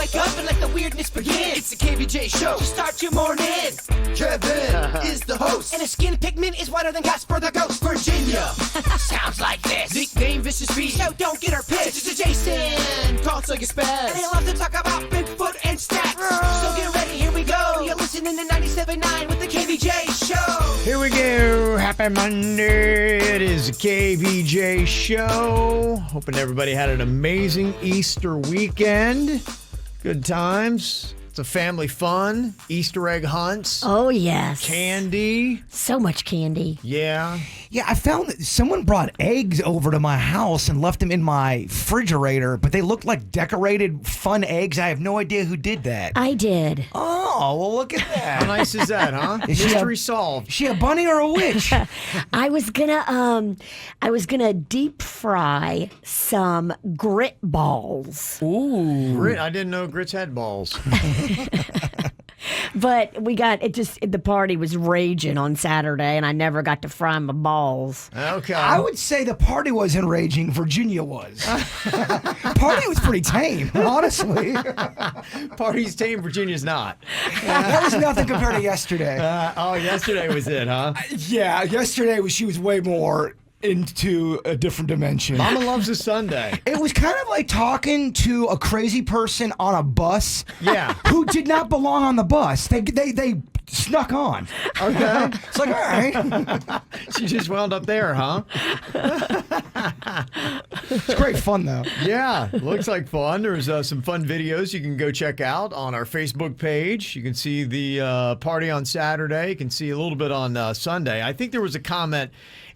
wake up and let the weirdness begin. It's the KVJ Show to start your morning. Kevin is the host, and his skin pigment is whiter than Casper the Ghost. Virginia sounds like this. Nickname Vicious Beast, so don't get her pissed. It's Jason, called so you spaz, and they love to talk about Bigfoot and stats. So get ready, here we go. You're listening to 97.9 with the KVJ Show. Here we go. Happy Monday. It is the KVJ Show. Hoping everybody had an amazing Easter weekend. Good times. It's a family fun. Easter egg hunts. Oh, yes. Candy. So much candy. Yeah. Yeah, I found that someone brought eggs over to my house and left them in my refrigerator, but they looked like decorated fun eggs. I have no idea who did that. I did. Oh, well, look at that. How nice is that, huh? Mystery solved. Is she a bunny or a witch? I was gonna deep fry some grit balls. Ooh. Grit. I didn't know grits had balls. But the party was raging on Saturday, and I never got to fry my balls. Okay. I would say the party wasn't raging. Virginia was. Party was pretty tame, honestly. Party's tame, Virginia's not. That was nothing compared to yesterday. Yesterday was it, huh? Yeah, yesterday she was way more into a different dimension. Mama loves a Sunday. It was kind of like talking to a crazy person on a bus. Yeah. Who did not belong on the bus. They snuck on. Okay. It's like, all right. She just wound up there, huh? It's great fun, though. Yeah, looks like fun. There's some fun videos you can go check out on our Facebook page. You can see the party on Saturday. You can see a little bit on Sunday. I think there was a comment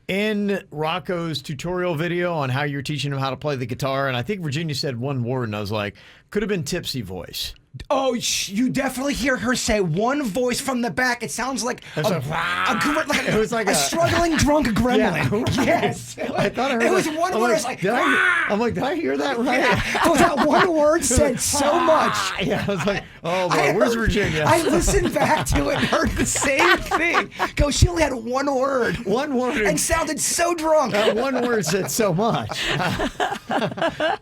in Rocco's tutorial video on how you're teaching him how to play the guitar, and I think Virginia said one word, and I was like, could have been tipsy voice. Oh, you definitely hear her say one voice from the back. It sounds like a struggling drunk gremlin. Yeah. Yes. I thought I heard it was like, one I'm word. like, Did I hear that right? Yeah. Oh, that one word said so much. Yeah, I was like, oh boy, where's Virginia? I listened back to it and heard the same thing. She only had one word. One word. And sounded so drunk. That one word said so much.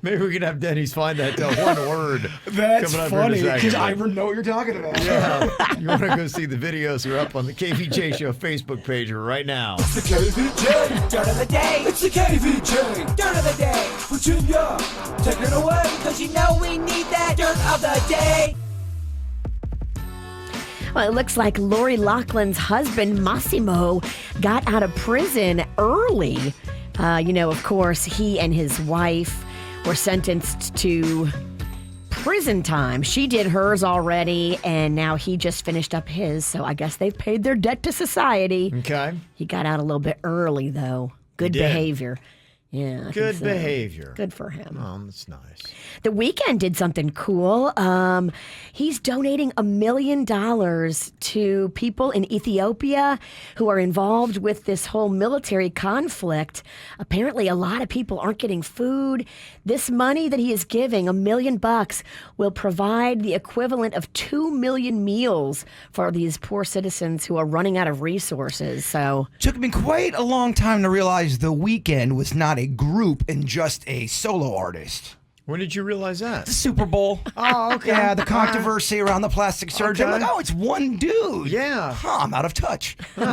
Maybe we can have Denny's find that one word. That's coming up funny, in a because second. I know what you're talking about. Yeah. You want to go see the videos? They're up on the KVJ Show Facebook page right now. It's the KVJ Dirt of the Day. It's the KVJ Dirt of the Day. Virginia, take it away, because you know we need that Dirt of the Day. Well, it looks like Lori Loughlin's husband, Massimo, got out of prison early. Of course, he and his wife were sentenced to prison time. She did hers already, and now he just finished up his, so I guess they've paid their debt to society. Okay. He got out a little bit early, though. Good behavior. Yeah. Good behavior. Good for him. Oh, that's nice. The Weeknd did something cool. He's donating $1 million to people in Ethiopia who are involved with this whole military conflict. Apparently, a lot of people aren't getting food. This money that he is giving, $1 million, will provide the equivalent of 2 million meals for these poor citizens who are running out of resources. So, took me quite a long time to realize The Weeknd was not a group and just a solo artist. When did you realize that? The Super Bowl. Oh, okay. Yeah, the controversy around the plastic surgery. Okay. I'm like, oh, it's one dude. Yeah. Huh, I'm out of touch. All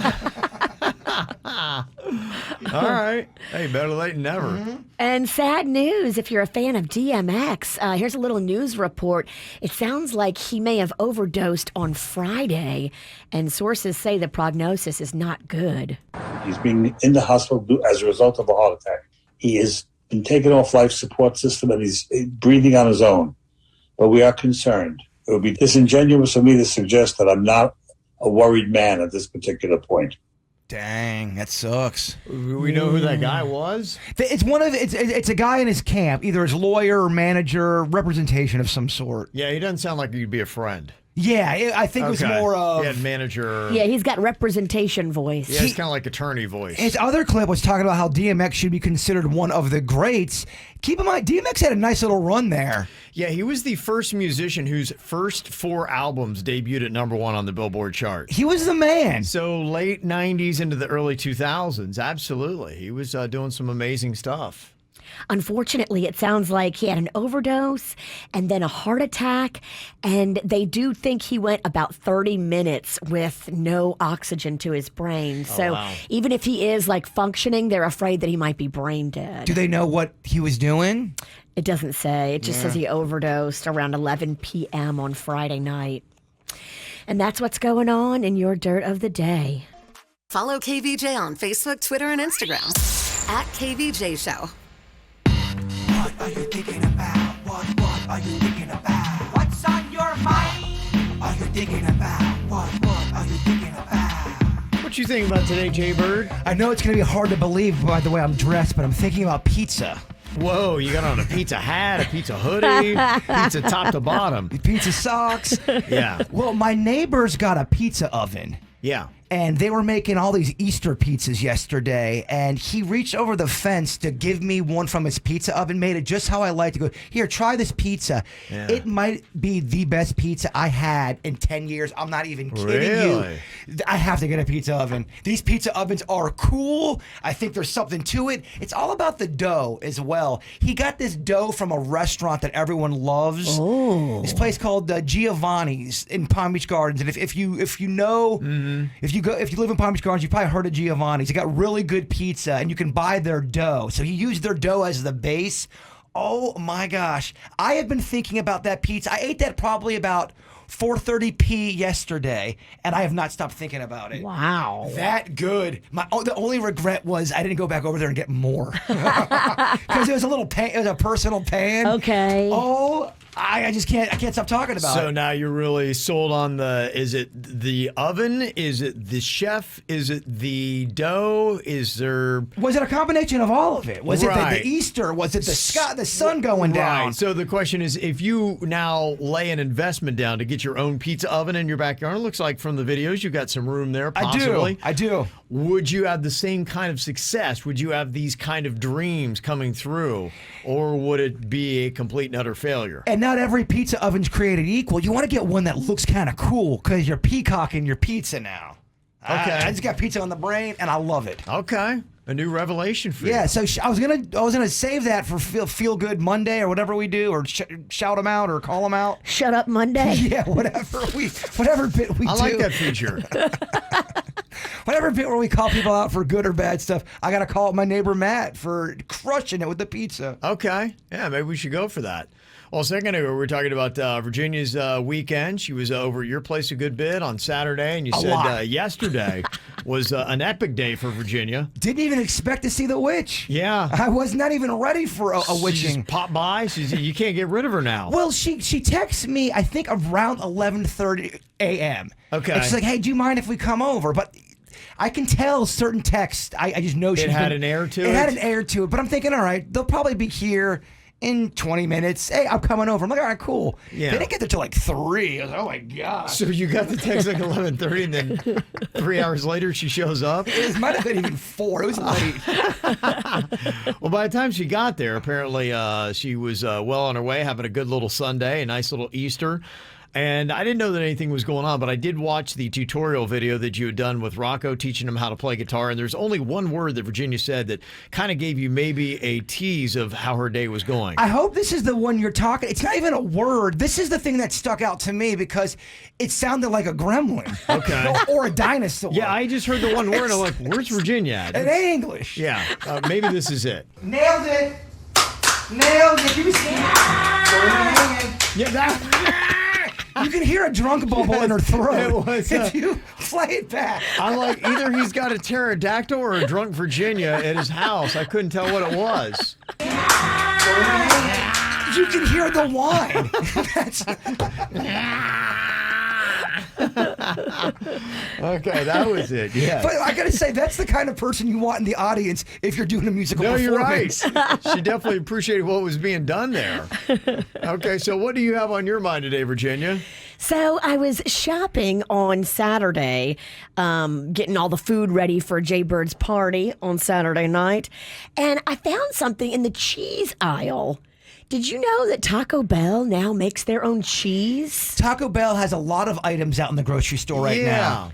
right. Hey, better late than never. Mm-hmm. And sad news if you're a fan of DMX. Here's a little news report. It sounds like he may have overdosed on Friday, and sources say the prognosis is not good. He's been in the hospital as a result of a heart attack. He has been taken off life support system, and he's breathing on his own. But we are concerned. It would be disingenuous for me to suggest that I'm not a worried man at this particular point. Dang, that sucks. We know who that guy was? It's a guy in his camp, either his lawyer or manager, representation of some sort. Yeah, he doesn't sound like you'd be a friend. Yeah, I think it was more of... He had manager... Yeah, he's got representation voice. Yeah, it's kind of like attorney voice. His other clip was talking about how DMX should be considered one of the greats. Keep in mind, DMX had a nice little run there. Yeah, he was the first musician whose first 4 albums debuted at #1 on the Billboard chart. He was the man. So late 90s into the early 2000s, absolutely. He was doing some amazing stuff. Unfortunately, it sounds like he had an overdose and then a heart attack, and they do think he went about 30 minutes with no oxygen to his brain. So wow. even if he is like functioning, they're afraid that he might be brain dead. Do they know what he was doing? It doesn't say. It just says he overdosed around 11 p.m. on Friday night. And that's what's going on in your Dirt of the Day. Follow KVJ on Facebook, Twitter, and Instagram at KVJ Show. What are you thinking about? What are you thinking about? What's on your mind? Are you thinking about? What are you thinking about? What you think about today, Jbird? I know it's going to be hard to believe by the way I'm dressed, but I'm thinking about pizza. Whoa, you got on a pizza hat, a pizza hoodie, pizza top to bottom. Pizza socks. Yeah. Well, my neighbors got a pizza oven. Yeah. And they were making all these Easter pizzas yesterday, and he reached over the fence to give me one from his pizza oven, made it just how I like to go. Here, try this pizza. Yeah. It might be the best pizza I had in 10 years. I'm not even kidding Really? you. I have to get a pizza oven. These pizza ovens are cool. I think there's something to it. It's all about the dough as well. He got this dough from a restaurant that everyone loves. Oh. This place called Giovanni's in Palm Beach Gardens, and if you know, if you live in Palm Beach Gardens, you probably heard of Giovanni's. They got really good pizza, and you can buy their dough. So he used their dough as the base. Oh my gosh, I have been thinking about that pizza. I ate that probably about 4:30 yesterday, and I have not stopped thinking about it. Wow. That good. The only regret was I didn't go back over there and get more because it was a little pan. It was a personal pan. Okay. Oh, I just can't. I can't stop talking about it. So now you're really sold on is it the oven? Is it the chef? Is it the dough? Is there... Was it a combination of all of it? Was it Right. the Easter? Was it the sun going down? Right. So the question is, if you now lay an investment down to get your own pizza oven in your backyard, it looks like from the videos you've got some room there, possibly. I do. Would you have the same kind of success? Would you have these kind of dreams coming through? Or would it be a complete and utter failure? And not every pizza oven's created equal. You want to get one that looks kind of cool because you're peacocking your pizza now. Okay. I just got pizza on the brain, and I love it. Okay. A new revelation for you. Yeah, so I was gonna save that for Feel Good Monday or whatever we do, or shout them out or call them out. Shut up Monday. Yeah, whatever bit we do. I like that feature. Whatever bit where we call people out for good or bad stuff, I got to call my neighbor Matt for crushing it with the pizza. Okay. Yeah, maybe we should go for that. Well, a second ago, we were talking about Virginia's weekend. She was over at your place a good bit on Saturday, and you said yesterday was an epic day for Virginia. Didn't even expect to see the witch. Yeah. I was not even ready for a She witching. just popped by. You can't get rid of her now. Well, she texts me, I think, around 11:30 a.m. Okay. And she's like, hey, do you mind if we come over? But I can tell certain texts. I just know It had an air to it? It had an air to it. But I'm thinking, all right, they'll probably be here in 20 minutes. Hey, I'm coming over. I'm like, all right, cool. Yeah. They didn't get there till like 3. I was like, oh my God. So you got the text like 11:30, and then 3 hours later she shows up? It might have been even 4. It was late. Well, by the time she got there, apparently she was well on her way, having a good little Sunday, a nice little Easter. And I didn't know that anything was going on, but I did watch the tutorial video that you had done with Rocco teaching him how to play guitar. And there's only one word that Virginia said that kind of gave you maybe a tease of how her day was going. I hope this is the one you're talking. It's not even a word. This is the thing that stuck out to me because it sounded like a gremlin. Okay. or a dinosaur. Yeah, I just heard the one word. I'm like, where's Virginia at? It ain't English. Yeah, maybe this is it. Nailed it. Nailed it. You see? Yeah, that. You can hear a drunk bubble in her throat. It was, if you play it back. I'm like, either he's got a pterodactyl or a drunk Virginia at his house. I couldn't tell what it was. You can hear the whine. Okay, that was it. Yeah. But I gotta say, that's the kind of person you want in the audience if you're doing a musical No, you're right. performance. She definitely appreciated what was being done there. Okay, so what do you have on your mind today, Virginia? So I was shopping on Saturday, getting all the food ready for Jbird's party on Saturday night, and I found something in the cheese aisle. Did you know that Taco Bell now makes their own cheese? Taco Bell has a lot of items out in the grocery store right now.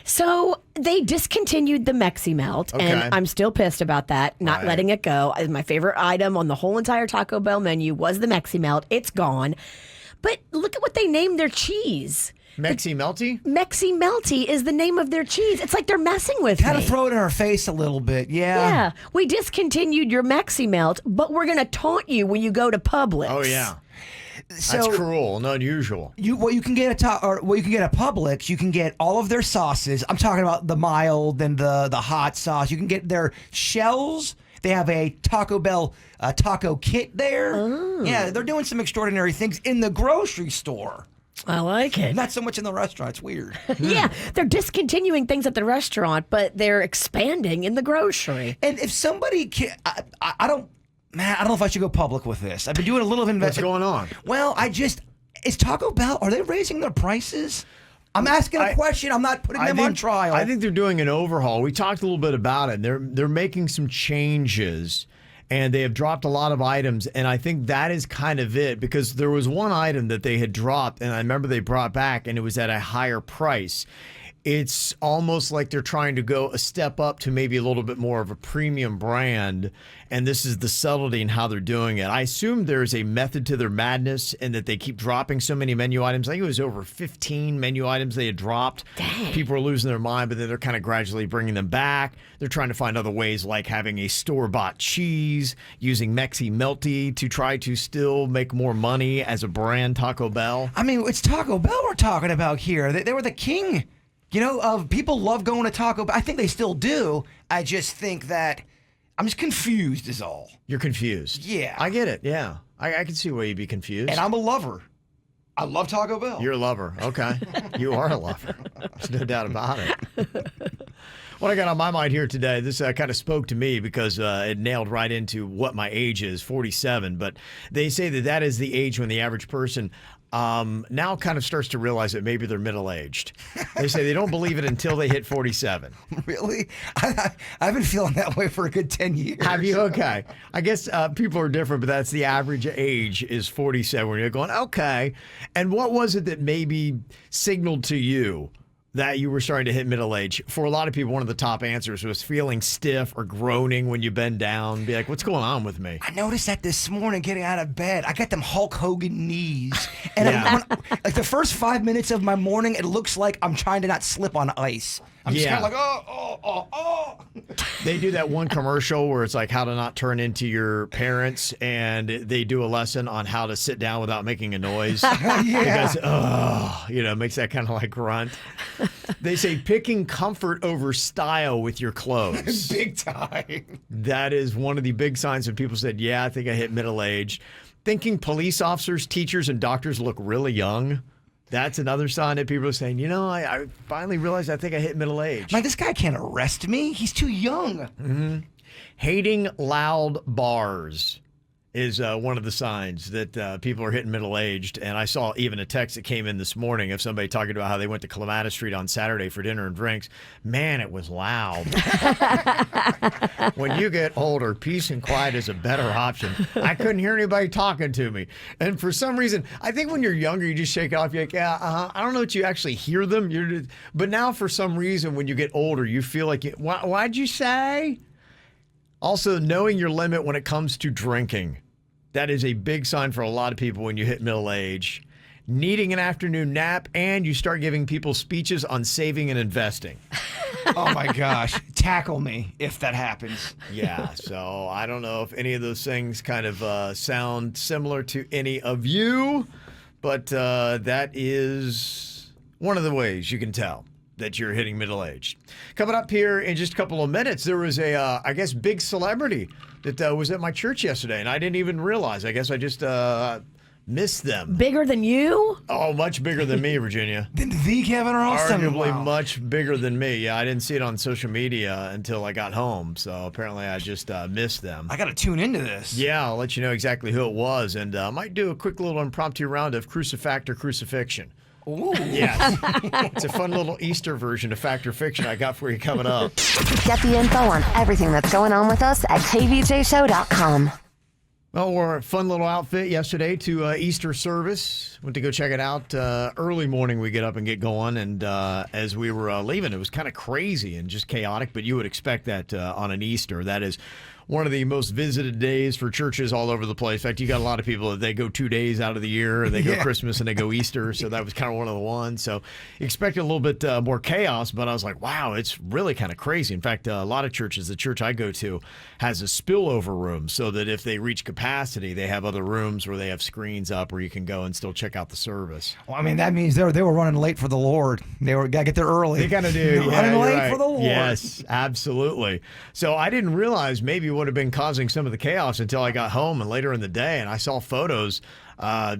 So They discontinued the Mexi Melt, Okay. and I'm still pissed about that, not Right. letting it go. My favorite item on the whole entire Taco Bell menu was the Mexi Melt. It's gone. But look at what they named their cheese. Mexi Melty? Mexi Melty is the name of their cheese. It's like they're messing with Kind me. of throw it in our face a little bit. Yeah, we discontinued your Mexi Melt, but we're going to taunt you when you go to Publix. Oh, yeah. So That's cruel and unusual. what you can get at Publix, you can get all of their sauces. I'm talking about the mild and the hot sauce. You can get their shells. They have a Taco Bell taco kit there. Oh. Yeah, they're doing some extraordinary things in the grocery store. I like it. Not so much in the restaurant. It's weird. Yeah, they're discontinuing things at the restaurant, but they're expanding in the grocery. And if somebody can, I don't know if I should go public with this. I've been doing a little What's investigation. going on? Well, is Taco Bell, are they raising their prices? I'm asking a question. I'm not putting them on trial. I think they're doing an overhaul. We talked a little bit about it. They're making some changes, and they have dropped a lot of items, and I think that is kind of it, because there was one item that they had dropped, and I remember they brought back, and it was at a higher price. It's almost like they're trying to go a step up to maybe a little bit more of a premium brand, and this is the subtlety in how they're doing it. I assume there's a method to their madness and that they keep dropping so many menu items. I think it was over 15 menu items they had dropped. Dang. People are losing their mind, but then they're kind of gradually bringing them back. They're trying to find other ways, like having a store-bought cheese, using Mexi Melty to try to still make more money as a brand, Taco Bell. I mean, it's Taco Bell we're talking about here. They were the king. People love going to Taco Bell. I think they still do. I just think that I'm just confused is all. You're confused. Yeah. I get it. Yeah. I can see why you'd be confused. And I'm a lover. I love Taco Bell. You're a lover. Okay. You are a lover. There's no doubt about it. What I got on my mind here today, this kind of spoke to me because it nailed right into what my age is, 47. But they say that is the age when the average person now kind of starts to realize that maybe they're middle-aged. They say they don't believe it until they hit 47. Really? I've been feeling that way for a good 10 years. Have you? Okay. I guess people are different, but that's the average age is 47. Where you're going, okay. And what was it that maybe signaled to you that you were starting to hit middle age? For a lot of people, one of the top answers was feeling stiff or groaning when you bend down. Be like, what's going on with me? I noticed that this morning getting out of bed. I got them Hulk Hogan knees. And Yeah. like the first 5 minutes of my morning, it looks like I'm trying to not slip on ice. I'm just Yeah. kind of like, oh. They do that one commercial where it's like how to not turn into your parents, and they do a lesson on how to sit down without making a noise. Yeah. Because, makes that kind of like grunt. They say picking comfort over style with your clothes. Big time. That is one of the big signs when people said, yeah, I think I hit middle age. Thinking police officers, teachers, and doctors look really young. That's another sign that people are saying, I finally realized I think I hit middle age. Like, this guy can't arrest me. He's too young. Hating loud bars is one of the signs that people are hitting middle-aged. And I saw even a text that came in this morning of somebody talking about how they went to Clematis Street on Saturday for dinner and drinks. Man, it was loud. When you get older, peace and quiet is a better option. I couldn't hear anybody talking to me. And for some reason, I think when you're younger, you just shake it off. You're like, yeah, I don't know that you actually hear them. But now for some reason, when you get older, you feel like, why'd you say? Also, knowing your limit when it comes to drinking. That is a big sign for a lot of people when you hit middle age. Needing an afternoon nap, and you start giving people speeches on saving and investing. Oh, my gosh. Tackle me if that happens. Yeah, so I don't know if any of those things kind of sound similar to any of you, but that is one of the ways you can tell that you're hitting middle age. Coming up here in just a couple of minutes, there was a, big celebrity that was at my church yesterday, and I didn't even realize. I guess I just missed them. Bigger than you? Oh, much bigger than me, Virginia. Then the Kevin Ralston. Arguably Wow. much bigger than me. Yeah, I didn't see it on social media until I got home, so apparently I just missed them. I got to tune into this. Yeah, I'll let you know exactly who it was, and I might do a quick little impromptu round of Crucifact or Crucifixion. Ooh. Yes. It's a fun little Easter version of Fact or Fiction I got for you coming up. Get the info on everything that's going on with us at KVJShow.com. Well, we're a fun little outfit yesterday to Easter service. Went to go check it out. Early morning we get up and get going. And as we were leaving, it was kind of crazy and just chaotic. But you would expect that on an Easter. That is one of the most visited days for churches all over the place. In fact, you got a lot of people that they go 2 days out of the year. They go Christmas and they go Easter. So that was kind of one of the ones. So expected a little bit more chaos. But I was like, wow, it's really kind of crazy. In fact, a lot of churches, the church I go to, has a spillover room so that if they reach capacity, they have other rooms where they have screens up where you can go and still check out the service. Well, I mean, that means they were running late for the Lord. They got to get there early. They kind of do. Running late right. for the Lord. Yes, absolutely. So I didn't realize maybe what had been causing some of the chaos until I got home and later in the day, and I saw photos.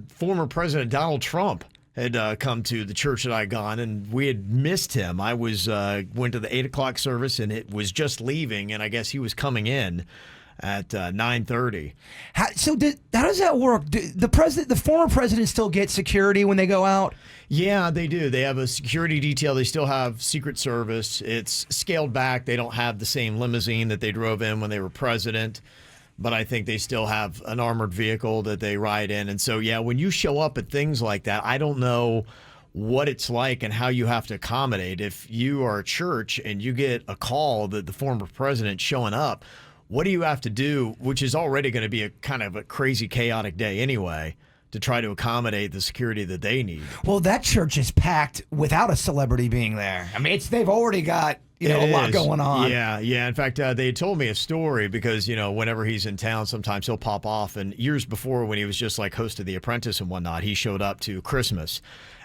Former President Donald Trump had come to the church that I gone, and we had missed him. I was went to the 8 o'clock service, and it was just leaving, and I guess he was coming in at 9:30. How does that work? The former president still get security when they go out? Yeah, they do. They have a security detail. They still have Secret Service. It's scaled back. They don't have the same limousine that they drove in when they were president, but I think they still have an armored vehicle that they ride in. And so, yeah, when you show up at things like that, I don't know what it's like and how you have to accommodate. If you are a church and you get a call that the former president's showing up, what do you have to do, which is already going to be a kind of a crazy, chaotic day anyway, to try to accommodate the security that they need? Well, that church is packed without a celebrity being there. I mean, they've already got a lot going on. Yeah. In fact, they told me a story because, whenever he's in town, sometimes he'll pop off. And years before, when he was just like host of The Apprentice and whatnot, he showed up to Christmas.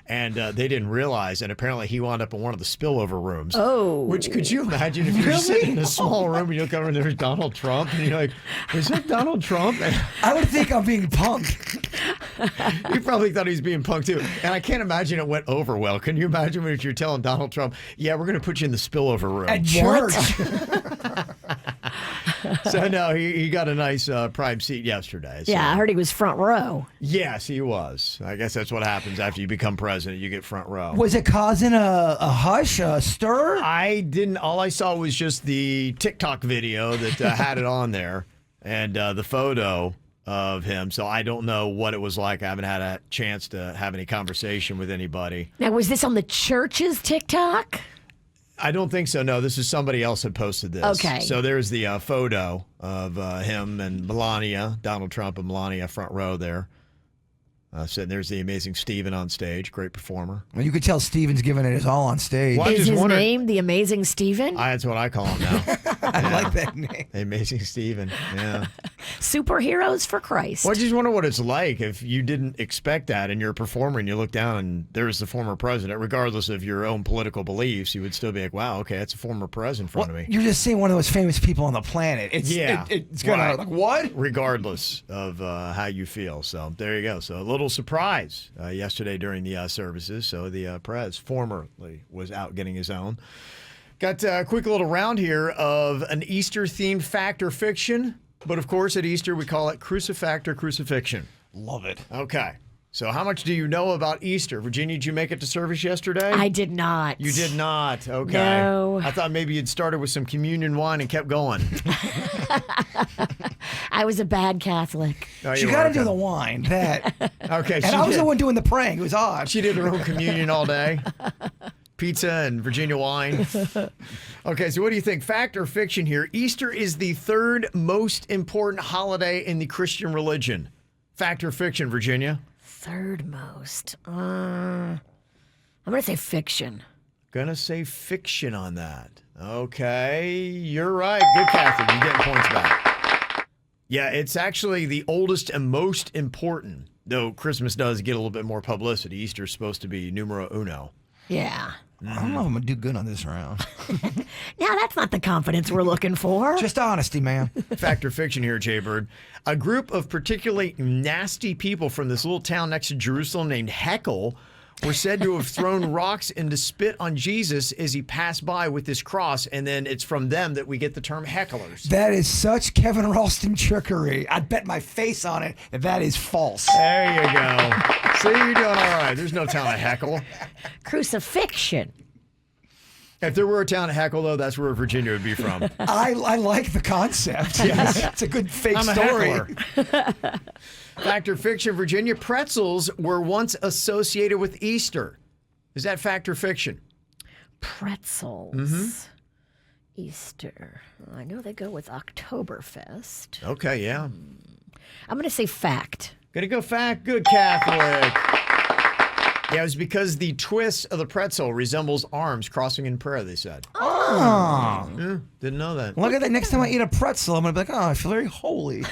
And they didn't realize, and apparently he wound up in one of the spillover rooms. Oh. Which, could you imagine if you're sitting in a small room and you look over and there's Donald Trump, and you're like, is that Donald Trump? And I would think I'm being punked. you probably thought he was being punked too. And I can't imagine it went over well. Can you imagine if you're telling Donald Trump, yeah, we're going to put you in the spillover room? At church. So, no, he got a nice prime seat yesterday. So. Yeah, I heard he was front row. Yes, he was. I guess that's what happens after you become president. You get front row. Was it causing a hush, a stir? I didn't. All I saw was just the TikTok video that had it on there and the photo of him. So I don't know what it was like. I haven't had a chance to have any conversation with anybody. Now, was this on the church's TikTok? I don't think so. No, this is somebody else had posted this. Okay. So there's the photo of him and Melania, Donald Trump and Melania front row there. So there's the amazing Steven on stage, great performer. Well, you could tell Steven's giving it his all on stage. Well, Is his name the Amazing Steven? That's what I call him now. I like that name. Amazing Steven, yeah. Superheroes for Christ. Well, I just wonder what it's like if you didn't expect that and you're a performer and you look down and there's the former president, regardless of your own political beliefs, you would still be like, wow, okay, that's a former president in front of me. You're just seeing one of the most famous people on the planet. It's going right. to, like, what? Regardless of how you feel. So there you go. So a little surprise yesterday during the services. So the Prez formerly was out getting his own. Got a quick little round here of an Easter-themed fact or fiction. But, of course, at Easter, we call it crucifact or crucifixion. Love it. Okay. So how much do you know about Easter? Virginia, did you make it to service yesterday? I did not. You did not? Okay. No. I thought maybe you'd started with some communion wine and kept going. I was a bad Catholic. Oh, She got to do the wine. That. Okay. And I was the one doing the praying. It was odd. She did her own communion all day. Pizza and Virginia wine. Okay, so what do you think? Fact or fiction here? Easter is the third most important holiday in the Christian religion. Fact or fiction, Virginia? Third most. I'm going to say fiction. Gonna say fiction on that. Okay, you're right. Good, Kathy. You're getting points back. Yeah, it's actually the oldest and most important, though Christmas does get a little bit more publicity. Easter's supposed to be numero uno. Yeah. I don't know if I'm going to do good on this round. Now, that's not the confidence we're looking for. Just honesty, man. Fact or fiction here, Jbird. A group of particularly nasty people from this little town next to Jerusalem named Heckle were said to have thrown rocks and to spit on Jesus as he passed by with this cross, and then it's from them that we get the term hecklers. That is such Kevin Ralston trickery. I'd bet my face on it that is false. There you go. See, you're doing all right. There's no town to heckle. Crucifixion. If there were a town at Heckle, though, that's where Virginia would be from. I like the concept. Yes. It's a good fake I'm a story. heckler. Fact or fiction, Virginia? Pretzels were once associated with Easter. Is that fact or fiction? Pretzels. Easter. I know they go with Oktoberfest. Okay, yeah. I'm going to say fact. Gonna go fact. Good Catholic. Yeah, it was because the twist of the pretzel resembles arms crossing in prayer, they said. Oh. Yeah, didn't know that. Look at that. Next time I eat a pretzel, I'm going to be like, oh, I feel very holy.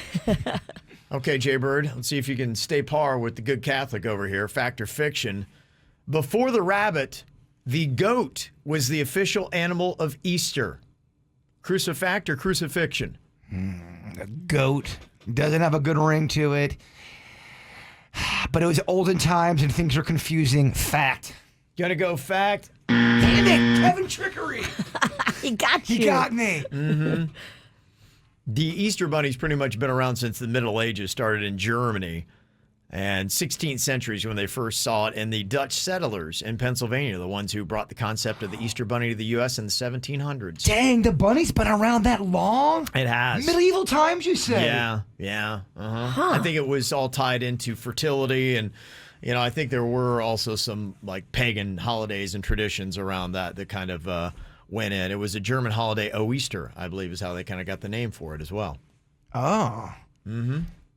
Okay, Jbird, let's see if you can stay par with the good Catholic over here. Fact or fiction? Before the rabbit, the goat was the official animal of Easter. Crucifact or crucifixion? A goat. Doesn't have a good ring to it. But it was olden times and things are confusing. Fact. Gonna go fact. Damn it, Kevin Trickery. He got you. He got me. The Easter Bunny's pretty much been around since the Middle Ages, started in Germany. And 16th centuries when they first saw it, and the Dutch settlers in Pennsylvania, the ones who brought the concept of the Easter Bunny to the U.S. in the 1700s. Dang, the bunny's been around that long? It has. Medieval times, you say? Yeah. I think it was all tied into fertility, and I think there were also some like pagan holidays and traditions around that kind of went in. It was a German holiday, Oeaster, I believe, is how they kind of got the name for it as well. Oh.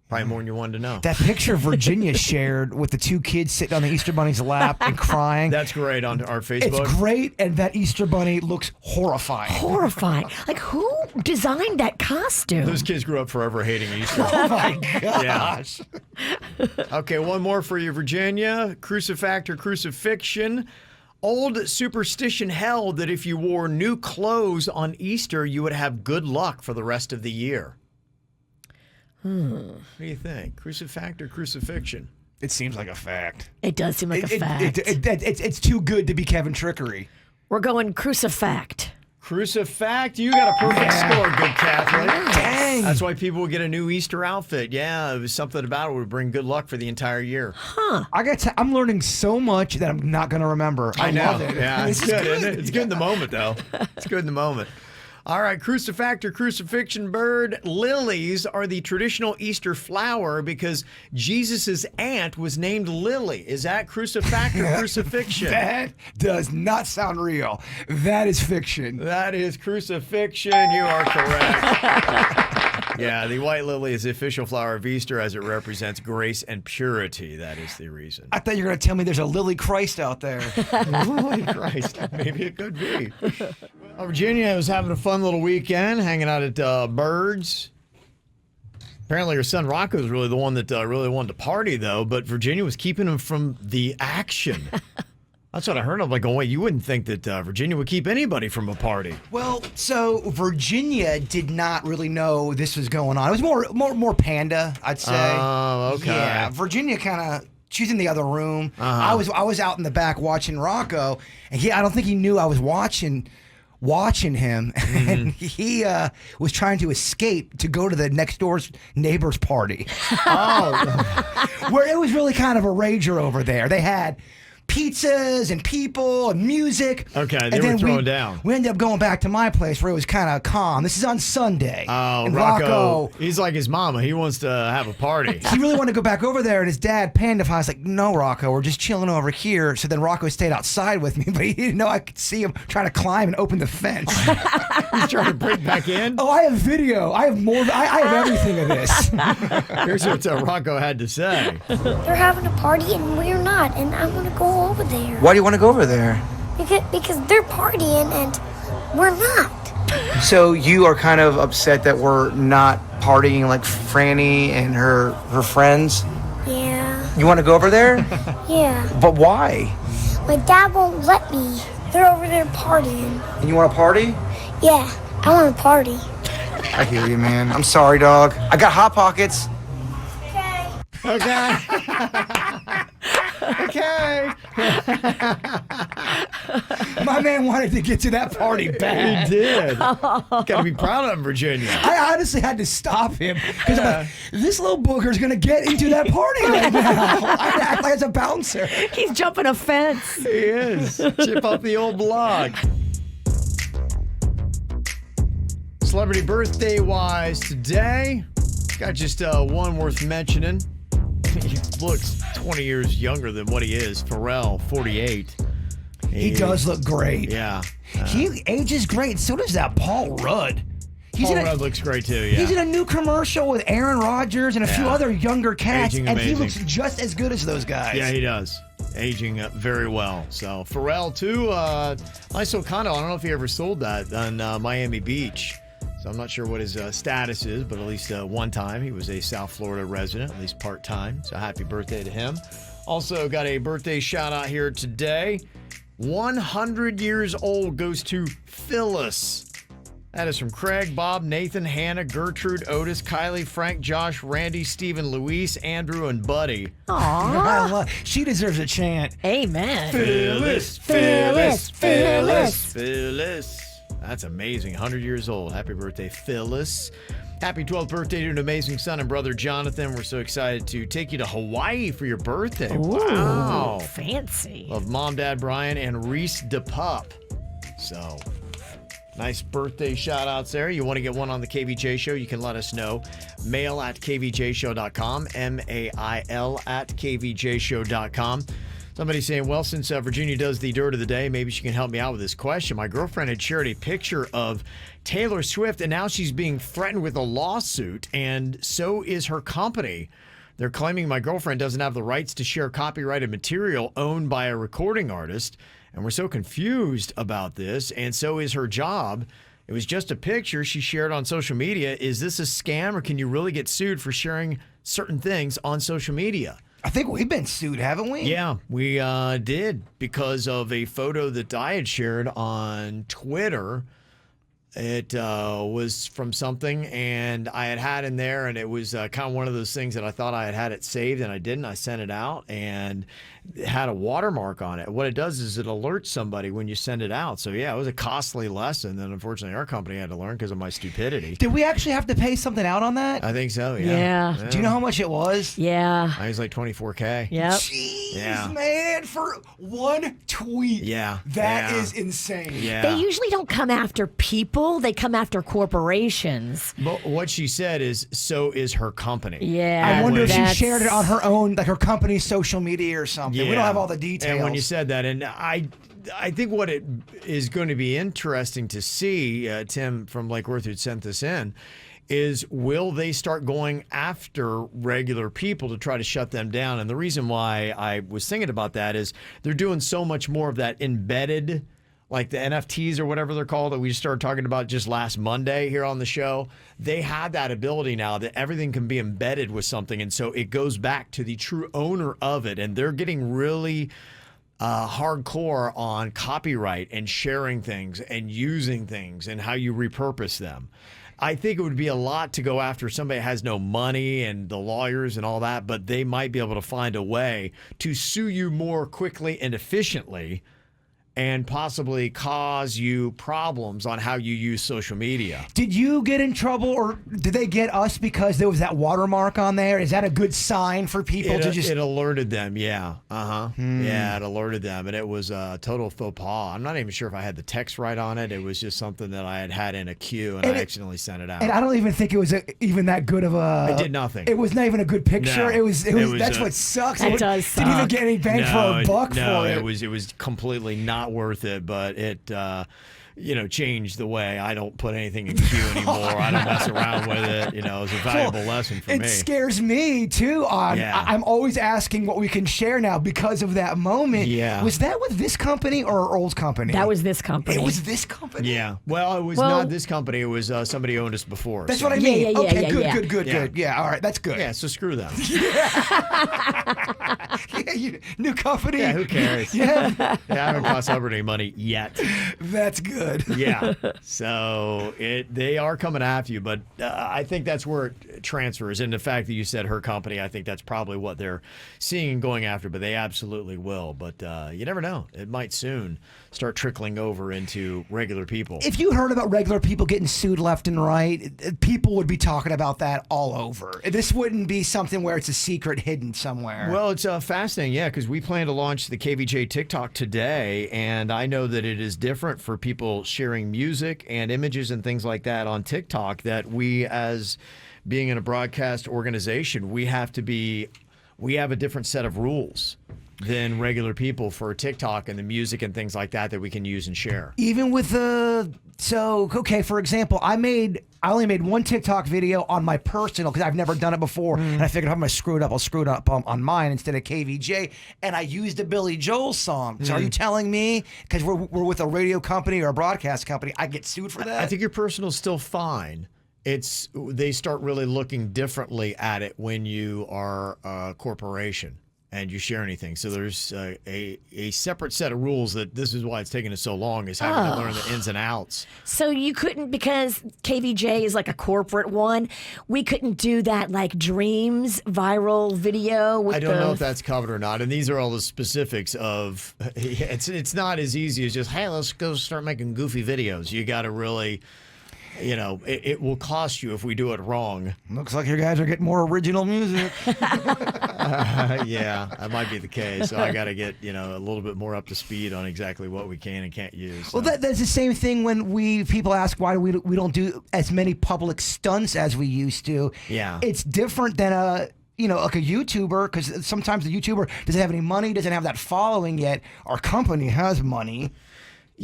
Probably more than you wanted to know. That picture Virginia shared with the two kids sitting on the Easter Bunny's lap and crying. That's great on our Facebook. It's great, and that Easter Bunny looks horrifying. Horrifying. Like, who designed that costume? Those kids grew up forever hating Easter. Oh my gosh. Okay, one more for you, Virginia. Crucifact or crucifixion. Old superstition held that if you wore new clothes on Easter, you would have good luck for the rest of the year. What do you think? Crucifact or crucifixion? It seems like a fact. It does seem like a fact. It's too good to be Kevin Trickery. We're going crucifact. Crucifact? You got a perfect score, good Catholic. Dang. That's why people would get a new Easter outfit. Yeah, it was something about it would bring good luck for the entire year. I'm learning so much that I'm not going to remember. I know. love it. Yeah, This it's is good, isn't it? It's good in the moment, though. It's good in the moment. All right, crucifact or crucifixion, Bird. Lilies are the traditional Easter flower because Jesus' aunt was named Lily. Is that crucifact or crucifixion? That does not sound real. That is fiction. That is crucifixion. You are correct. Yeah, the white lily is the official flower of Easter as it represents grace and purity. That is the reason. I thought you were going to tell me there's a Lily Christ out there. Lily Christ. Maybe it could be. Virginia was having a fun little weekend, hanging out at Bird's. Apparently her son Rocco was really the one that really wanted to party, though, but Virginia was keeping him from the action. That's what I heard. I'm like, oh, wait, you wouldn't think that Virginia would keep anybody from a party. Well, so Virginia did not really know this was going on. It was more Panda, I'd say. Oh, okay. Yeah, Virginia kind of, she's in the other room. I was out in the back watching Rocco, and I don't think he knew I was watching him, and he was trying to escape to go to the next door's neighbor's party. Where it was really kind of a rager over there. They had pizzas and people and music. Okay, they were throwing down. We ended up going back to my place where it was kind of calm. This is on Sunday. Oh, and Rocco, he's like his mama. He wants to have a party. He really wanted to go back over there, and his dad panned him. I was like, no, Rocco, we're just chilling over here. So then Rocco stayed outside with me, but he didn't know I could see him trying to climb and open the fence. He's trying to break back in? Oh, I have video. I have more. I have everything of this. Here's what Rocco had to say. They're having a party and we're not, and I want to go over there. Why do you want to go over there? Because they're partying and we're not. So you are kind of upset that we're not partying like Franny and her friends? Yeah. You want to go over there? Yeah. But why? My dad won't let me. They're over there partying. And you want to party? Yeah, I want to party. I hear you, man. I'm sorry, dog. I got Hot Pockets. Okay. Okay. My man wanted to get to that party bad. He did. Got to be proud of him, Virginia. I honestly had to stop him because I'm like, this little booger's going to get into that party right now. I had to act like it's a bouncer. He's jumping a fence. He is. Chip off the old block. Celebrity birthday wise today, got just one worth mentioning. He looks 20 years younger than what he is. Pharrell, 48. He does look great. Yeah. He ages great. So does that Paul Rudd. Paul Rudd looks great too, yeah. He's in a new commercial with Aaron Rodgers and a few other younger cats, Aging and amazing. he looks just as good as those guys. Yeah, he does. Aging very well. So Pharrell too, nice little condo. I don't know if he ever sold that on Miami Beach. So I'm not sure what his status is, but at least one time he was a South Florida resident, at least part-time. So happy birthday to him. Also got a birthday shout out here today. 100 years old goes to Phyllis. That is from Craig, Bob, Nathan, Hannah, Gertrude, Otis, Kylie, Frank, Josh, Randy, Stephen, Luis, Andrew, and Buddy. Aww. She deserves a chant. Amen. Phyllis, Phyllis, Phyllis, Phyllis. That's amazing. 100 years old. Happy birthday, Phyllis. Happy 12th birthday to an amazing son and brother, Jonathan. We're so excited to take you to Hawaii for your birthday. Ooh, wow. Fancy. Love Mom, Dad, Brian, and Reese DePup. So, nice birthday shout-outs there. You want to get one on the KVJ Show, you can let us know. Mail at kvjshow.com, mail at kvjshow.com. Somebody's saying, well, since Virginia does the dirt of the day, maybe she can help me out with this question. My girlfriend had shared a picture of Taylor Swift, and now she's being threatened with a lawsuit, and so is her company. They're claiming my girlfriend doesn't have the rights to share copyrighted material owned by a recording artist, and we're so confused about this, and so is her job. It was just a picture she shared on social media. Is this a scam, or can you really get sued for sharing certain things on social media? I think we've been sued, haven't we? Yeah, we did because of a photo that I had shared on Twitter. It was from something, and I had in there, and it was kind of one of those things that I thought I had it saved, and I didn't. I sent it out, and it had a watermark on it. What it does is it alerts somebody when you send it out. So, yeah, it was a costly lesson that unfortunately our company had to learn because of my stupidity. Did we actually have to pay something out on that? I think so, yeah. Do you know how much it was? Yeah. I was like $24K. Yep. Jeez, man, for one tweet. Yeah. That is insane. Yeah. They usually don't come after people. They come after corporations. But what she said is, so is her company. Yeah. I wonder if she that's- shared it on her own, like her company's social media or something. We don't have all the details. And when you said that, and I think what it is going to be interesting to see, Tim from Lake Worth, who sent this in, is will they start going after regular people to try to shut them down? And the reason why I was thinking about that is they're doing so much more of that embedded, like the NFTs or whatever they're called, that we started talking about just last Monday here on the show. They have that ability now that everything can be embedded with something. And so it goes back to the true owner of it. And they're getting really hardcore on copyright and sharing things and using things and how you repurpose them. I think it would be a lot to go after somebody that has no money and the lawyers and all that, but they might be able to find a way to sue you more quickly and efficiently and possibly cause you problems on how you use social media. Did you get in trouble, or did they get us because there was that watermark on there? Is that a good sign for people to just... It alerted them, yeah. Yeah, it alerted them, and it was a total faux pas. I'm not even sure if I had the text right on it. It was just something that I had in a queue, and I accidentally sent it out. And I don't even think it was even that good of a... It did nothing. It was not even a good picture. No, it was that's what sucks. It does suck. Didn't even get any bang for a buck for it. It was completely not worth it, but it changed the way I don't put anything in queue anymore. I don't mess around with it. It was a valuable lesson for me. It scares me too. I'm always asking what we can share now because of that moment. Yeah. Was that with this company or our old company? That was this company. It was this company? Yeah. Well, it was not this company. It was somebody who owned us before. That's what I mean. Yeah, okay, good. Yeah. Yeah, all right, that's good. Yeah, so screw them. New company. Yeah, who cares? Yeah. I haven't cost Hubbard any money yet. That's good. Yeah. So they are coming after you, but I think that's where it transfers. And the fact that you said her company, I think that's probably what they're seeing and going after, but they absolutely will. But you never know. It might soon start trickling over into regular people. If you heard about regular people getting sued left and right, people would be talking about that all over. This wouldn't be something where it's a secret hidden somewhere. Well, it's fascinating. yeah, because we plan to launch the KVJ TikTok today, and I know that it is different for people sharing music and images and things like that on TikTok, that we, as being in a broadcast organization, we have a different set of rules than regular people for TikTok and the music and things like that we can use and share. Even with for example, I only made one TikTok video on my personal because I've never done it before, and I figured if I'm gonna screw it up, I'll screw it up on mine instead of KVJ, and I used a Billy Joel song. So are you telling me because we're with a radio company or a broadcast company, I get sued for that? I think your personal's still fine. They start really looking differently at it when you are a corporation and you share anything. So there's a separate set of rules that this is why it's taking us so long, is having to learn the ins and outs. So you couldn't, because KVJ is like a corporate one, we couldn't do that like Dreams viral video with I don't know if that's covered or not. And these are all the specifics of, it's not as easy as just, hey, let's go start making goofy videos. You got to really... it will cost you if we do it wrong. Looks like you guys are getting more original music. Yeah, that might be the case. So I got to get, a little bit more up to speed on exactly what we can and can't use. So. Well, that's the same thing when people ask why we don't do as many public stunts as we used to. Yeah. It's different than like a YouTuber, because sometimes the YouTuber doesn't have any money, doesn't have that following yet. Our company has money.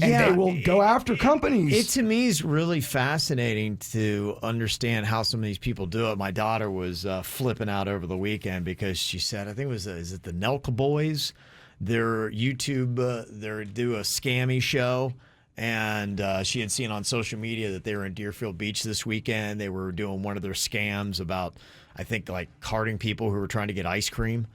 And they will go after companies. It to me is really fascinating to understand how some of these people do it. My daughter was flipping out over the weekend because she said, I think it was, is it the Nelka Boys? Their YouTube, they do a scammy show. And she had seen on social media that they were in Deerfield Beach this weekend. They were doing one of their scams about, I think, like carding people who were trying to get ice cream.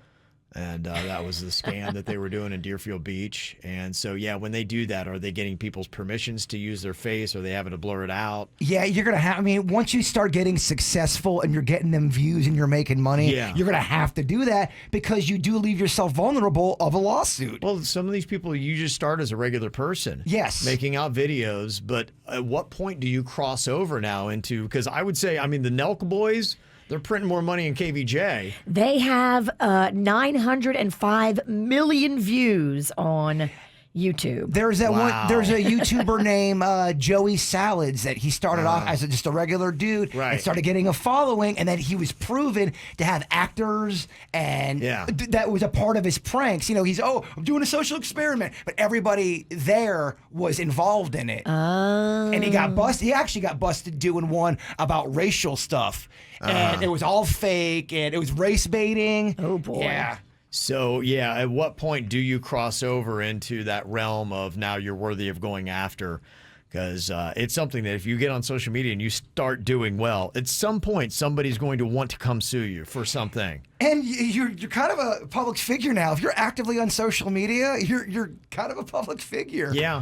And that was the scam that they were doing in Deerfield Beach. And so, yeah, when they do that, are they getting people's permissions to use their face? Are they having to blur it out? Yeah, you're going to have, once you start getting successful and you're getting them views and you're making money, you're going to have to do that because you do leave yourself vulnerable of a lawsuit. Well, some of these people, you just start as a regular person. Yes. Making out videos. But at what point do you cross over now into, because I would say, the Nelka Boys, they're printing more money in KVJ. They have 905 million views on YouTube. There's that one. There's a YouTuber named Joey Salads that he started off as just a regular dude and started getting a following, and then he was proven to have actors, and that was a part of his pranks. He's I'm doing a social experiment, but everybody there was involved in it, and he got busted. He actually got busted doing one about racial stuff, and it was all fake, and it was race baiting. Oh boy. Yeah. So, at what point do you cross over into that realm of now you're worthy of going after? Because it's something that if you get on social media and you start doing well, at some point somebody's going to want to come sue you for something. And you're kind of a public figure now. If you're actively on social media, you're kind of a public figure. Yeah.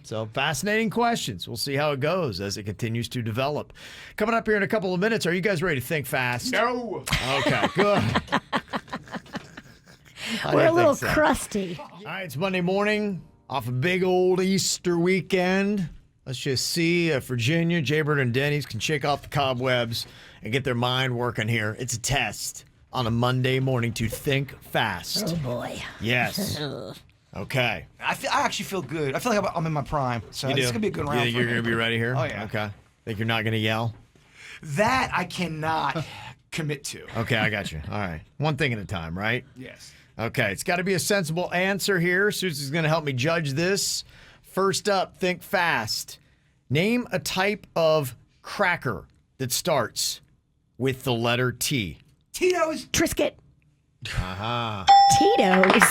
So fascinating questions. We'll see how it goes as it continues to develop. Coming up here in a couple of minutes, are you guys ready to think fast? No. Okay, good. We're a little crusty. All right, it's Monday morning off a big old Easter weekend. Let's just see if Virginia, Jbird, and Denny's can shake off the cobwebs and get their mind working here. It's a test on a Monday morning to think fast. Oh, boy. Yes. Okay. I actually feel good. I feel like I'm in my prime. So this is going to be a good round. You think you're going to be ready here? Oh, yeah. Okay. Think you're not going to yell? That I cannot commit to. Okay, I got you. All right. One thing at a time, right? Yes. Okay, it's got to be a sensible answer here. Susie's going to help me judge this. First up, think fast. Name a type of cracker that starts with the letter T. Tito's. Triscuit. Aha. Tito's.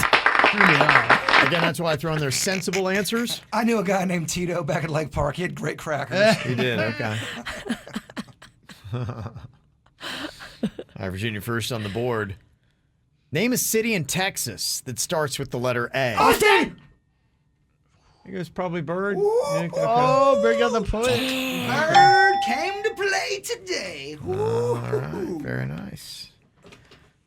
Again, that's why I throw in their sensible answers. I knew a guy named Tito back at Lake Park. He had great crackers. You did, okay. All right, Virginia first on the board. Name a city in Texas that starts with the letter A. Austin! I think it was probably Bird. Oh, bring on the point. Bird came to play today. All right, very nice.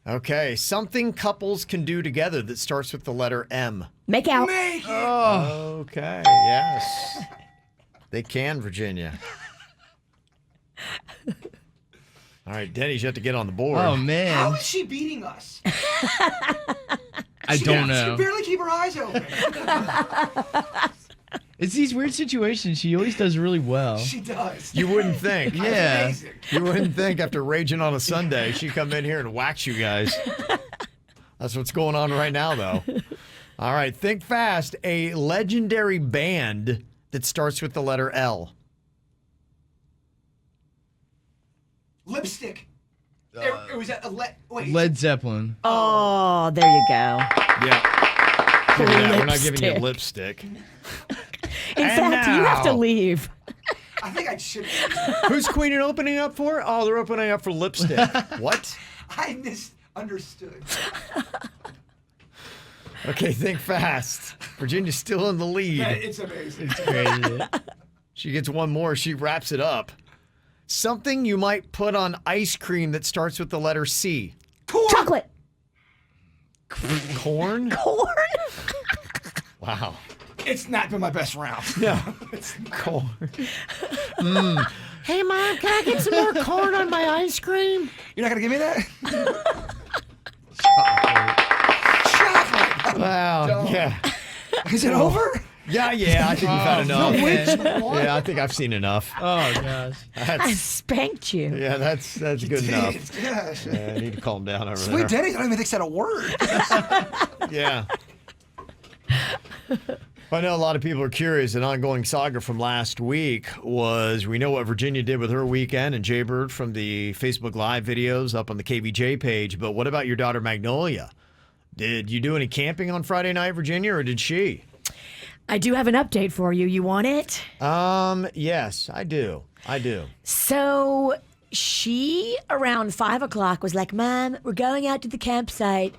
Okay, something couples can do together that starts with the letter M. Make out. Okay, yes. They can, Virginia. All right, Denny's yet to get on the board. Oh, man. How is she beating us? I don't know. She barely keep her eyes open. It's these weird situations. She always does really well. She does. You wouldn't think. Yeah. Amazing. You wouldn't think after raging on a Sunday, she'd come in here and wax you guys. That's what's going on right now, though. All right, think fast. A legendary band that starts with the letter L. Lipstick. It was at wait. Led Zeppelin. Oh, there you go. Yeah. Give me that. We're not giving you Lipstick. lipstick. In fact, you have to leave. I think I should. Who's Queen opening up for? Oh, they're opening up for Lipstick. What? I misunderstood. Okay, think fast. Virginia's still in the lead. It's amazing. It's crazy. She gets one more. She wraps it up. Something you might put on ice cream that starts with the letter C. Corn. Chocolate. Corn? Corn. Wow. It's not been my best round. No, it's corn. Hey, Mom, can I get some more corn on my ice cream? You're not gonna give me that? Chocolate. Wow. Yeah. Is it over? Yeah, I think you've had enough. man. Yeah, I think I've seen enough. Oh gosh. I That's, spanked you. yeah, that's good enough. Gosh. Yeah, I need to calm down over Sweet there. Denny's, I don't even think said a word. Yeah. I know a lot of people are curious. An ongoing saga from last week was we know what Virginia did with her weekend and Jbird from the Facebook Live videos up on the KVJ page. But what about your daughter Magnolia? Did you do any camping on Friday night, Virginia, or did she? I do have an update for you. You want it? Yes, I do. So she, around 5 o'clock, was like, Mom, we're going out to the campsite.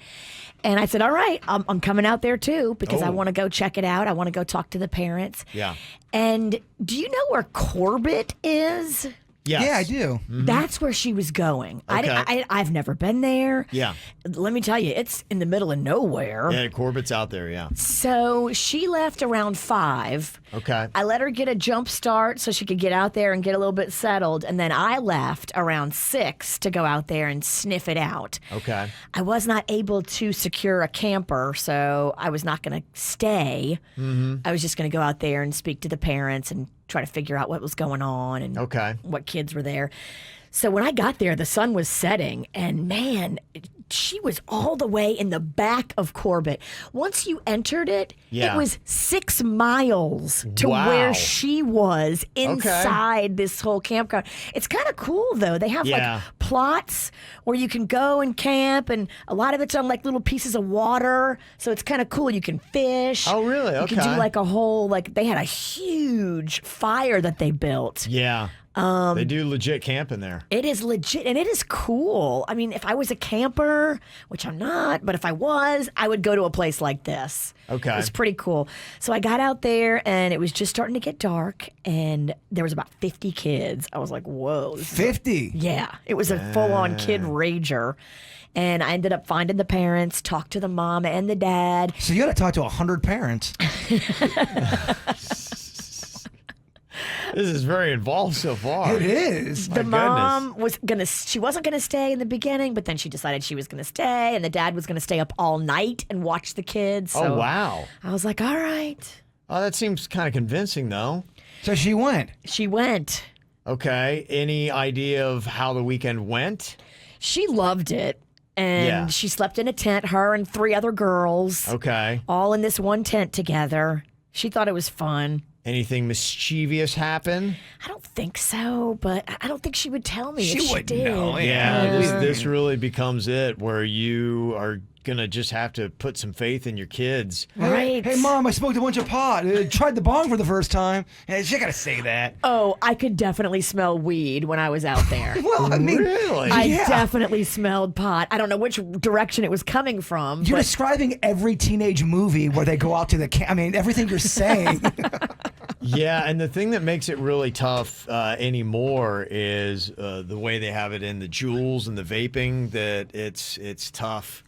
And I said, all right, I'm coming out there too because I Oh. want to go check it out. I want to go talk to the parents. Yeah. And do you know where Corbett is? Yes. Yeah, I do. That's where she was going. Okay. I've never been there. Yeah. Let me tell you, it's in the middle of nowhere. Yeah, Corbett's out there, yeah. So she left around 5. Okay. I let her get a jump start so she could get out there and get a little bit settled. And then I left around 6 to go out there and sniff it out. Okay. I was not able to secure a camper, so I was not going to stay. I was just going to go out there and speak to the parents and try to figure out what was going on and Okay. what kids were there. So when I got there, the sun was setting, and man, she was all the way in the back of Corbett. Once you entered it, Yeah. it was 6 miles to Wow. where she was inside this whole campground. It's kind of cool, though. They have Yeah. like plots where you can go and camp, and a lot of it's on like little pieces of water. So it's kind of cool. You can fish. Oh, really? You can Okay. do like a whole, like they had a huge fire that they built. Yeah. They do legit camping there. It is legit and it is cool. I mean, if I was a camper, which I'm not, but if I was, I would go to a place like this. Okay. It was pretty cool. So I got out there and it was just starting to get dark and there was about 50 kids. I was like, whoa. 50. Yeah. It was a full on kid rager. And I ended up finding the parents, talked to the mom and the dad. So you got to talk to 100 parents. This is very involved so far. It is. The My mom she wasn't gonna stay in the beginning, but then she decided she was gonna stay, and the dad was gonna stay up all night and watch the kids. So Oh, wow. I was like, all right. Oh, that seems kind of convincing, though. So she went. She went. Okay. Any idea of how the weekend went? She loved it. And Yeah. she slept in a tent, her and 3 other girls, Okay. all in this one tent together. She thought it was fun. Anything mischievous happen? I don't think so, but I don't think she would tell me She if she wouldn't did. know, Yeah, this really becomes it where you are going to just have to put some faith in your kids. Right. Hey, Mom, I smoked a bunch of pot. Tried the bong for the first time. Yeah, she got to say that. Oh, I could definitely smell weed when I was out there. Well, I mean, Really? I yeah. definitely smelled pot. I don't know which direction it was coming from. You're but describing every teenage movie where they go out to the I mean, everything you're saying. Yeah, and the thing that makes it really tough anymore is the way they have it in the Juuls and the vaping, that it's tough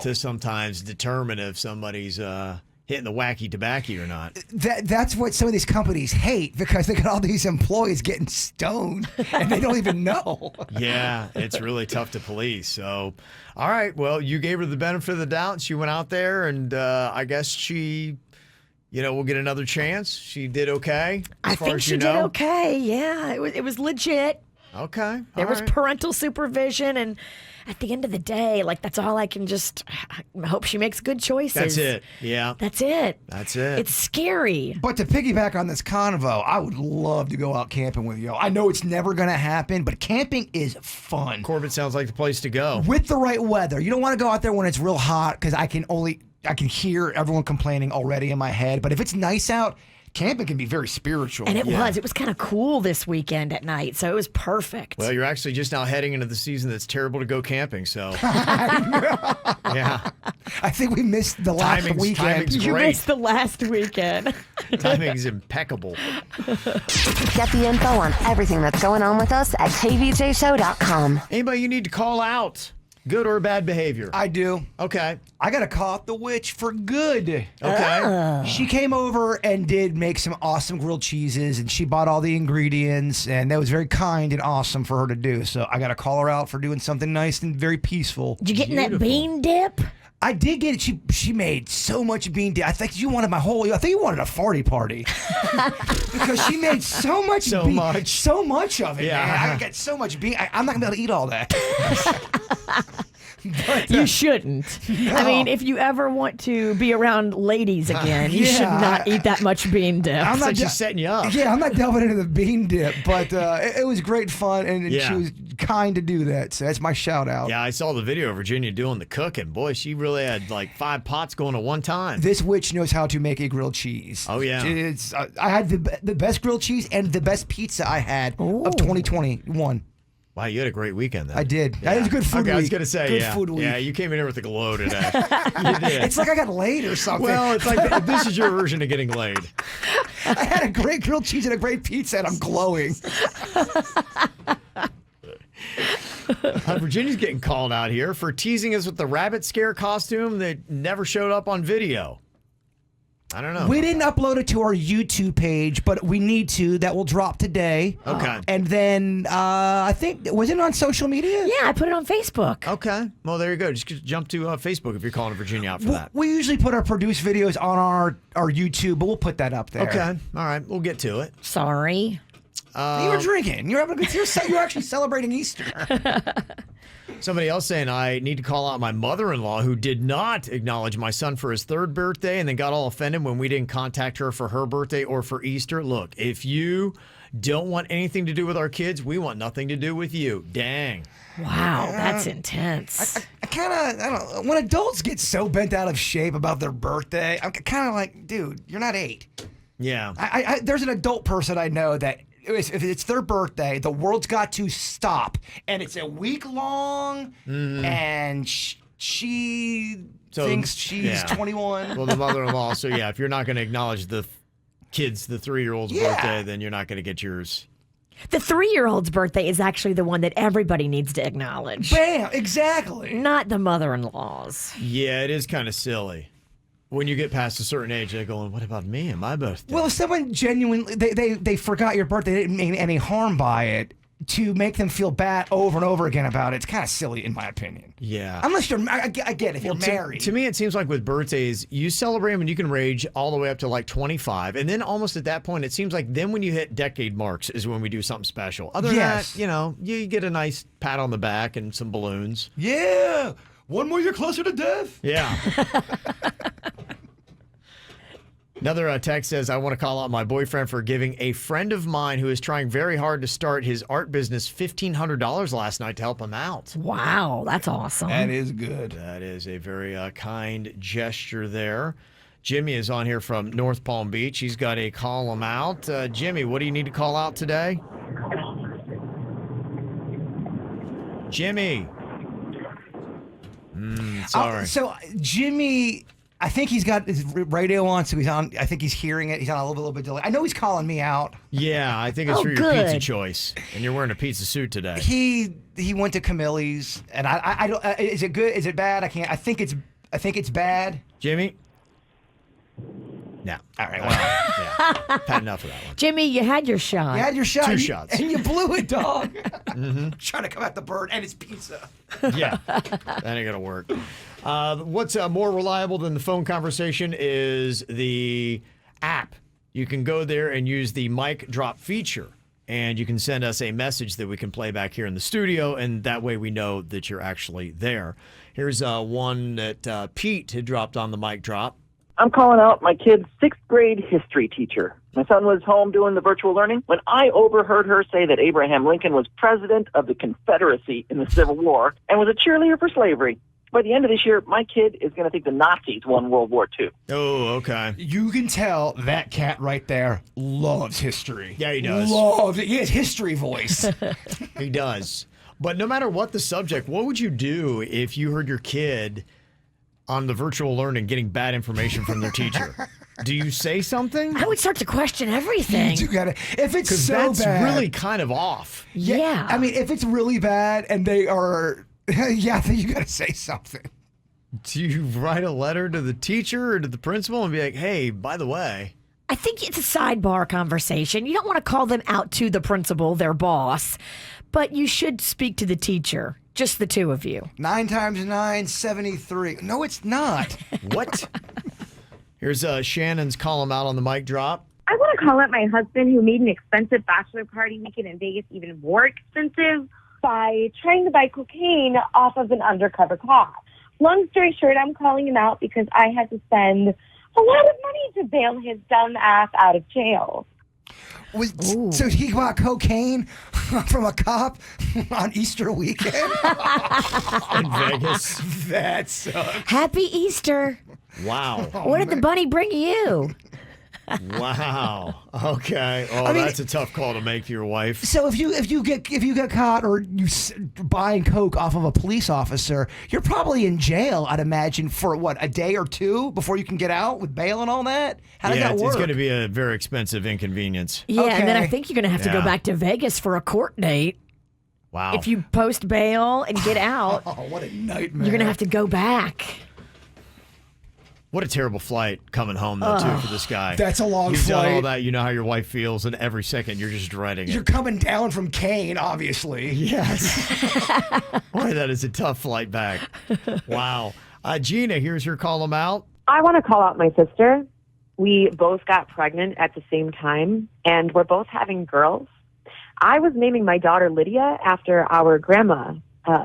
to sometimes determine if somebody's hitting the wacky tobacco or not. That's what some of these companies hate because they got all these employees getting stoned and they don't even know. Yeah, it's really tough to police. So, all right, well, you gave her the benefit of the doubt. She went out there, and I guess she, will get another chance. She did okay. I think she did okay. Yeah, it was legit. Okay. There was parental supervision, and at the end of the day, that's all I can just hope she makes good choices. That's it. Yeah. That's it. That's it. It's scary. But to piggyback on this convo, I would love to go out camping with y'all. I know it's never going to happen, but camping is fun. Corbett sounds like the place to go. With the right weather. You don't want to go out there when it's real hot because I can hear everyone complaining already in my head. But if it's nice out, camping can be very spiritual. And it was kind of cool this weekend at night, so it was perfect. Well, you're actually just now heading into the season that's terrible to go camping, so. Yeah. I think we missed the last weekend. Timing's You great. missed the last weekend. Timing's impeccable. Get the info on everything that's going on with us at kvjshow.com. Anybody you need to call out? Good or bad behavior? I do. Okay. I got to call out the witch for good. Okay. She came over and did make some awesome grilled cheeses, and she bought all the ingredients, and that was very kind and awesome for her to do. So I got to call her out for doing something nice and very peaceful. Did you get in that bean dip? I did get it. She made so much bean dip. I think you wanted I think you wanted a farty party because she made so much so much of it. Yeah. Man. I got so much bean. I'm not gonna be able to eat all that. But, you shouldn't. No. I mean, if you ever want to be around ladies again, you should not eat that much bean dip. I'm not just setting you up. Yeah, I'm not delving into the bean dip, but it was great fun, and she was kind to do that. So that's my shout out. Yeah, I saw the video of Virginia doing the cooking. Boy, she really had 5 pots going at one time. This witch knows how to make a grilled cheese. Oh yeah, it's I had the best grilled cheese and the best pizza I had of 2021. Wow, you had a great weekend then. I did. Yeah. That was a good food week. I was going to say, good food week. Yeah, you came in here with a glow today. You did. It's like I got laid or something. Well, it's like this is your version of getting laid. I had a great grilled cheese and a great pizza, and I'm glowing. Virginia's getting called out here for teasing us with the rabbit scare costume that never showed up on video. I don't know. We didn't upload it to our YouTube page, but we need to. That will drop today. Okay. And then I think, was it on social media? Yeah, I put it on Facebook. Okay. Well, there you go. Just jump to Facebook if you're calling Virginia out for that. We usually put our produced videos on our YouTube, but we'll put that up there. Okay. All right. We'll get to it. Sorry. You were drinking. You're having a good. You're actually celebrating Easter. Somebody else saying I need to call out my mother-in-law who did not acknowledge my son for his 3rd birthday and then got all offended when we didn't contact her for her birthday or for Easter. Look, if you don't want anything to do with our kids, we want nothing to do with you. Dang. Wow, that's intense. I don't know. When adults get so bent out of shape about their birthday, I'm kind of like, dude, you're not 8. Yeah. There's an adult person I know that if it's their birthday, the world's got to stop, and it's a week long, and she thinks she's 21. Well, the mother-in-law. So yeah, if you're not going to acknowledge the kids, the 3-year-old's birthday, then you're not going to get yours. The 3-year-old's birthday is actually the one that everybody needs to acknowledge. Bam! Exactly. Not the mother-in-law's. Yeah, it is kind of silly. When you get past a certain age, they're going, what about me and my birthday? Well, if someone genuinely, they forgot your birthday, they didn't mean any harm by it, to make them feel bad over and over again about it, it's kind of silly in my opinion. Yeah. Unless you're, I get if you're married. To me, it seems like with birthdays, you celebrate them and you can rage all the way up to 25. And then almost at that point, it seems like then when you hit decade marks is when we do something special. Other than that, you get a nice pat on the back and some balloons. Yeah. One more year closer to death. Yeah. Another text says, I want to call out my boyfriend for giving a friend of mine who is trying very hard to start his art business $1,500 last night to help him out. Wow, that's awesome. That is good. That is a very kind gesture there. Jimmy is on here from North Palm Beach. He's got a call him out. Jimmy, what do you need to call out today? Jimmy. Sorry. So Jimmy, I think he's got his radio on, so he's on. I think he's hearing it. He's on a little bit delay. I know he's calling me out. Yeah, I think it's for your pizza choice, and you're wearing a pizza suit today. He went to Camille's, and I don't. Is it good? Is it bad? I can't. I think it's bad. Jimmy. Yeah. All right, well. Yeah. Had enough of that one. Jimmy, you had your shot. You had your shot. Two shots. And you blew it, dog. Trying to come at the bird and his pizza. Yeah. That ain't going to work. What's more reliable than the phone conversation is the app. You can go there and use the mic drop feature, and you can send us a message that we can play back here in the studio, and that way we know that you're actually there. Here's one that Pete had dropped on the mic drop. I'm calling out my kid's 6th grade history teacher. My son was home doing the virtual learning when I overheard her say that Abraham Lincoln was president of the Confederacy in the Civil War and was a cheerleader for slavery. By the end of this year, my kid is going to think the Nazis won World War II. Oh, okay. You can tell that cat right there loves history. Yeah, he does. Loves it. He has history voice. He does. But no matter what the subject, what would you do if you heard your kid on the virtual learning getting bad information from their teacher? Do you say something? I would start to question everything. You gotta, if it's so that's bad, really kind of off. Yeah. I mean, if it's really bad and they are, yeah, then you gotta say something. Do you write a letter to the teacher or to the principal and be like, hey, by the way? I think it's a sidebar conversation. You don't want to call them out to the principal, their boss, but you should speak to the teacher. Just the two of you. 9 times 9, 73. No, it's not. What? Here's Shannon's column out on the mic drop. I want to call out my husband who made an expensive bachelor party weekend in Vegas even more expensive by trying to buy cocaine off of an undercover cop. Long story short, I'm calling him out because I had to spend a lot of money to bail his dumb ass out of jail. So he got cocaine from a cop on Easter weekend? In Vegas. That sucks. Happy Easter. Wow. What did the bunny bring you? Wow. Okay. Oh, I mean, that's a tough call to make to your wife. So if you get caught or you buying coke off of a police officer, you're probably in jail, I'd imagine, for what, a day or two before you can get out with bail and all that? How does that work? It's going to be a very expensive inconvenience. Yeah, Okay. and then I think you're going to have to go back to Vegas for a court date. Wow. If you post bail and get out, Oh, what a nightmare. you're going to have to go back. What a terrible flight coming home, though, too, for this guy. That's a long You've done all flight. that. You know how your wife feels, and every second you're just dreading You're it. coming down from Kane, obviously. Yes. Boy, that is a tough flight back. Wow. Gina, here's your column out. I want to call out my sister. We both got pregnant at the same time, and we're both having girls. I was naming my daughter Lydia after our grandma.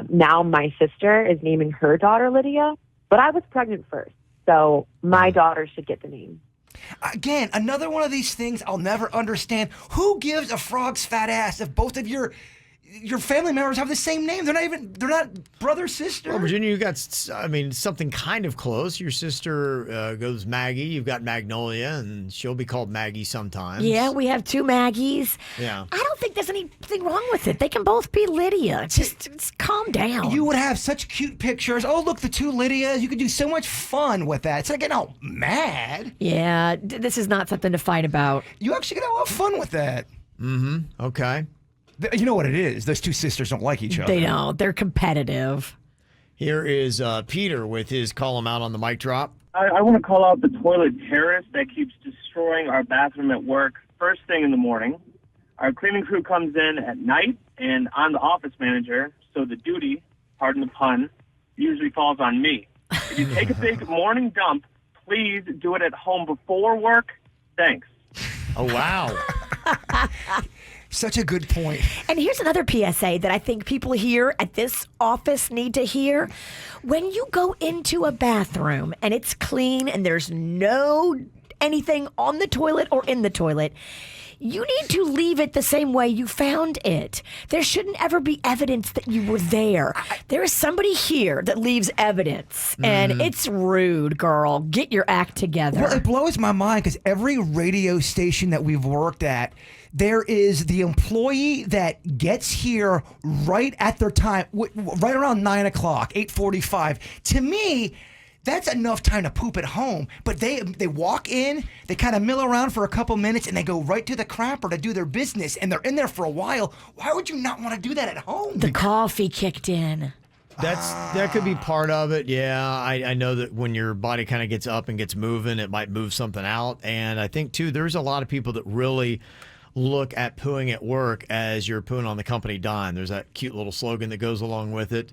Now my sister is naming her daughter Lydia, but I was pregnant first. So my daughter should get the name. Again, another one of these things I'll never understand. Who gives a frog's fat ass if both of your family members have the same name? They're not brother, sister. Well, Virginia, you got, something kind of close. Your sister goes Maggie. You've got Magnolia, and she'll be called Maggie sometimes. Yeah, we have 2 Maggies. Yeah. I don't think there's anything wrong with it. They can both be Lydia. Just calm down. You would have such cute pictures. Oh, look, the 2 Lydias. You could do so much fun with that. It's not getting all mad. Yeah, this is not something to fight about. You actually get a lot of fun with that. Mm-hmm. Okay. You know what it is? Those 2 sisters don't like each other. They don't. They're competitive. Here is Peter with his column out on the mic drop. I want to call out the toilet terrorist that keeps destroying our bathroom at work first thing in the morning. Our cleaning crew comes in at night, and I'm the office manager, so the duty, pardon the pun, usually falls on me. If you take a big morning dump, please do it at home before work. Thanks. Oh, wow. Such a good point. And here's another PSA that I think people here at this office need to hear. When you go into a bathroom and it's clean and there's no anything on the toilet or in the toilet, you need to leave it the same way you found it. There shouldn't ever be evidence that you were there. There is somebody here that leaves evidence, and it's rude, girl. Get your act together. Well, it blows my mind because every radio station that we've worked at, there is the employee that gets here right at their time, right around 9 o'clock, 8:45. To me, that's enough time to poop at home. But they walk in, they kind of mill around for a couple minutes, and they go right to the crapper to do their business, and they're in there for a while. Why would you not want to do that at home? The coffee kicked in. That could be part of it. Yeah, I know that when your body kind of gets up and gets moving, it might move something out. And I think, too, there's a lot of people that really look at pooing at work as you're pooing on the company dime. There's that cute little slogan that goes along with it.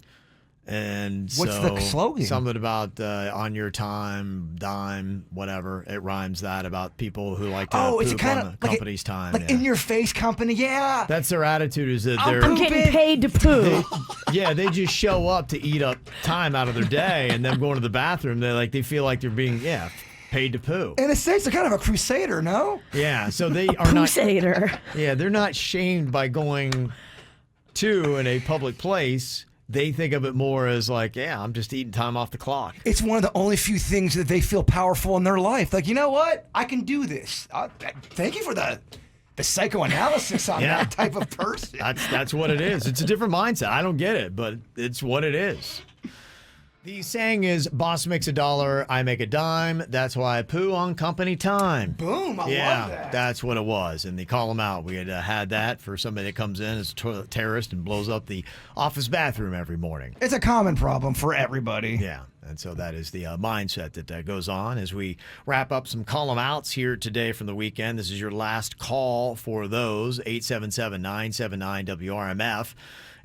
And what's the slogan? Something about on your time, dime, whatever. It rhymes that about people who like to poop on the company's time. Like in your face company, yeah. That's their attitude, is that I'm getting paid to poo. They just show up to eat up time out of their day, and them going to the bathroom, they feel like they're being paid to poo. In a sense, they're kind of a crusader, no? Yeah, so they are crusader. Yeah, they're not shamed by going to in a public place. They think of it more as like, I'm just eating time off the clock. It's one of the only few things that they feel powerful in their life. Like, you know what? I can do this. Thank you for the psychoanalysis on that type of person. That's what it is. It's a different mindset. I don't get it, but it's what it is. The saying is, boss makes $1, I make a dime. That's why I poo on company time. Boom, I love that. That's what it was. And they call them out. We had that for somebody that comes in as a toilet terrorist and blows up the office bathroom every morning. It's a common problem for everybody. Yeah, and so that is the mindset that goes on as we wrap up some call 'em outs here today from the weekend. This is your last call for those, 877-979-WRMF,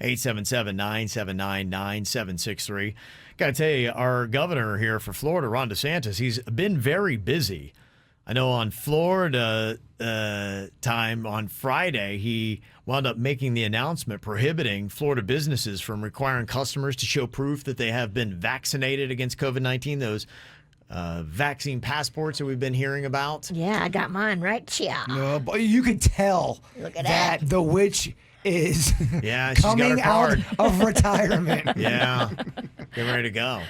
877-979-9763. Got to tell you, our governor here for Florida, Ron DeSantis, he's been very busy. I know on Florida time on Friday, he wound up making the announcement prohibiting Florida businesses from requiring customers to show proof that they have been vaccinated against COVID-19, those vaccine passports that we've been hearing about. Yeah, I got mine right here. No, but you could tell that the witch is coming out of retirement. Yeah, get ready to go.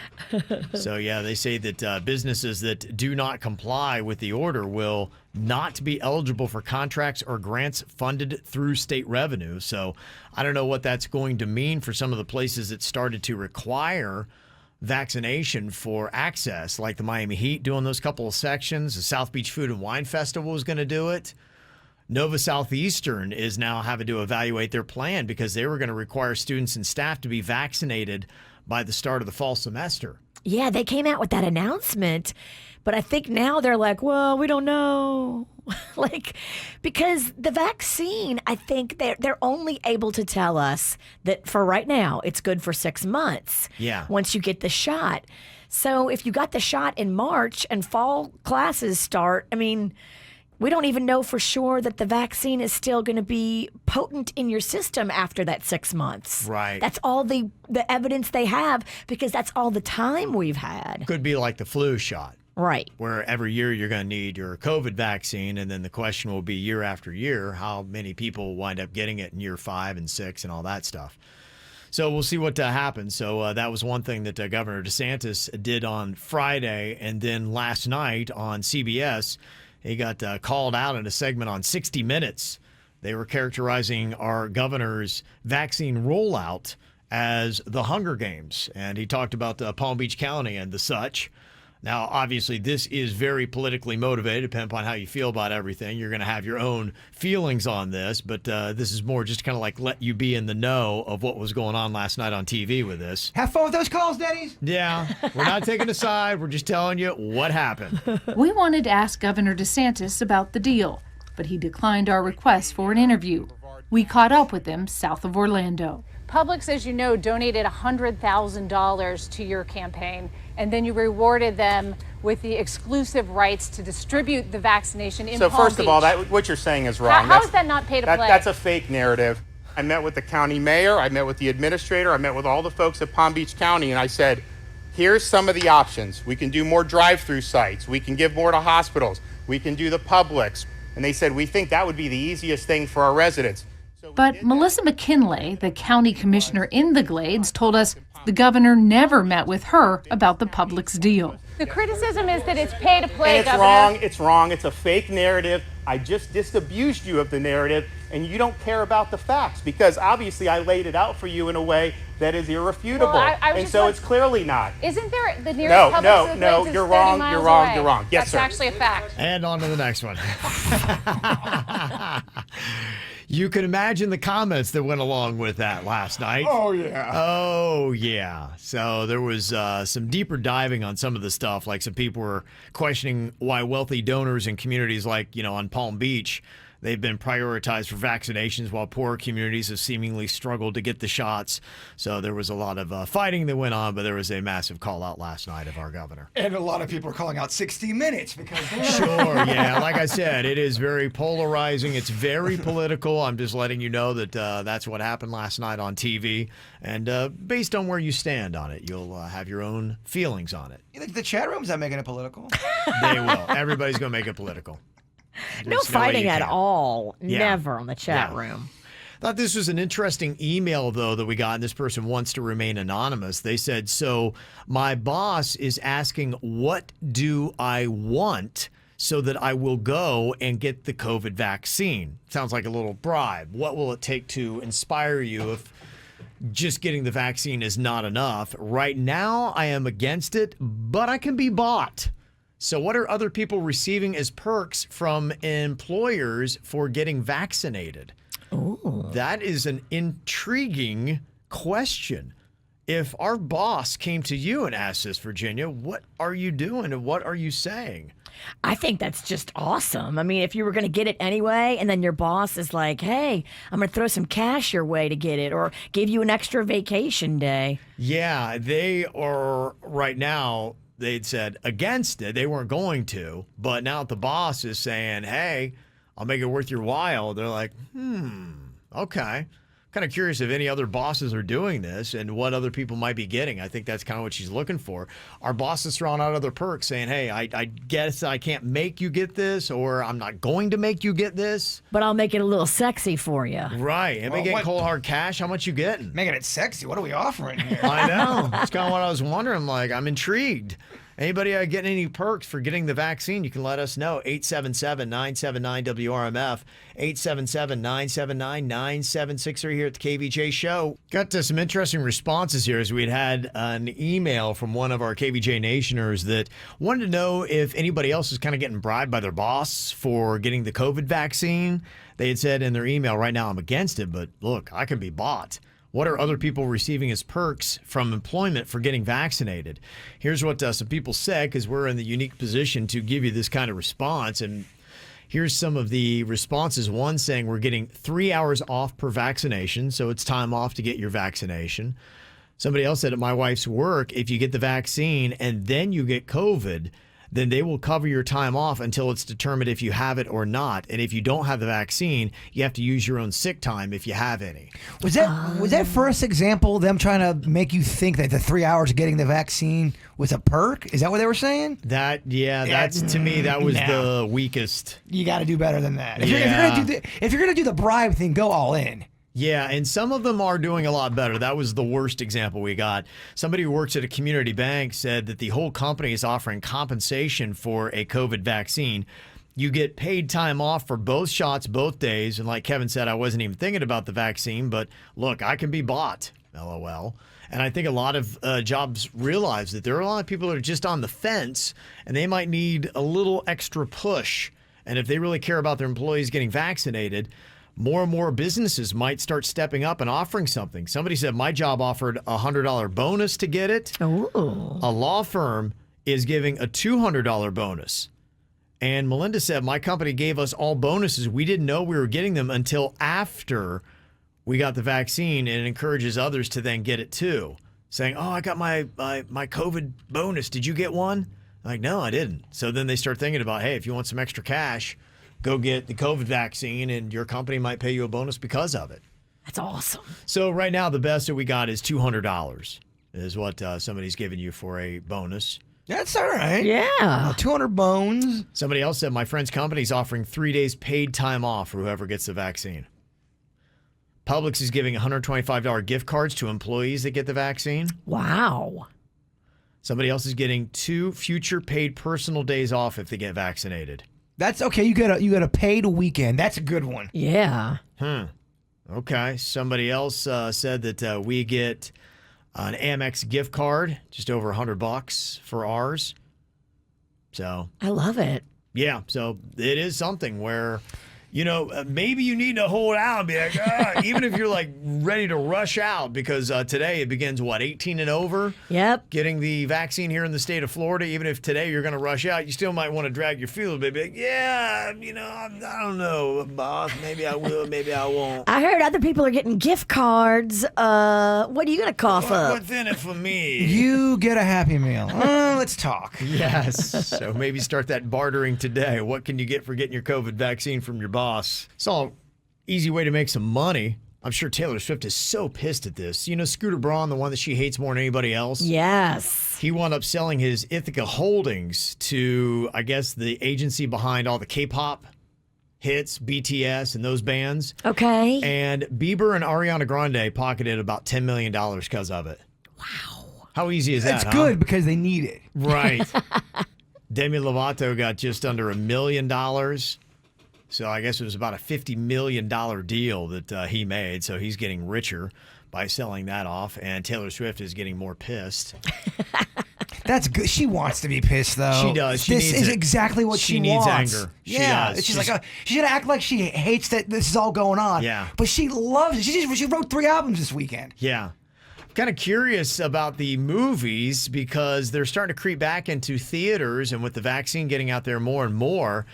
So, they say that businesses that do not comply with the order will not be eligible for contracts or grants funded through state revenue. So I don't know what that's going to mean for some of the places that started to require vaccination for access, like the Miami Heat doing those couple of sections. The South Beach Food and Wine Festival is going to do it. Nova Southeastern is now having to evaluate their plan because they were going to require students and staff to be vaccinated by the start of the fall semester. Yeah, they came out with that announcement, but I think now they're like, well, we don't know. Because the vaccine, I think they're only able to tell us that for right now, it's good for 6 months. Yeah. Once you get the shot. So if you got the shot in March and fall classes start, we don't even know for sure that the vaccine is still going to be potent in your system after that 6 months. Right. That's all the evidence they have because that's all the time we've had. Could be like the flu shot. Right. Where every year you're going to need your COVID vaccine, and then the question will be year after year, how many people wind up getting it in year 5 and 6 and all that stuff. So we'll see what happens. So that was one thing that Governor DeSantis did on Friday, and then last night on CBS, he got called out in a segment on 60 Minutes. They were characterizing our governor's vaccine rollout as the Hunger Games. And he talked about Palm Beach County and the such. Now, obviously, this is very politically motivated, depending upon how you feel about everything. You're going to have your own feelings on this, but this is more just kind of like let you be in the know of what was going on last night on TV with this. Have fun with those calls, Denny's. Yeah, we're not taking a side. We're just telling you what happened. We wanted to ask Governor DeSantis about the deal, but he declined our request for an interview. We caught up with him south of Orlando. Publix, as you know, donated $100,000 to your campaign, and then you rewarded them with the exclusive rights to distribute the vaccination in Palm Beach. So first of all, what you're saying is wrong. How is that not pay to play? That's a fake narrative. I met with the county mayor, I met with the administrator, I met with all the folks at Palm Beach County, and I said, here's some of the options. We can do more drive-through sites. We can give more to hospitals. We can do the Publix. And they said, we think that would be the easiest thing for our residents. But Melissa McKinley, the county commissioner in the Glades, told us the governor never met with her about the Publix deal. The criticism is that it's pay to play, and it's Governor. wrong, it's wrong, it's a fake narrative. I just disabused you of the narrative, and you don't care about the facts, because obviously I laid it out for you in a way that is irrefutable. Well, and so it's clearly not. Isn't there the nearest Publix to the Glades is you're 30 wrong, miles you're wrong, away. you're wrong. Yes, That's sir. actually a fact. And on to the next one. You can imagine the comments that went along with that last night. Oh, yeah. Oh, yeah. So there was some deeper diving on some of the stuff. Like some people were questioning why wealthy donors in communities like, on Palm Beach, they've been prioritized for vaccinations while poorer communities have seemingly struggled to get the shots. So there was a lot of fighting that went on, but there was a massive call out last night of our governor. And a lot of people are calling out 60 Minutes because Sure, yeah. Like I said, it is very polarizing. It's very political. I'm just letting you know that that's what happened last night on TV. And based on where you stand on it, you'll have your own feelings on it. You think the chat room's not making it political? They will. Everybody's going to make it political. No There's way fighting you at can. all. Yeah. Never on the chat Yeah. room. Thought this was an interesting email, though, that we got, and this person wants to remain anonymous. They said, so my boss is asking, what do I want so that I will go and get the COVID vaccine? Sounds like a little bribe. What will it take to inspire you if just getting the vaccine is not enough? Right now, I am against it, but I can be bought. So what are other people receiving as perks from employers for getting vaccinated? Ooh. That is an intriguing question. If our boss came to you and asked this, Virginia, what are you doing and what are you saying? I think that's just awesome. I mean, if you were going to get it anyway, and then your boss is like, hey, I'm going to throw some cash your way to get it, or give you an extra vacation day. Yeah, they are right now. They'd said against it. They weren't going to. But now that the boss is saying, hey, I'll make it worth your while, they're like, okay. Kind of curious if any other bosses are doing this and what other people might be getting. I think that's kind of what she's looking for. Our boss is throwing out other perks saying, hey, I guess I can't make you get this, or I'm not going to make you get this. But I'll make it a little sexy for you. Right. And they get cold hard cash. How much you getting? Making it sexy. What are we offering here? I know. That's kind of what I was wondering. Like, I'm intrigued. Anybody getting any perks for getting the vaccine, you can let us know. 877-979-WRMF, 877-979-9763 here at the KVJ Show. Got some interesting responses here as we'd had an email from one of our KVJ Nationers that wanted to know if anybody else is kind of getting bribed by their boss for getting the COVID vaccine. They had said in their email, right now I'm against it, but look, I can be bought. What are other people receiving as perks from employment for getting vaccinated? Here's what some people said, because we're in the unique position to give you this kind of response. And here's some of the responses. One saying we're getting 3 hours off per vaccination, so it's time off to get your vaccination. Somebody else said at my wife's work, if you get the vaccine and then you get COVID, then they will cover your time off until it's determined if you have it or not. And if you don't have the vaccine, you have to use your own sick time if you have any. Was that first example them trying to make you think that the 3 hours of getting the vaccine was a perk? Is that what they were saying? That's to me, that was the weakest. You got to do better than that. If Yeah. you're gonna do the bribe thing, go all in. Yeah, and some of them are doing a lot better. That was the worst example we got. Somebody who works at a community bank said that the whole company is offering compensation for a COVID vaccine. You get paid time off for both shots, both days. And like Kevin said, I wasn't even thinking about the vaccine, but look, I can be bought, LOL. And I think a lot of jobs realize that there are a lot of people that are just on the fence and they might need a little extra push. And if they really care about their employees getting vaccinated, more and more businesses might start stepping up and offering something. Somebody said my job offered a $100 bonus to get it. Ooh. A law firm is giving a $200 bonus. And Melinda said my company gave us all bonuses. We didn't know we were getting them until after we got the vaccine, and it encourages others to then get it too. Saying, oh, I got my COVID bonus. Did you get one? I'm like, no, I didn't. So then they start thinking about, hey, if you want some extra cash, go get the COVID vaccine and your company might pay you a bonus because of it. That's awesome. So right now, the best that we got is $200 is what somebody's giving you for a bonus. That's all right. Yeah. 200 bones. Somebody else said my friend's company's offering 3 days paid time off for whoever gets the vaccine. Publix is giving $125 gift cards to employees that get the vaccine. Wow. Somebody else is getting 2 future paid personal days off if they get vaccinated. That's okay. You got a paid weekend. That's a good one. Yeah. Okay. Somebody else said that we get an Amex gift card, just over $100 for ours. So I love it. yeah, so it is something where maybe you need to hold out and be like, even if you're like ready to rush out, because today it begins, 18 and over? Yep. Getting the vaccine here in the state of Florida. Even if today you're going to rush out, you still might want to drag your feet a little bit. Be like, I don't know, boss. Maybe I will, maybe I won't. I heard other people are getting gift cards. What are you going to cough up? What's in it for me? You get a Happy Meal. Let's talk. Yes. So maybe start that bartering today. What can you get for getting your COVID vaccine from your boss? It's all easy way to make some money. I'm sure Taylor Swift is so pissed at this. Scooter Braun, the one that she hates more than anybody else? Yes. He wound up selling his Ithaca Holdings to, I guess, the agency behind all the K-pop hits, BTS and those bands. Okay. And Bieber and Ariana Grande pocketed about $10 million because of it. Wow. How easy is that? It's good because they need it. Right. Demi Lovato got just under $1 million. So I guess it was about a $50 million deal that he made. So he's getting richer by selling that off. And Taylor Swift is getting more pissed. That's good. She wants to be pissed, though. She does. This is exactly what she needs wants. Anger. Yeah. She does. She's like, she's going to act like she hates that this is all going on. Yeah. But she loves it. She wrote 3 albums this weekend. Yeah. Kind of curious about the movies because they're starting to creep back into theaters, and with the vaccine getting out there more and more,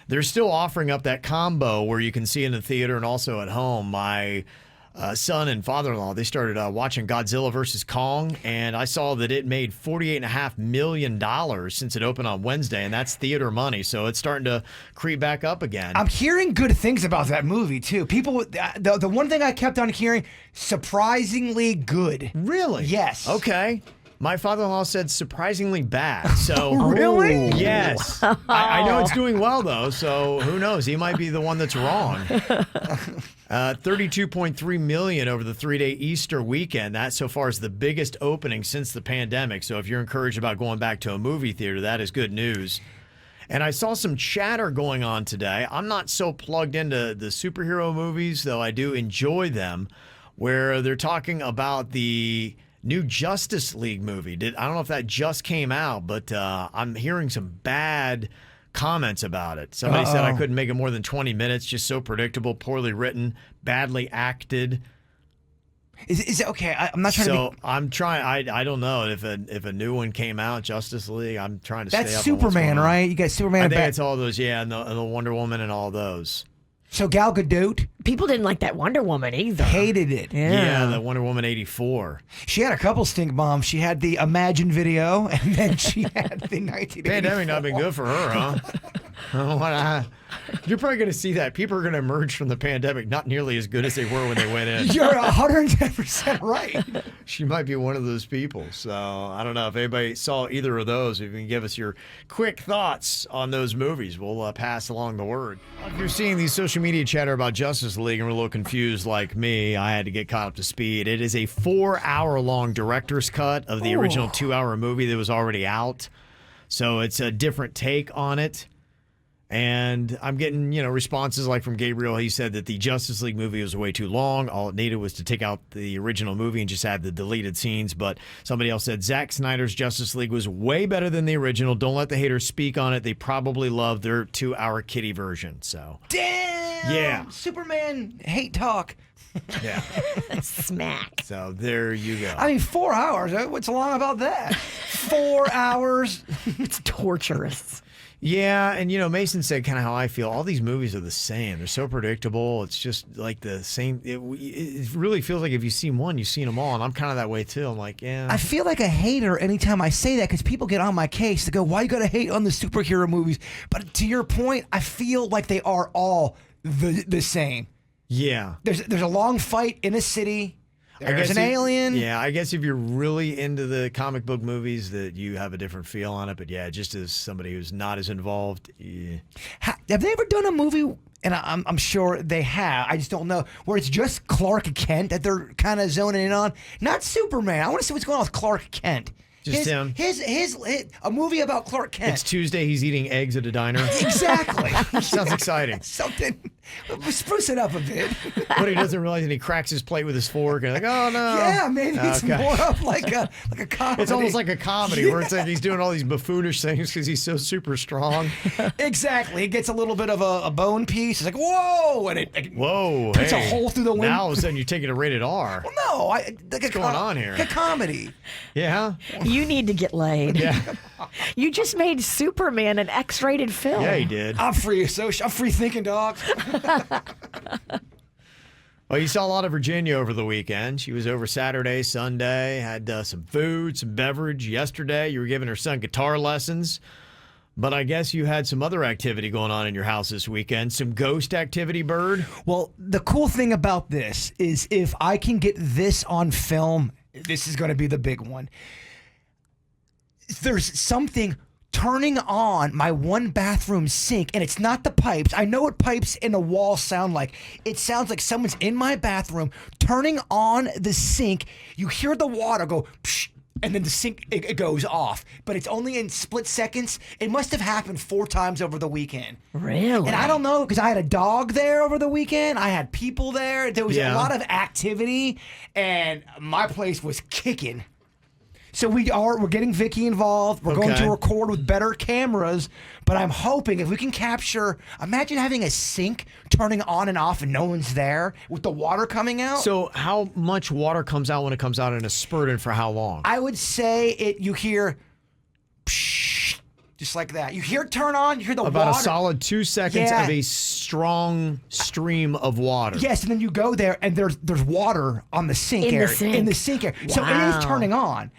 they're still offering up that combo where you can see in the theater and also at home. My son and father-in-law, they started watching Godzilla vs. Kong, and I saw that it made $48.5 million since it opened on Wednesday, and that's theater money, so it's starting to creep back up again. I'm hearing good things about that movie, too. People, the one thing I kept on hearing, surprisingly good. Really? Yes. Okay. My father-in-law said surprisingly bad. So really? Yes. I know it's doing well though, so who knows? He might be the one that's wrong. 32.3 million over the 3-day Easter weekend. That so far is the biggest opening since the pandemic. So if you're encouraged about going back to a movie theater, that is good news. And I saw some chatter going on today. I'm not so plugged into the superhero movies, though I do enjoy them, where they're talking about the new Justice League movie. I don't know if that just came out, but I'm hearing some bad comments about it. Somebody said I couldn't make it more than 20 minutes, just so predictable, poorly written, badly acted. Is it okay? I'm not trying to. So I'm trying. I don't know if a new one came out, Justice League. I'm trying to stay up. That's on Superman, what's going on. right? You got Superman. I think it's all those. Yeah, and the Wonder Woman and all those. So Gal Gadot. People didn't like that Wonder Woman either. Hated it. Yeah, the Wonder Woman 84. She had a couple stink bombs. She had the Imagine video, and then she had the 1984. Pandemic not been good for her, huh? You're probably going to see that. People are going to emerge from the pandemic not nearly as good as they were when they went in. You're 110% right. She might be one of those people. So I don't know if anybody saw either of those. If you can give us your quick thoughts on those movies, we'll pass along the word. If you're seeing these social media chatter about Justice League and we're a little confused like me, I had to get caught up to speed. It is a 4-hour-long director's cut of the original 2-hour movie that was already out. So it's a different take on it. And I'm getting, responses like from Gabriel. He said that the Justice League movie was way too long. All it needed was to take out the original movie and just add the deleted scenes. But somebody else said Zack Snyder's Justice League was way better than the original. Don't let the haters speak on it. They probably love their 2-hour kiddie version. So damn. Yeah. Superman hate talk. Yeah. Smack. So there you go. I mean, 4 hours. What's long about that? 4 hours. It's torturous. Yeah, and Mason said kind of how I feel. All these movies are the same. They're so predictable. It's just like the same. It really feels like if you've seen one, you've seen them all. And I'm kind of that way too. I'm like, yeah. I feel like a hater anytime I say that because people get on my case to go, why you got to hate on the superhero movies? But to your point, I feel like they are all the same. Yeah. There's a long fight in a city. There's an alien. Yeah, I guess if you're really into the comic book movies, that you have a different feel on it. But yeah, just as somebody who's not as involved. Yeah. Have they ever done a movie, and I'm sure they have, I just don't know, where it's just Clark Kent that they're kind of zoning in on? Not Superman. I want to see what's going on with Clark Kent. Just him. A movie about Clark Kent. It's Tuesday. He's eating eggs at a diner. Exactly. Sounds exciting. Something. Spruce it up a bit. But he doesn't realize, and he cracks his plate with his fork, and like, oh no. Yeah, maybe it's more of like a comedy. It's almost like a comedy where it's like he's doing all these buffoonish things because he's so super strong. Exactly. It gets a little bit of a bone piece. It's like, whoa, and it puts a hole through the window. Now all of a sudden you're taking a rated R. Well, no, what's going on here? A comedy. Yeah. You need to get laid. Yeah. You just made Superman an X-rated film. Yeah, he did. I'm free thinking, dog. Well, you saw a lot of Virginia over the weekend. She was over Saturday, Sunday, had some food, some beverage. Yesterday, you were giving her son guitar lessons. But I guess you had some other activity going on in your house this weekend. Some ghost activity, Bird? Well, the cool thing about this is if I can get this on film, this is going to be the big one. There's something turning on my one bathroom sink, and it's not the pipes. I know what pipes in a wall sound like. It sounds like someone's in my bathroom turning on the sink. You hear the water go psh, and then the sink, it goes off. But it's only in split seconds. It must have happened 4 times over the weekend. Really? And I don't know, because I had a dog there over the weekend. I had people there. There was a lot of activity, and my place was kicking. So we're getting Vicky involved. We're going to record with better cameras, but I'm hoping if we can capture, imagine having a sink turning on and off and no one's there with the water coming out. So how much water comes out when it comes out in a spurt, and for how long? I would say you hear psh, just like that. You hear it turn on, you hear the About water. a solid 2 seconds of a strong stream of water. Yes, and then you go there and there's water on the sink In the area. sink. In the sink area. So it is turning on.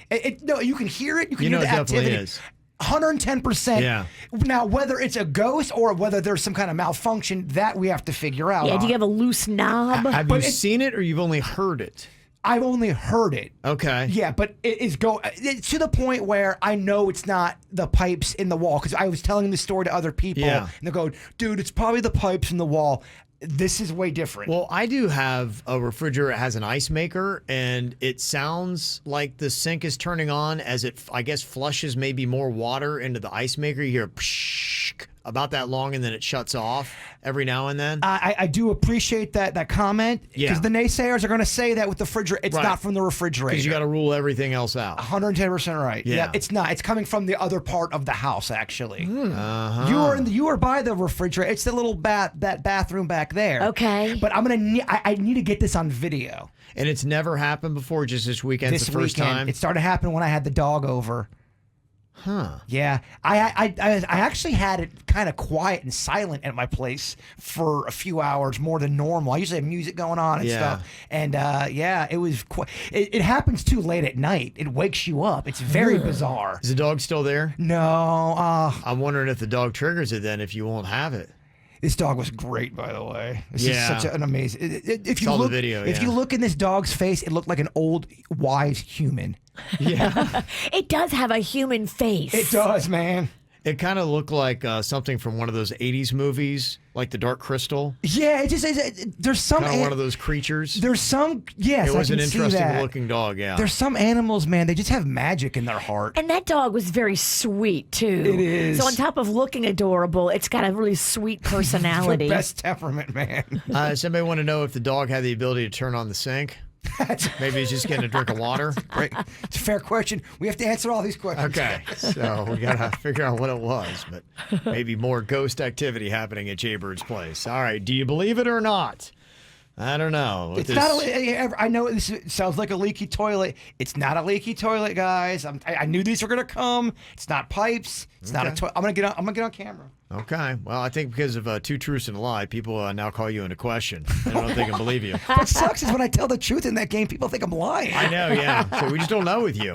No, you can hear it. You can hear the it definitely activity. is. 110%. Yeah. Now, whether it's a ghost or whether there's some kind of malfunction, that we have to figure out. Yeah, do you have a loose knob? Have you seen it, or you've only heard it? I've only heard it. Okay. Yeah, but it's to the point where I know it's not the pipes in the wall, because I was telling the story to other people, and they go, dude, it's probably the pipes in the wall. This is way different. Well, I do have a refrigerator that has an ice maker, and it sounds like the sink is turning on as it, I guess, flushes maybe more water into the ice maker. You hear psh, about that long, and then it shuts off every now and then. I do appreciate that comment, because the naysayers are going to say that with the refrigerator. It's not from the refrigerator. Because you got to rule everything else out. 110% right. Yeah. It's not. It's coming from the other part of the house, actually. Uh-huh. You are by the refrigerator. It's the little that bathroom back there. Okay. But I need to get this on video. And it's never happened before, just this weekend. This the first weekend. time. It started happening when I had the dog over. Huh. Yeah. I actually had it kind of quiet and silent at my place for a few hours more than normal. I usually have music going on and stuff. And it was it happens too late at night. It wakes you up. It's very bizarre. Is the dog still there? No. I'm wondering if the dog triggers it then, if you won't have it. This dog was great, by the way. This is such an amazing. If you Saw look, the video, if you look in this dog's face, it looked like an old, wise human. Yeah. It does have a human face. It does, man. It kind of looked like something from one of those 80s movies, like The Dark Crystal. Yeah, there's some kind of one of those creatures. There's some, yes, it was I an can see interesting that. looking dog. Yeah, There's some animals, man. They just have magic in their heart. And that dog was very sweet, too. It is. So on top of looking adorable, it's got a really sweet personality. The best temperament, man. Does anybody want to know if the dog had the ability to turn on the sink? Maybe he's just getting a drink of water. Great. It's a fair question. We have to answer all these questions. Okay, so we got to figure out what it was, but maybe more ghost activity happening at Jbird's place. All right, do you believe it or not? I don't know. It's not. I know this sounds like a leaky toilet. It's not a leaky toilet, guys. I knew these were gonna come. It's not pipes. It's not a toilet. I'm gonna get on camera. Okay. Well, I think because of 2 truths and a lie, people now call you into question. I don't know if they can believe you. What sucks is when I tell the truth in that game, people think I'm lying. I know, yeah. So we just don't know with you.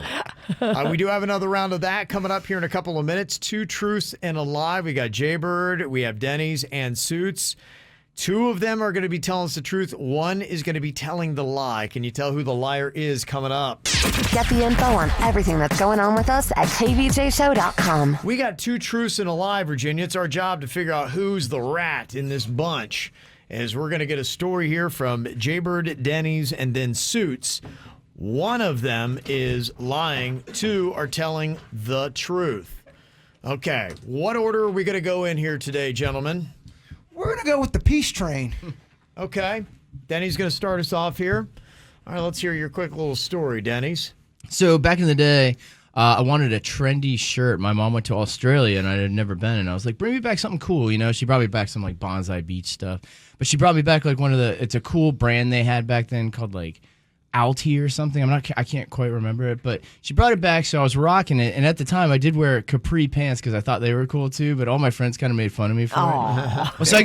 We do have another round of that coming up here in a couple of minutes. 2 truths and a lie. We got Jbird, we have Denny's, and Suits. 2 of them are going to be telling us the truth. 1 is going to be telling the lie. Can you tell who the liar is coming up? Get the info on everything that's going on with us at KVJShow.com. We got 2 truths and a lie, Virginia. It's our job to figure out who's the rat in this bunch. As we're going to get a story here from Jbird, Denny's, and then Suits. 1 of them is lying. 2 are telling the truth. Okay, what order are we going to go in here today, gentlemen? We're going to go with the peace train. Okay. Denny's going to start us off here. All right, let's hear your quick little story, Denny's. So back in the day, I wanted a trendy shirt. My mom went to Australia, and I had never been, and I was like, bring me back something cool, you know? She brought me back some, like, Bonsai Beach stuff. But she brought me back, like, it's a cool brand they had back then called, like, Alti or something. I can't quite remember it, but she brought it back, so I was rocking it. And at the time, I did wear capri pants because I thought they were cool, too, but all my friends kind of made fun of me for it. Well, so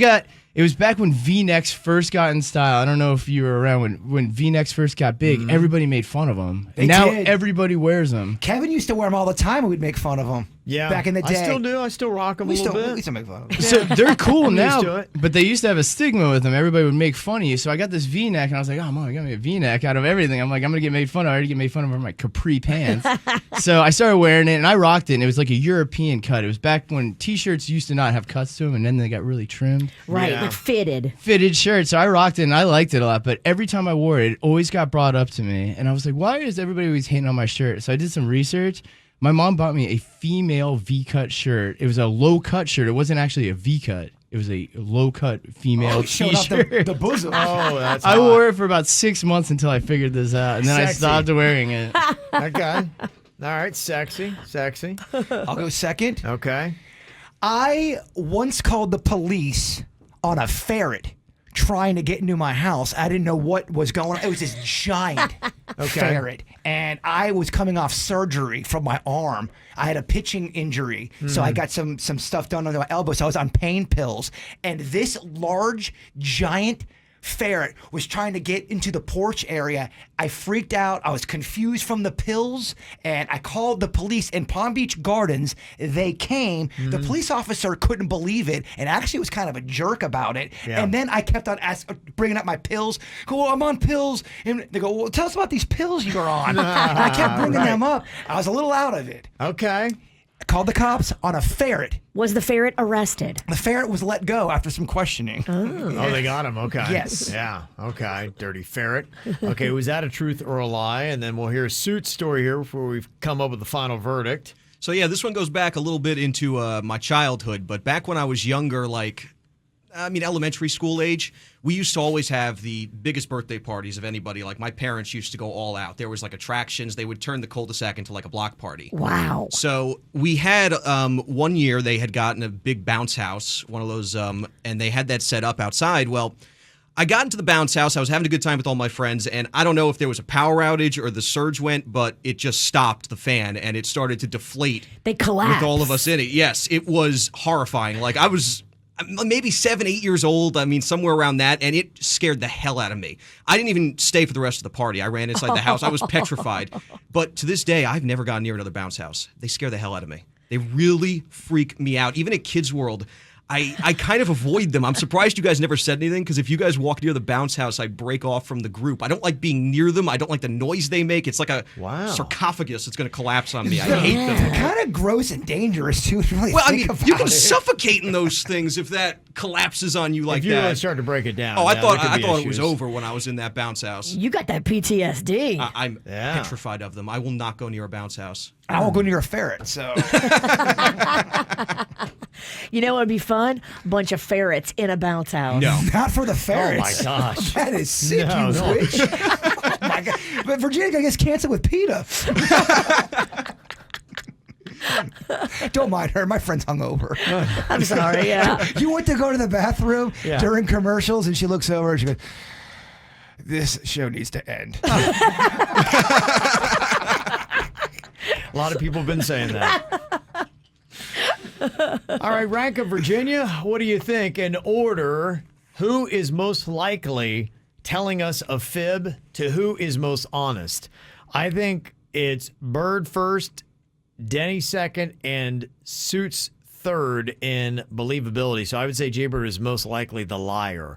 it was back when V-necks first got in style. I don't know if you were around when V-necks first got big. Everybody made fun of them. And now everybody wears them. Kevin used to wear them all the time, and we'd make fun of them. Yeah. Back in the day. I still do. I still rock them a little bit. We used to make fun of them. So they're cool I'm now, used to it. but they used to have a stigma with them. Everybody would make fun of you. So I got this V-neck, and I was like, oh, Mom, you got me a V-neck out of everything. I'm like, I'm going to get made fun of. I already get made fun of for my capri pants. So I started wearing it, and I rocked it, and it was like a European cut. It was back when T-shirts used to not have cuts to them, and then they got really trimmed. Right, like fitted. Fitted shirt. So I rocked it, and I liked it a lot. But every time I wore it, it always got brought up to me. And I was like, why is everybody always hating on my shirt? So I did some research. My mom bought me a female V-cut shirt. It was a low-cut shirt. It wasn't actually a V-cut. It was a low-cut female T-shirt. The bosom. Oh, that's I hot. wore it for about 6 months until I figured this out, and then I Sexy. stopped wearing it. Okay. All right, sexy. I'll go second. Okay. I once called the police on a ferret trying to get into my house. I didn't know what was going on. It was this giant ferret. And I was coming off surgery from my arm. I had a pitching injury. So I got some stuff done under my elbow. So I was on pain pills. And this large, giant ferret was trying to get into the porch area. I freaked out. I was confused from the pills, and I called the police in Palm Beach Gardens. They came. The police officer couldn't believe it, and actually was kind of a jerk about it. Yeah. And then I kept on bringing up my pills. Go, well, I'm on pills. And they go, well, tell us about these pills you're on. And I kept bringing them up. I was a little out of it. Okay. I called the cops on a ferret. Was the ferret arrested? The ferret was let go after some questioning. Oh, they got him. Okay. Yes. Yeah. Okay. Dirty ferret. Okay. Was that a truth or a lie? And then we'll hear Suit's story here before we've come up with the final verdict. So, yeah, this one goes back a little bit into my childhood. But back when I was younger, elementary school age, we used to always have the biggest birthday parties of anybody. Like, my parents used to go all out. There was, attractions. They would turn the cul-de-sac into, a block party. Wow. So we had, 1 year, they had gotten a big bounce house, one of those, and they had that set up outside. Well, I got into the bounce house. I was having a good time with all my friends, and I don't know if there was a power outage or the surge went, but it just stopped the fan, and it started to deflate. They collapsed. With all of us in it. Yes, it was horrifying. I was maybe 7, 8 years old. Somewhere around that. And it scared the hell out of me. I didn't even stay for the rest of the party. I ran inside the house. I was petrified. But to this day, I've never gone near another bounce house. They scare the hell out of me. They really freak me out. Even at Kids World, I kind of avoid them. I'm surprised you guys never said anything, because if you guys walk near the bounce house, I break off from the group. I don't like being near them. I don't like the noise they make. It's like a sarcophagus that's going to collapse on me. I hate them. They're kind of gross and dangerous, too. Really You can suffocate in those things if that collapses on you like if you that. really start to break it down. Oh, I thought issues. it was over when I was in that bounce house. You got that PTSD. I'm petrified of them. I will not go near a bounce house. I won't go near a ferret, so. You know what would be fun? A bunch of ferrets in a bounce house. No. Not for the ferrets. Oh, my gosh. That is sick, No, you no. witch. Oh, my God. But Virginia gets canceled with PETA. Don't mind her. My friend's hungover. I'm sorry, yeah. You went to go to the bathroom Yeah. during commercials, and she looks over and she goes, this show needs to end. A lot of people have been saying that. All right, rank of Virginia. What do you think? In order, who is most likely telling us a fib to who is most honest? I think it's Bird first, Denny second, and Suits third in believability. So I would say Jbird is most likely the liar,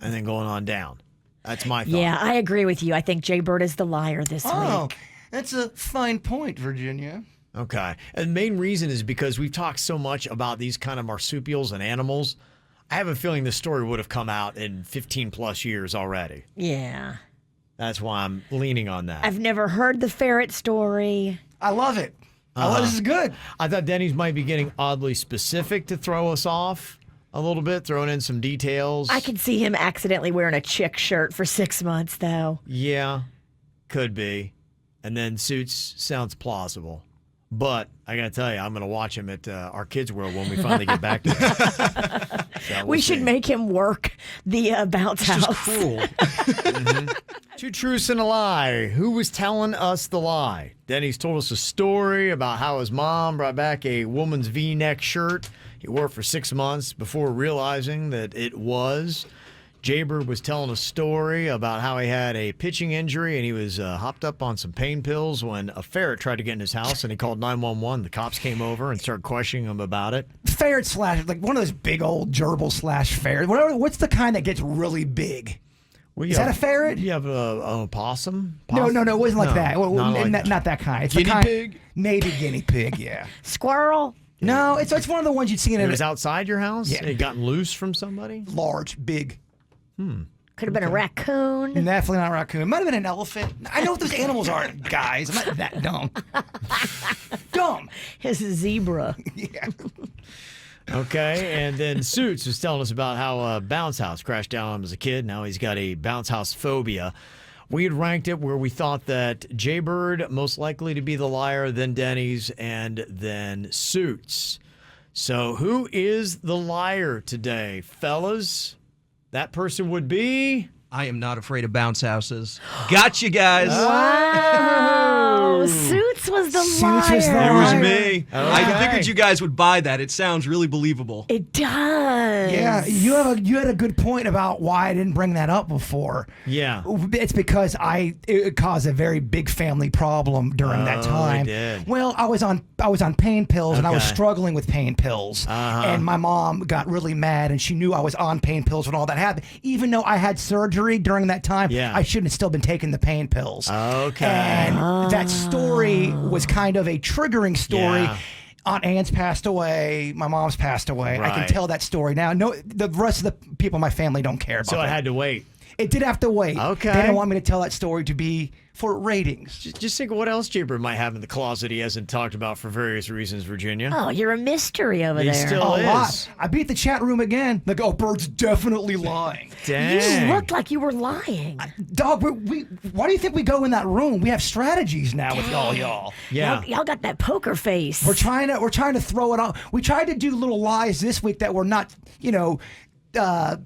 and then going on down. That's my thought. Yeah, I agree with you. I think Jbird is the liar this week. That's a fine point, Virginia. Okay. And the main reason is because we've talked so much about these kind of marsupials and animals. I have a feeling this story would have come out in 15 plus years already. Yeah. That's why I'm leaning on that. I've never heard the ferret story. I love it. This is good. I thought Denny's might be getting oddly specific to throw us off. a little bit, throwing in some details. I could see him accidentally wearing a chick shirt for 6 months, though. Yeah, could be. And then Suits sounds plausible. But I got to tell you, I'm going to watch him at our Kids World when we finally get back to it. So we should make him work the bounce house. Just cruel. Two truths and a lie. Who was telling us the lie? Denny's told us a story about how his mom brought back a woman's V-neck shirt. He wore it for 6 months before realizing that it was. Jbird was telling a story about how he had a pitching injury and he was hopped up on some pain pills when a ferret tried to get in his house and he called 911. The cops came over and started questioning him about it. Ferret slash, like one of those big old gerbil slash ferret. What's the kind that gets really big? Well, Is that a ferret? You have an opossum? No, it wasn't like No, that. Well, not that kind. It's the Guinea kind, pig? Maybe guinea pig, yeah. Squirrel? No, it's one of the ones you'd see in It a was outside your house? Yeah. It gotten loose from somebody? large, big. Could have been a raccoon. Definitely not a raccoon. It might have been an elephant. I know what those animals are, guys. I'm not that dumb. Dumb. His zebra. Yeah. Okay, and then Suits was telling us about how a bounce house crashed down on him as a kid. Now he's got a bounce house phobia. We had ranked it where we thought that Jbird most likely to be the liar, then Denny's, and then Suits. So who is the liar today, fellas? That person would be... I am not afraid of bounce houses. Got you guys. Wow. Suits was the liar. It was me. Okay. I figured you guys would buy that. It sounds really believable. It does. Yeah, you had a good point about why I didn't bring that up before. Yeah. It's because it caused a very big family problem during that time. It did. Well, I was on pain pills and I was Okay. struggling with pain pills. And my mom got really mad and she knew I was on pain pills when all that happened. Even though I had surgery during that time, I shouldn't have still been taking the pain pills. Okay. And that story was kind of a triggering story. Yeah. Aunt Anne's passed away. My mom's passed away. I can Right. tell that story now. No, the rest of the people in my family don't care about So it. I had to wait. It did have to wait. Okay. They didn't want me to tell that story to be for ratings. Just think of what else Jbird might have in the closet he hasn't talked about for various reasons, Virginia. Oh, you're a mystery over He there. still A is. lot. I beat the chat room again. Like, oh, Bird's definitely lying. Dang. You looked like you were lying. Dog, why do you think we go in that room? We have strategies now with y'all. Yeah. Y'all got that poker face. We're trying to throw it on. We tried to do little lies this week that were not,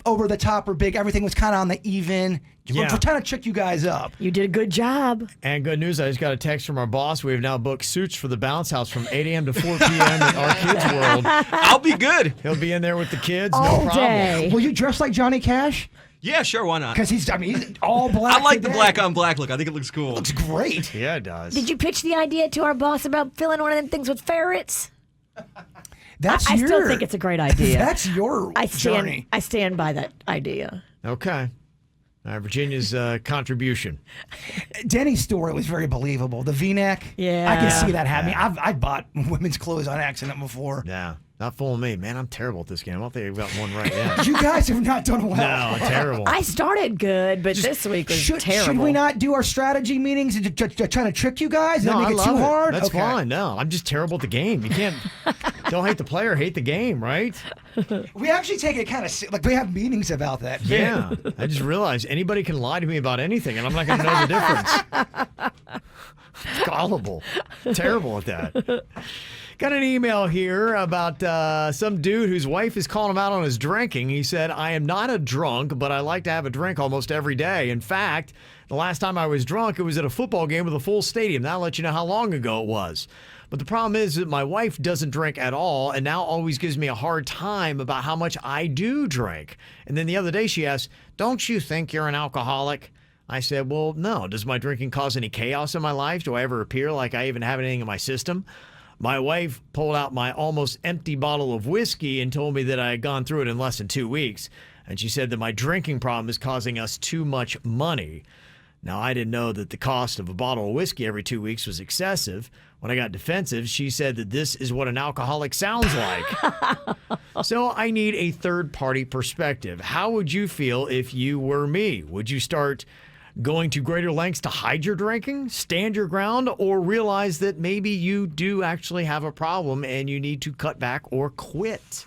over the top or big. Everything was kind of on the even. Yeah. We're trying to trick you guys up. You did a good job. And good news, I just got a text from our boss. We have now booked Suits for the bounce house from 8 a.m. to 4 p.m. at our Kids World. I'll be good. He'll be in there with the kids, no All problem. day. Will you dress like Johnny Cash? Yeah, sure, why not? Because he's all black. I like the today. black on black look. I think it looks cool. Looks great. Yeah, it does. Did you pitch the idea to our boss about filling one of them things with ferrets? That's I still think it's a great idea. That's your journey. I stand by that idea. Okay. Virginia's contribution. Denny's story was very believable. The V-neck. Yeah. I can see that happening. I've bought women's clothes on accident before. Yeah. Not fooling me. Man, I'm terrible at this game. I don't think I've got one right now. You guys have not done well. No, terrible. I started good, but this week was terrible. Should we not do our strategy meetings and trying to trick you guys? No, and I make it love too hard? That's Okay. fine. No, I'm just terrible at the game. You can't. Don't hate the player, hate the game, right? We actually take it kind of like we have meetings about that. Yeah. I just realized anybody can lie to me about anything, and I'm not going to know the difference. Gullible. Terrible at that. Got an email here about some dude whose wife is calling him out on his drinking. He said, I am not a drunk, but I like to have a drink almost every day. In fact, the last time I was drunk, it was at a football game with a full stadium. That'll let you know how long ago it was. But the problem is that my wife doesn't drink at all and now always gives me a hard time about how much I do drink. And then the other day she asked, don't you think you're an alcoholic? I said, well, no. Does my drinking cause any chaos in my life? Do I ever appear like I even have anything in my system? My wife pulled out my almost empty bottle of whiskey and told me that I had gone through it in less than 2 weeks. And she said that my drinking problem is causing us too much money. Now, I didn't know that the cost of a bottle of whiskey every 2 weeks was excessive. When I got defensive, she said that this is what an alcoholic sounds like. So I need a third-party perspective. How would you feel if you were me? Would you start going to greater lengths to hide your drinking, stand your ground, or realize that maybe you do actually have a problem and you need to cut back or quit?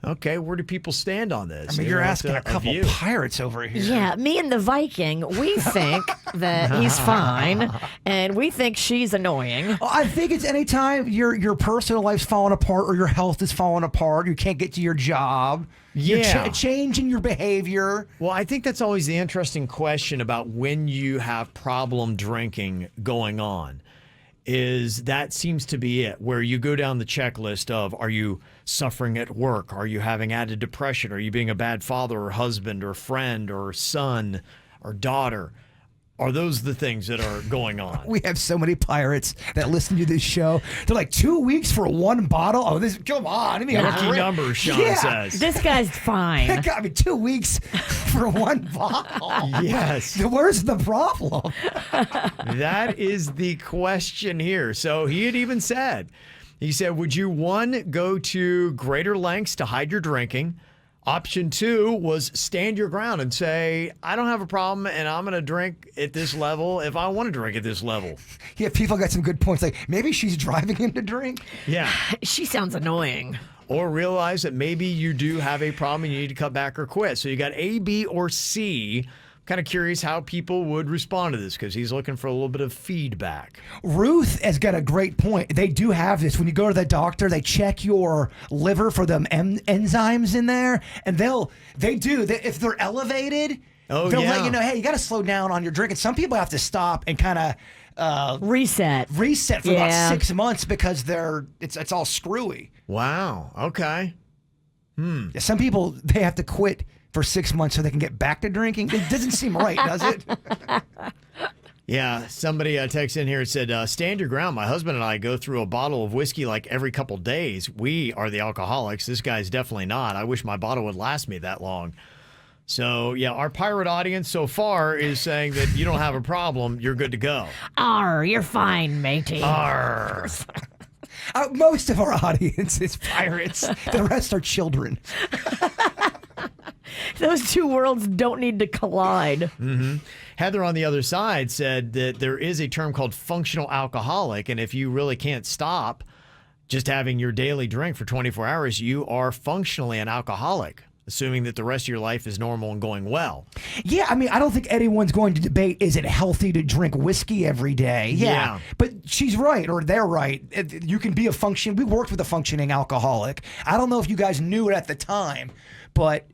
Okay, where do people stand on this? I mean, you're asking a couple view. pirates over here. Yeah, me and the Viking, we think that he's fine, and we think she's annoying. I think it's anytime your personal life's falling apart or your health is falling apart, you can't get to your job. Yeah. You're changing your behavior. Well, I think that's always the interesting question about when you have problem drinking going on. Is that seems to be it, where you go down the checklist of, are you suffering at work? Are you having added depression? Are you being a bad father or husband or friend or son or daughter? Are those the things that are going on? We have so many pirates that listen to this show. They're like, 2 weeks for one bottle? Oh, this, come on. I mean, lucky number, Sean says. This guy's fine. That got me 2 weeks for one bottle. Yes. Where's the problem? That is the question here. So he had even said, would you, one, go to greater lengths to hide your drinking? Option 2 was stand your ground and say, I don't have a problem and I'm going to drink at this level if I want to drink at this level. Yeah, people got some good points. Like, maybe she's driving him to drink. Yeah. She sounds annoying. Or realize that maybe you do have a problem and you need to cut back or quit. So you got A, B, or C. Kind of curious how people would respond to this because he's looking for a little bit of feedback. Ruth has got a great point. They do have this. When you go to the doctor, they check your liver for them enzymes in there, and if they're elevated, they'll let you know, hey, you got to slow down on your drinking. Some people have to stop and kind of reset for about 6 months because it's all screwy. Wow. Okay. Yeah, some people, they have to quit for 6 months so they can get back to drinking. It doesn't seem right, does it? Yeah, somebody texted in here and said, stand your ground. My husband and I go through a bottle of whiskey like every couple days. We are the alcoholics. This guy's definitely not. I wish my bottle would last me that long. So, yeah, our pirate audience so far is saying that you don't have a problem. You're good to go. Arr, you're fine, matey. Arr. Most of our audience is pirates. The rest are children. Those two worlds don't need to collide. Mm-hmm. Heather on the other side said that there is a term called functional alcoholic, and if you really can't stop just having your daily drink for 24 hours, you are functionally an alcoholic, assuming that the rest of your life is normal and going well. Yeah, I mean, I don't think anyone's going to debate, is it healthy to drink whiskey every day? Yeah. But she's right, or they're right. You can be we worked with a functioning alcoholic. I don't know if you guys knew it at the time, but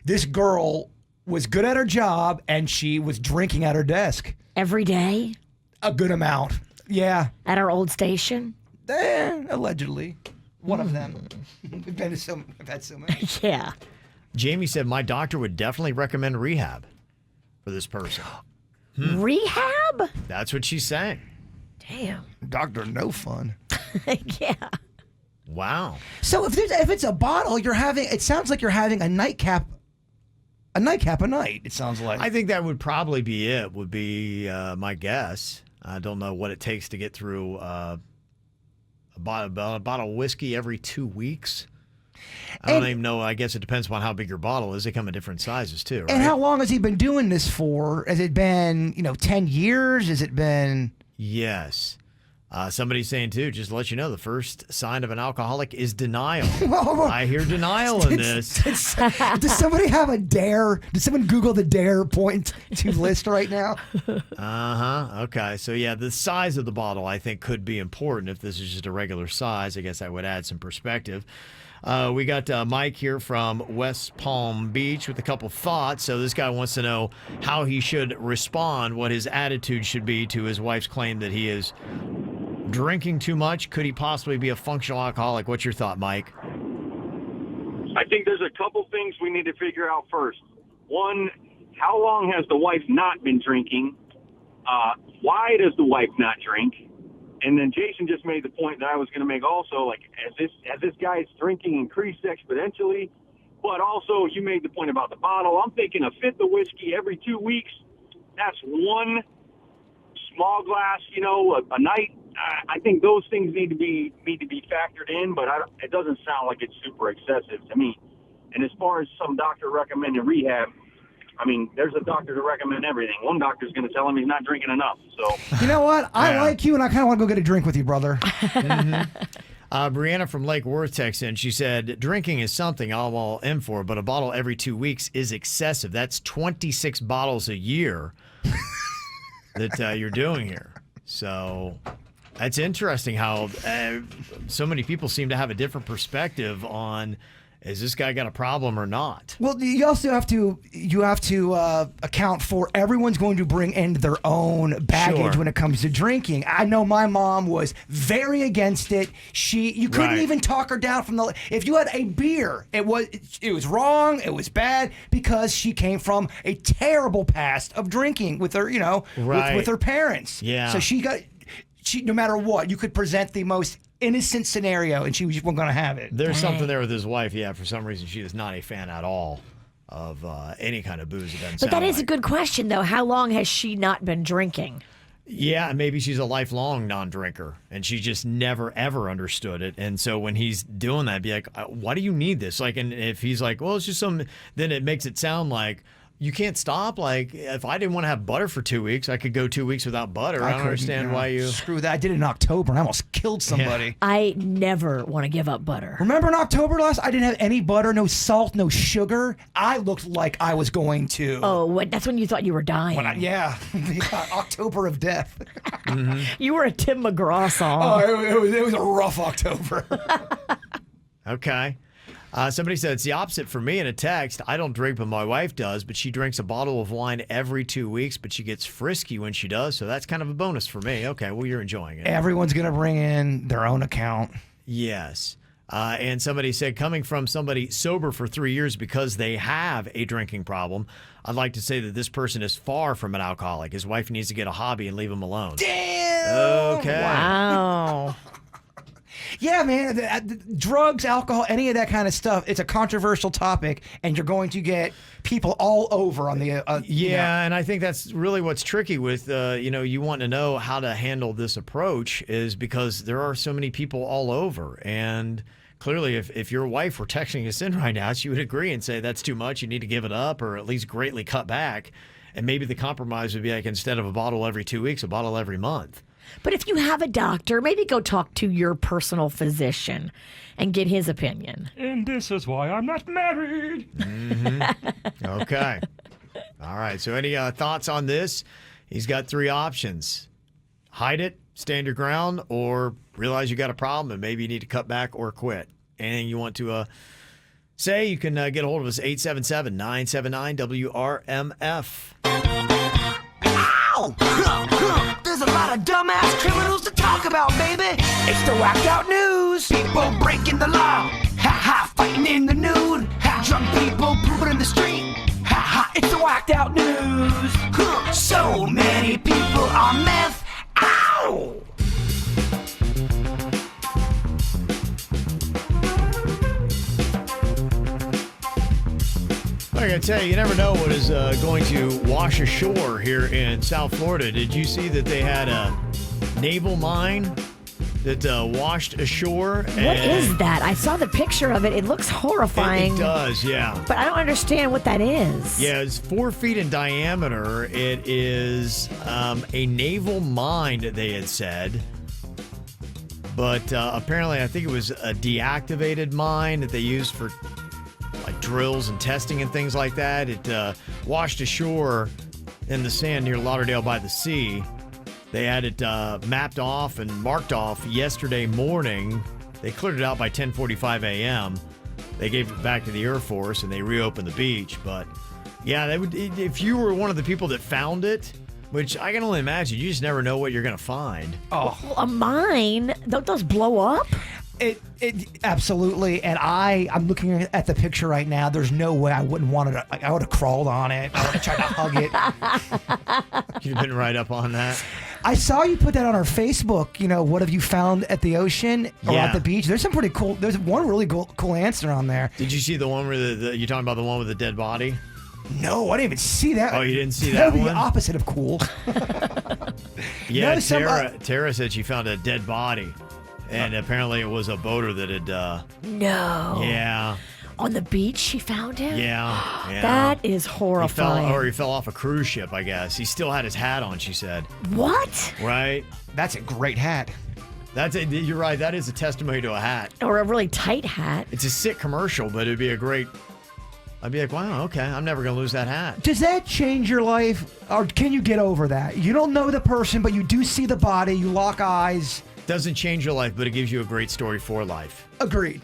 this girl was good at her job, and she was drinking at her desk. Every day? A good amount, yeah. At our old station? Allegedly. One of them. I've had so many. Yeah. Jamie said, my doctor would definitely recommend rehab for this person. Rehab? That's what she's saying. Damn. Doctor, no fun. Yeah. Wow. So if it's a bottle, it sounds like you're having a nightcap a night, it sounds like. I think that would probably be it, would be my guess. I don't know what it takes to get through a bottle of whiskey every 2 weeks. I don't even know. I guess it depends on how big your bottle is. They come in different sizes too, right? And how long has he been doing this for? Has it been, 10 years? Has it been? Yes. Somebody's saying too, just to let you know, the first sign of an alcoholic is denial. I hear denial in this. Does somebody have a dare? Did someone Google the dare point to list right now? Okay. So yeah, the size of the bottle I think could be important. If this is just a regular size, I guess that would add some perspective. We got Mike here from West Palm Beach with a couple thoughts. So this guy wants to know how he should respond, what his attitude should be to his wife's claim that he is drinking too much. Could he possibly be a functional alcoholic? What's your thought, Mike? I think there's a couple things we need to figure out first. One, how long has the wife not been drinking? Why does the wife not drink? And then Jason just made the point that I was going to make also, like, as this guy's drinking increased exponentially, but also you made the point about the bottle. I'm thinking a fifth of whiskey every 2 weeks. That's one small glass, a night. I think those things need to be factored in, but it doesn't sound like it's super excessive to me. And as far as some doctor recommending rehab, I mean, there's a doctor to recommend everything. One doctor's going to tell him he's not drinking enough. So you know what? I like you, and I kind of want to go get a drink with you, brother. Brianna from Lake Worth texted in. She said, drinking is something I'm all in for, but a bottle every 2 weeks is excessive. That's 26 bottles a year that you're doing here. So that's interesting how so many people seem to have a different perspective on, is this guy got a problem or not? Well, you also have to account for everyone's going to bring in their own baggage when it comes to drinking. I know my mom was very against it. You couldn't even talk her down from if you had a beer, it was wrong, it was bad, because she came from a terrible past of drinking with her, with her parents. Yeah. So she no matter what, you could present the most innocent scenario and she wasn't going to have it. There's something there with his wife. Yeah, for some reason she is not a fan at all of any kind of booze. But that is a good question, though. How long has she not been drinking? Yeah, maybe she's a lifelong non-drinker and she just never ever understood it. And so when he's doing that, be like, why do you need this? Like, and if he's like, well, it's just then it makes it sound like you can't stop. Like, if I didn't want to have butter for 2 weeks, I could go 2 weeks without butter. I don't understand why you... Screw that. I did it in October and I almost killed somebody. Yeah. I never want to give up butter. Remember in October I didn't have any butter, no salt, no sugar. I looked like I was going to... Oh, that's when you thought you were dying. October of death. Mm-hmm. You were a Tim McGraw song. Oh, it was a rough October. Okay. Somebody said it's the opposite for me in a text. I don't drink, but my wife does, but she drinks a bottle of wine every 2 weeks, but she gets frisky when she does, so that's kind of a bonus for me. Okay, well, you're enjoying it. Everyone's going to bring in their own account. Yes. And somebody said, coming from somebody sober for 3 years because they have a drinking problem, I'd like to say that this person is far from an alcoholic. His wife needs to get a hobby and leave him alone. Damn! Okay. Wow. Yeah, man, drugs, alcohol, any of that kind of stuff, it's a controversial topic, and you're going to get people all over on the... and I think that's really what's tricky with, you want to know how to handle this approach is because there are so many people all over, and clearly if your wife were texting us in right now, she would agree and say that's too much, you need to give it up, or at least greatly cut back, and maybe the compromise would be like, instead of a bottle every 2 weeks, a bottle every month. But if you have a doctor, maybe go talk to your personal physician and get his opinion. And this is why I'm not married. Mm-hmm. Okay. All right. So any thoughts on this? He's got 3 options. Hide it, stand your ground, or realize you got a problem and maybe you need to cut back or quit. Anything you want to say, you can get a hold of us, 877-979-WRMF. There's a lot of dumbass criminals to talk about, baby. It's the whacked out news. People breaking the law. Ha, fighting in the nude. Ha, drunk people pooping in the street. Ha, it's the whacked out news. So many people on meth. Ow! I gotta tell you, you never know what is going to wash ashore here in South Florida. Did you see that they had a naval mine that washed ashore? What is that? I saw the picture of it. It looks horrifying. It does, yeah. But I don't understand what that is. Yeah, it's 4 feet in diameter. It is a naval mine, they had said. But apparently, I think it was a deactivated mine that they used for like drills and testing and things like that. It washed ashore in the sand near Lauderdale by the Sea. They had it mapped off and marked off yesterday morning. They cleared it out by 10:45 a.m. They gave it back to the Air Force and they reopened the beach. But yeah, they would, if you were one of the people that found it, which I can only imagine, you just never know what you're going to find. Oh, a mine? Don't those blow up? It absolutely, and I'm looking at the picture right now. There's no way I wouldn't want it. I would have crawled on it. I would have tried to hug it. You've been right up on that. I saw you put that on our Facebook. What have you found at the ocean or at the beach? There's some pretty cool. There's one really cool answer on there. Did you see the one where you're talking about the one with the dead body? No, I didn't even see that. Oh, you didn't see that one? That would be the opposite of cool. Yeah, Tara said she found a dead body. And apparently it was a boater that had... No. Yeah. On the beach she found him? Yeah. That is horrifying. He fell off a cruise ship, I guess. He still had his hat on, she said. What? Right? That's a great hat. That's it. You're right. That is a testimony to a hat. Or a really tight hat. It's a sick commercial, but it'd be a great. I'd be like, wow, okay, I'm never going to lose that hat. Does that change your life, or can you get over that? You don't know the person, but you do see the body. You lock eyes. Doesn't change your life, but it gives you a great story for life. Agreed.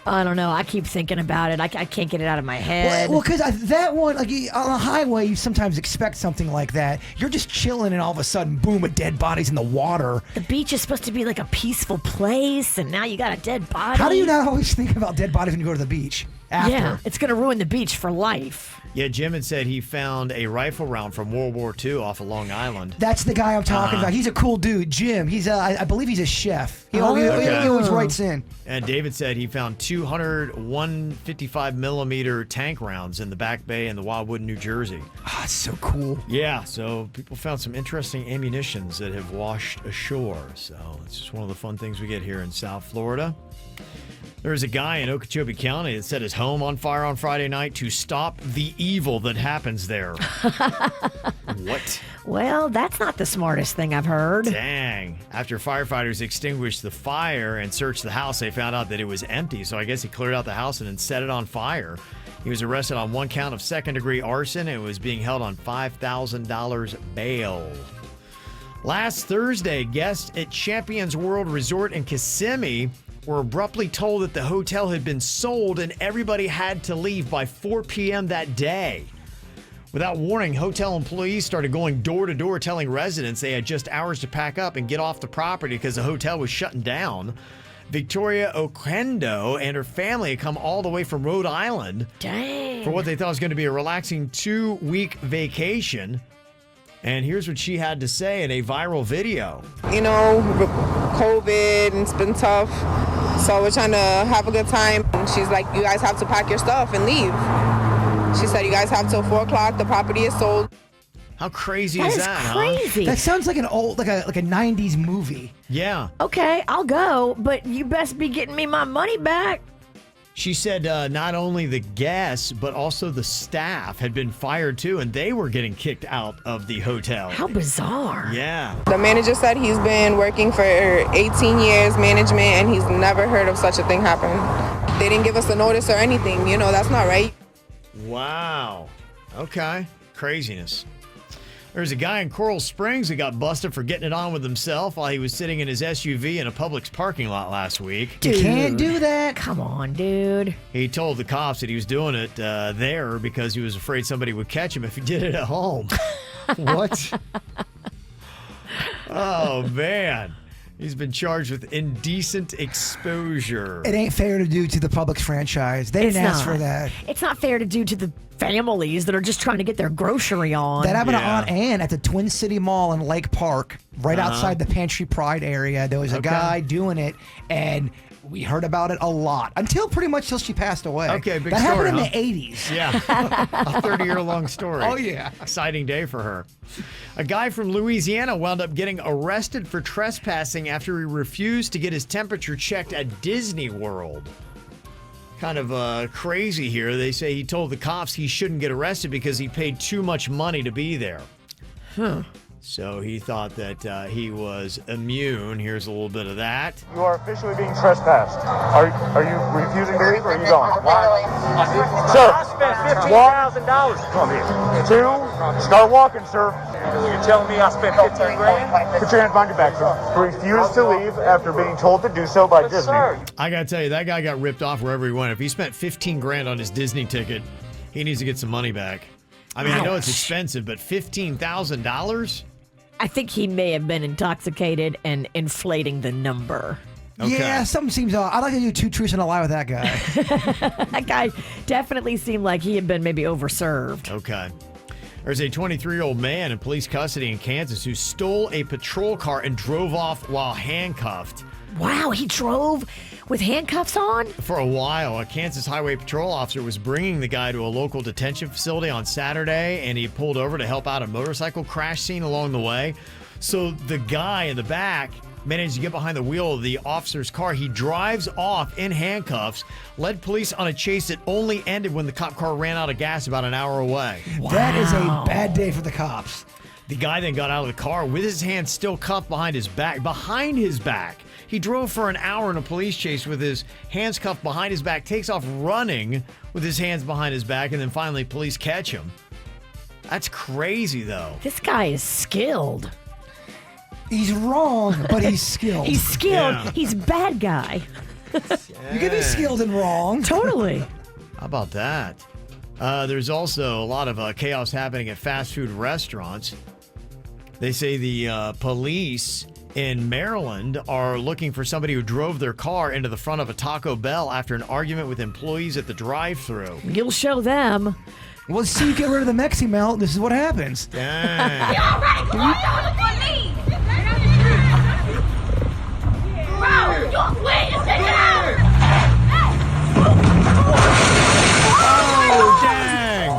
I don't know. I keep thinking about it. I can't get it out of my head. Well, because that one, like on a highway, you sometimes expect something like that. You're just chilling, and all of a sudden, boom, a dead body's in the water. The beach is supposed to be like a peaceful place, and now you got a dead body. How do you not always think about dead bodies when you go to the beach? After? Yeah, it's going to ruin the beach for life. Yeah, Jim had said he found a rifle round from World War II off of Long Island. That's the guy I'm talking about. He's a cool dude, Jim. He's I believe he's a chef. He always writes in. And David said he found 200 155 millimeter tank rounds in the Back Bay in the Wildwood, New Jersey. Ah, it's so cool. Yeah, so people found some interesting ammunitions that have washed ashore. So it's just one of the fun things we get here in South Florida. There's a guy in Okeechobee County that set his home on fire on Friday night to stop the evil that happens there. What? Well, that's not the smartest thing I've heard. Dang. After firefighters extinguished the fire and searched the house, they found out that it was empty. So I guess he cleared out the house and then set it on fire. He was arrested on one count of second-degree arson and was being held on $5,000 bail. Last Thursday, guests at Champions World Resort in Kissimmee were abruptly told that the hotel had been sold and everybody had to leave by 4 p.m. that day. Without warning, hotel employees started going door to door telling residents they had just hours to pack up and get off the property because the hotel was shutting down. Victoria Oquendo and her family had come all the way from Rhode Island for what they thought was going to be a relaxing 2-week vacation. And here's what she had to say in a viral video. You know, COVID, and it's been tough. So we're trying to have a good time. And she's like, you guys have to pack your stuff and leave. She said, you guys have till 4 o'clock. The property is sold. How crazy is that, crazy. huh? That sounds like an old, like a 90s movie. Yeah. Okay, I'll go, but you best be getting me my money back. She said not only the guests, but also the staff had been fired too, and they were getting kicked out of the hotel. How bizarre. Yeah. The manager said he's been working for 18 years management and he's never heard of such a thing happen. They didn't give us a notice or anything. You know, that's not right. Wow. Okay. Craziness. There's a guy in Coral Springs that got busted for getting it on with himself while he was sitting in his SUV in a Publix parking lot last week. You can't do that. Come on, dude. He told the cops that he was doing it there because he was afraid somebody would catch him if he did it at home. What? Oh, man. He's been charged with indecent exposure. It ain't fair to do to the Publix franchise. They didn't ask for that. It's not fair to do to the families that are just trying to get their grocery on. That happened to Aunt Ann at the Twin City Mall in Lake Park, right outside the Pantry Pride area. There was a guy doing it, and we heard about it a lot until pretty much till she passed away. Okay, big that story, happened huh? in the 80s. Yeah, a 30-year-long story. Oh, yeah. Exciting day for her. A guy from Louisiana wound up getting arrested for trespassing after he refused to get his temperature checked at Disney World. Kind of crazy here. They say he told the cops he shouldn't get arrested because he paid too much money to be there. Huh. So he thought that he was immune. Here's a little bit of that. You are officially being trespassed. Are you refusing to leave or are you going? Why? Sir, I spent $15,000 to come here. 2, start walking, sir. You're telling me I spent 15 grand? Put your hands behind your back, sir. Refuse to leave after being told to do so by Disney. Sir. I gotta tell you, that guy got ripped off wherever he went. If he spent 15 grand on his Disney ticket, he needs to get some money back. I mean, I know it's expensive, but $15,000? I think he may have been intoxicated and inflating the number. Okay. Yeah, something seems odd. I'd like to do 2 truths and a lie with that guy. That guy definitely seemed like he had been maybe overserved. Okay. There's a 23-year-old man in police custody in Kansas who stole a patrol car and drove off while handcuffed. Wow, he drove with handcuffs on? For a while, a Kansas Highway Patrol officer was bringing the guy to a local detention facility on Saturday, and he pulled over to help out a motorcycle crash scene along the way. So the guy in the back managed to get behind the wheel of the officer's car. He drives off in handcuffs, led police on a chase that only ended when the cop car ran out of gas about an hour away. Wow. That is a bad day for the cops. The guy then got out of the car with his hands still cuffed behind his back. Behind his back. He drove for an hour in a police chase with his hands cuffed behind his back, takes off running with his hands behind his back, and then finally police catch him. That's crazy, though. This guy is skilled. He's wrong, but he's skilled. He's skilled. Yeah. He's a bad guy. You can be skilled and wrong. Totally. How about that? There's also a lot of chaos happening at fast food restaurants. They say the police in Maryland are looking for somebody who drove their car into the front of a Taco Bell after an argument with employees at the drive-thru. You'll show them. Well, see, you get rid of the Mexi Melt, this is what happens. Dang. You already called the police! Bro, you quit and take it out! Oh, dang.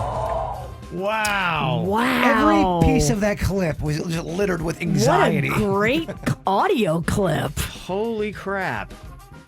Wow. Wow. Every piece of that clip was just littered with anxiety. What a great audio clip. Holy crap.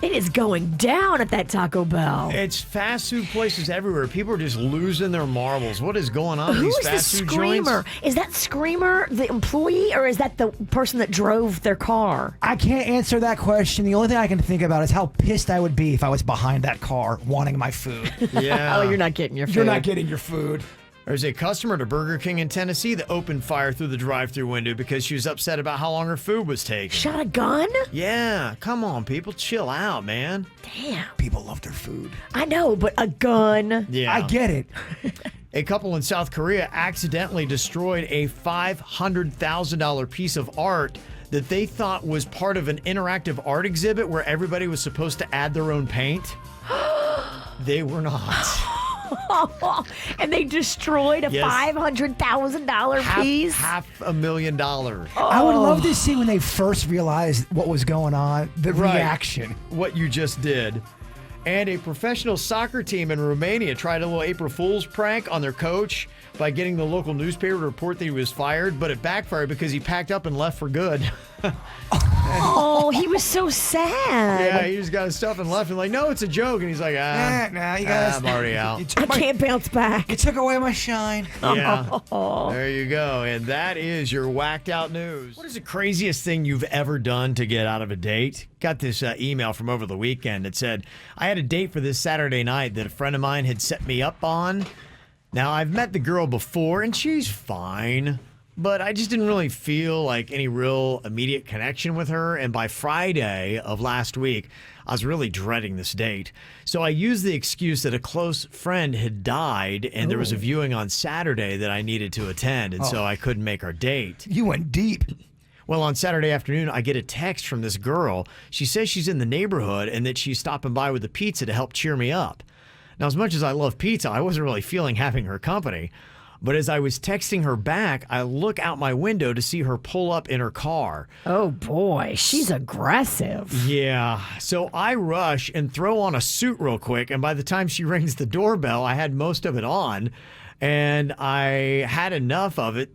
It is going down at that Taco Bell. It's fast food places everywhere. People are just losing their marbles. What is going on in Who's these the fast food screamer? joints? Is that screamer the employee or is that the person that drove their car? I can't answer that question. The only thing I can think about is how pissed I would be if I was behind that car wanting my food. Yeah. Oh, you're not getting your food. You're not getting your food. There's a customer at a Burger King in Tennessee that opened fire through the drive-thru window because she was upset about how long her food was taking. Shot a gun? Yeah. Come on, people. Chill out, man. Damn. People love their food. I know, but a gun. Yeah. I get it. A couple in South Korea accidentally destroyed a $500,000 piece of art that they thought was part of an interactive art exhibit where everybody was supposed to add their own paint. They were not. And they destroyed a Yes. $500,000 piece. $500,000. I would love to see when they first realized what was going on, the Right. reaction. What you just did. And a professional soccer team in Romania tried a little April Fool's prank on their coach by getting the local newspaper to report that he was fired, but it backfired because he packed up and left for good. Oh, he was so sad. Yeah, he just got his stuff and left and like, no, it's a joke. And he's like, You guys, I'm already out. I can't bounce back. You took away my shine. Yeah. There you go. And that is your whacked out news. What is the craziest thing you've ever done to get out of a date? Got this email from over the weekend. It said, I had a date for this Saturday night that a friend of mine had set me up on. Now, I've met the girl before, and she's fine, but I just didn't really feel like any real immediate connection with her. And by Friday of last week, I was really dreading this date. So I used the excuse that a close friend had died, and there was a viewing on Saturday that I needed to attend, and so I couldn't make our date. You went deep. Well, on Saturday afternoon, I get a text from this girl. She says she's in the neighborhood and that she's stopping by with a pizza to help cheer me up. Now, as much as I love pizza, I wasn't really feeling having her company. But as I was texting her back, I look out my window to see her pull up in her car. Oh, boy. She's aggressive. Yeah. So I rush and throw on a suit real quick. And by the time she rings the doorbell, I had most of it on. And I had enough of it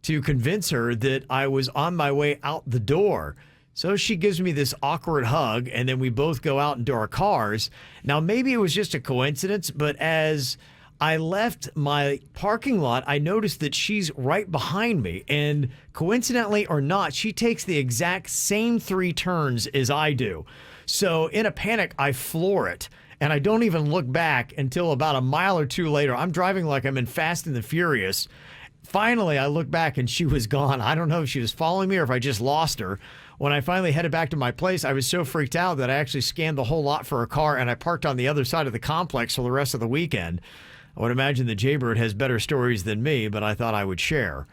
to convince her that I was on my way out the door. So she gives me this awkward hug, and then we both go out into our cars. Now, maybe it was just a coincidence, but as I left my parking lot, I noticed that she's right behind me. And coincidentally or not, she takes the exact same 3 turns as I do. So in a panic, I floor it. And I don't even look back until about a mile or 2 later. I'm driving like I'm in Fast and the Furious. Finally, I look back and she was gone. I don't know if she was following me or if I just lost her. When I finally headed back to my place, I was so freaked out that I actually scanned the whole lot for a car and I parked on the other side of the complex for the rest of the weekend. I would imagine the Jbird has better stories than me, but I thought I would share.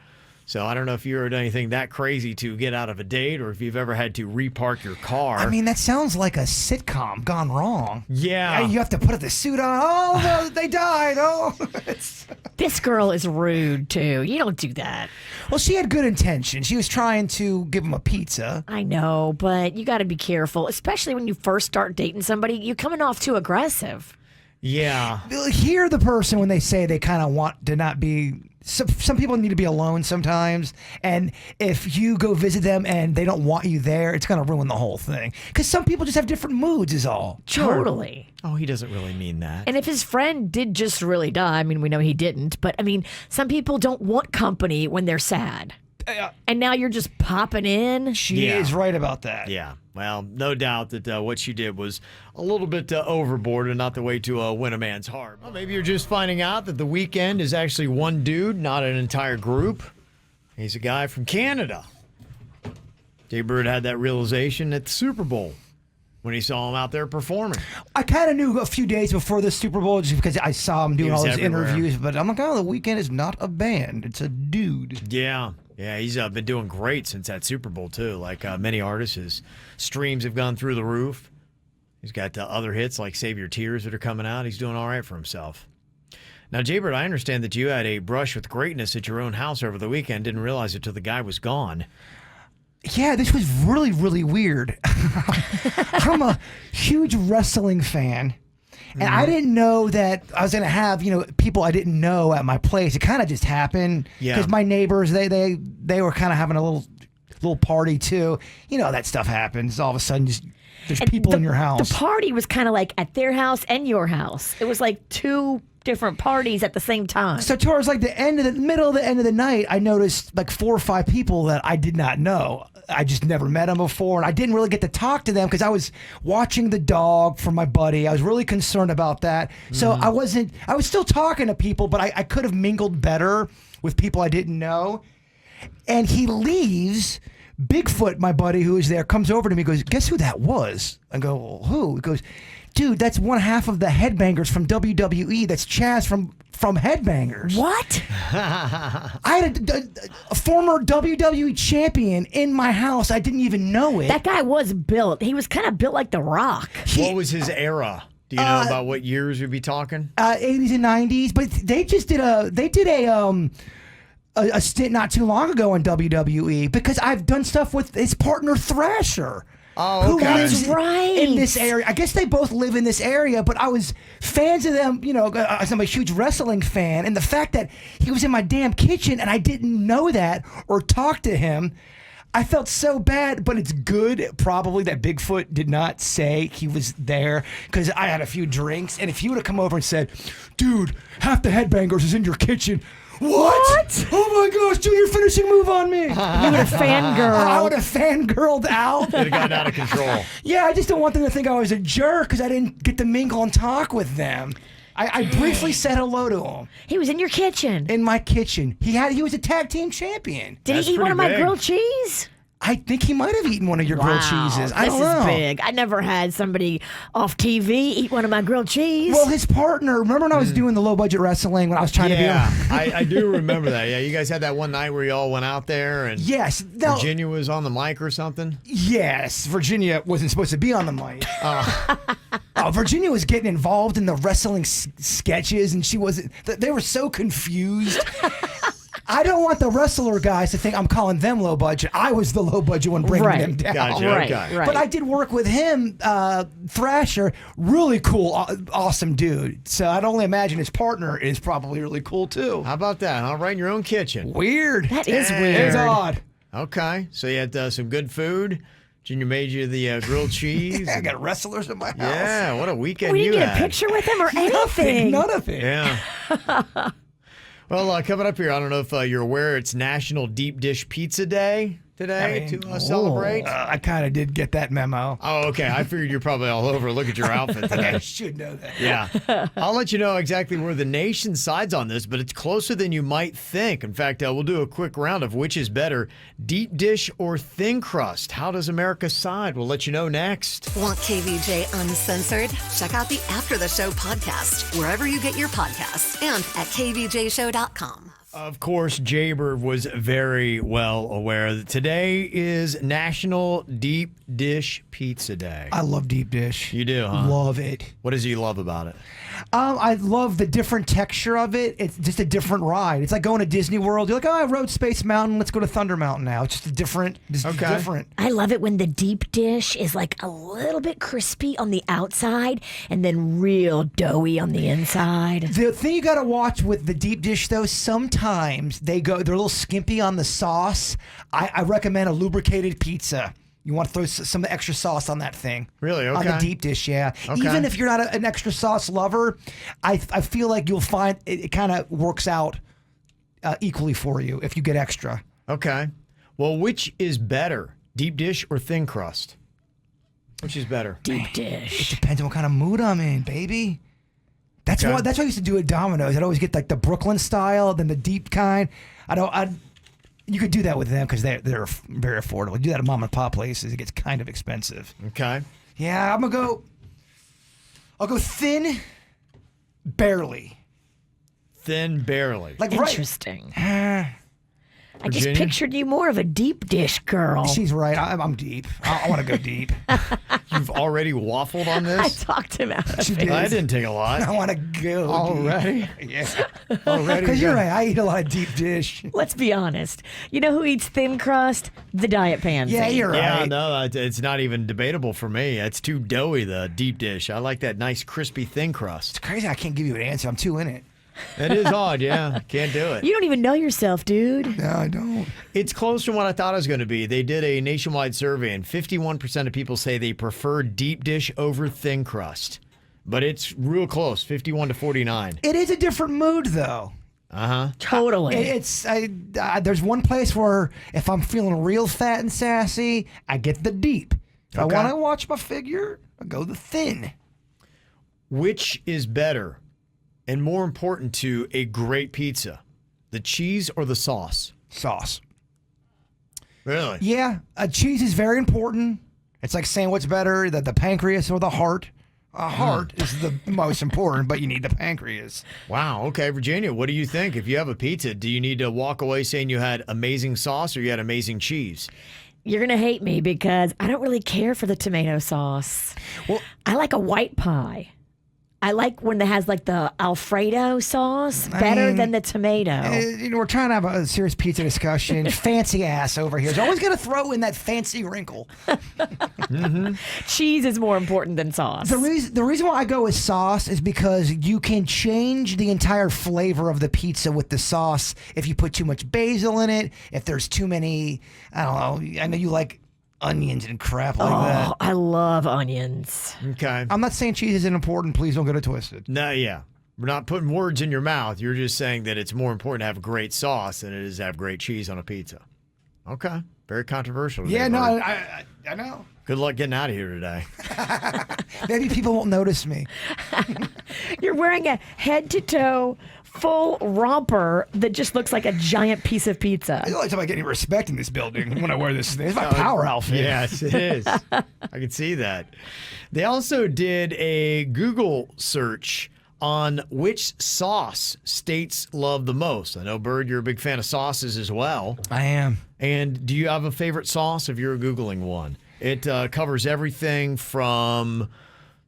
So I don't know if you ever done anything that crazy to get out of a date or if you've ever had to repark your car. I mean, that sounds like a sitcom gone wrong. Yeah. You have to put the suit on. Oh, they died. Oh. This girl is rude, too. You don't do that. Well, she had good intention. She was trying to give him a pizza. I know, but you got to be careful, especially when you first start dating somebody. You're coming off too aggressive. Yeah. Hear the person when they say they kind of want to not be some people need to be alone sometimes, and if you go visit them and they don't want you there, it's going to ruin the whole thing. Because some people just have different moods is all. Totally. Oh, he doesn't really mean that. And if his friend did just really die, I mean, we know he didn't, but I mean, some people don't want company when they're sad. And now you're just popping in. She is right about that. Yeah. Well, no doubt that what she did was a little bit overboard and not the way to win a man's heart. Well, maybe you're just finding out that the weekend is actually one dude, not an entire group. He's a guy from Canada. Jbird had that realization at the Super Bowl when he saw him out there performing. I kind of knew a few days before the Super Bowl just because I saw him doing all those interviews, but I'm like, oh, the Weeknd is not a band. It's a dude. Yeah. Yeah, he's been doing great since that Super Bowl, too. Like many artists, his streams have gone through the roof. He's got other hits like Save Your Tears that are coming out. He's doing all right for himself. Now, Jbird, I understand that you had a brush with greatness at your own house over the weekend. Didn't realize it till the guy was gone. Yeah, this was really, really weird. I'm a huge wrestling fan. And I didn't know that I was going to have, people I didn't know at my place. It kind of just happened. Yeah. Because my neighbors, they were kind of having a little party too. You know, that stuff happens. All of a sudden, there's people in your house. The party was kind of like at their house and your house. It was like two different parties at the same time. So towards like the end of the night, I noticed like 4 or 5 people that I did not know. I just never met them before, and I didn't really get to talk to them because I was watching the dog for my buddy. I was really concerned about that. So I was still talking to people, but I could have mingled better with people I didn't know. And he leaves. Bigfoot, my buddy who was there, comes over to me and goes, guess who that was? I go, well, who? He goes, dude, that's one half of the Headbangers from WWE. That's Chaz from Headbangers. What? I had a former WWE champion in my house. I didn't even know it. That guy was built. He was kind of built like The Rock. What was his era? Do you know about what years we'd be talking? 80s and 90s. But they just did a stint not too long ago in WWE because I've done stuff with his partner Thrasher. Oh, okay. Who lives right in this area. I guess they both live in this area, but I was fans of them, I'm a huge wrestling fan, and the fact that he was in my damn kitchen and I didn't know that or talk to him, I felt so bad, but it's good probably that Bigfoot did not say he was there because I had a few drinks, and if he would have come over and said, dude, half the Headbangers is in your kitchen. What? Oh my gosh, do your finishing move on me. You would have fangirled. I would have fangirled out. It would have gotten out of control. Yeah, I just don't want them to think I was a jerk because I didn't get to mingle and talk with them. I briefly said hello to him. He was in your kitchen. In my kitchen. He was a tag team champion. Did he eat one of my grilled cheese? I think he might have eaten one of your grilled cheeses. I don't know. This is big. I never had somebody off TV eat one of my grilled cheese. Well, his partner, remember when I was doing the low budget wrestling when I was trying to be I do remember that. Yeah, you guys had that one night where you all went out there and Virginia was on the mic or something? Yes, Virginia wasn't supposed to be on the mic. Virginia was getting involved in the wrestling sketches and she wasn't. They were so confused. I don't want the wrestler guys to think I'm calling them low budget. I was the low budget one bringing them down. Gotcha. Right. But I did work with him, Thrasher, really cool, awesome dude. So I'd only imagine his partner is probably really cool too. How about that? Huh? Right in your own kitchen. Weird. That is weird. It's odd. Okay, so you had some good food. Junior made you the grilled cheese. I got wrestlers in my house. Yeah, what a weekend we you didn't had. get a picture with him or anything. None of it. Yeah. Well, coming up here, I don't know if you're aware, it's National Deep Dish Pizza Day today to celebrate. I kind of did get that memo. Oh, okay. I figured you're probably all over. Look at your outfit today. I should know that. Yeah. I'll let you know exactly where the nation sides on this, but it's closer than you might think. In fact, we'll do a quick round of which is better, deep dish or thin crust. How does America side? We'll let you know next. Want KVJ Uncensored? Check out the After the Show podcast, wherever you get your podcasts, and at KVJShow.com. Of course, Jbird was very well aware that today is National Deep Dish Pizza Day. I love deep dish. You do, huh? Love it. What does he love about it? I love the different texture of it. It's just a different ride. It's like going to Disney World. You're like, oh, I rode Space Mountain. Let's go to Thunder Mountain now. It's just different. I love it when the deep dish is like a little bit crispy on the outside and then real doughy on the inside. The thing you got to watch with the deep dish, though, sometimes they're a little skimpy on the sauce. I recommend a lubricated pizza. You want to throw some of the extra sauce on that thing. Really? Okay. On the deep dish, yeah. Okay. Even if you're not an extra sauce lover, I feel like you'll find it kind of works out equally for you if you get extra. Okay. Well, which is better, deep dish or thin crust? Which is better? Deep dish. It depends on what kind of mood I'm in, baby. That's Okay. what I used to do at Domino's. I'd always get like the Brooklyn style, then the deep kind. You could do that with them because they're very affordable. You do that at mom and pop places, it gets kind of expensive. Okay. Yeah, I'll go thin, barely. Thin, barely. Like Interesting. I just Virginia? pictured you more of a deep dish girl. She's right. I'm deep. I want to go deep. You've already waffled on I this? talked him out of She it. did. I didn't take a lot. I want to go Already? deep. Yeah. Already? Because you're right. I eat a lot of deep dish. Let's be honest. You know who eats thin crust? The diet pansy. Yeah, you're right. Yeah, no, it's not even debatable for me. It's too doughy, the deep dish. I like that nice, crispy, thin crust. It's crazy. I can't give you an answer. I'm too in it. It is odd, yeah. Can't do it. You don't even know yourself, dude. No, I don't. It's close to what I thought it was going to be. They did a nationwide survey, and 51% of people say they prefer deep dish over thin crust. But it's real close, 51 to 49. It is a different mood, though. Uh-huh. Totally. There's one place where if I'm feeling real fat and sassy, I get the deep. If I want to watch my figure, I go the thin. Which is better and more important to a great pizza, the cheese or the sauce? Sauce. Really? Yeah, cheese is very important. It's like saying what's better, the pancreas or the heart. Heart is the most important, but you need the pancreas. Wow. Okay, Virginia, what do you think? If you have a pizza, do you need to walk away saying you had amazing sauce or you had amazing cheese? You're going to hate me because I don't really care for the tomato sauce. Well, I like a white pie. I like when it has like the Alfredo sauce better than the tomato. We're trying to have a serious pizza discussion. Fancy ass over here is always going to throw in that fancy wrinkle. Cheese is more important than sauce. The reason why I go with sauce is because you can change the entire flavor of the pizza with the sauce if you put too much basil in it, if there's too many, I don't know, I know you like onions and crap like that. I love onions. Okay. I'm not saying cheese isn't important. Please don't get it twisted. No, yeah. We're not putting words in your mouth. You're just saying that it's more important to have great sauce than it is to have great cheese on a pizza. Okay. Very controversial. Yeah, today, no, Bert. I know. Good luck getting out of here today. Maybe people won't notice me. You're wearing a head-to-toe full romper that just looks like a giant piece of pizza. The only time I get any respect in this building when I wear this thing. It's my power outfit. Yes, it is. I can see that. They also did a Google search on which sauce states love the most. I know, Bird, you're a big fan of sauces as well. I am. And do you have a favorite sauce if you're Googling one? It covers everything from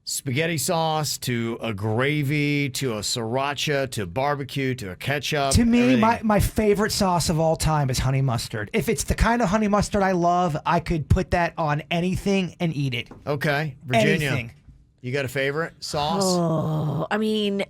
spaghetti sauce to a gravy to a sriracha to barbecue to a ketchup. To me, everything. my favorite sauce of all time is honey mustard. If it's the kind of honey mustard I love, I could put that on anything and eat it. Okay, Virginia. Anything. You got a favorite sauce? Oh, I mean,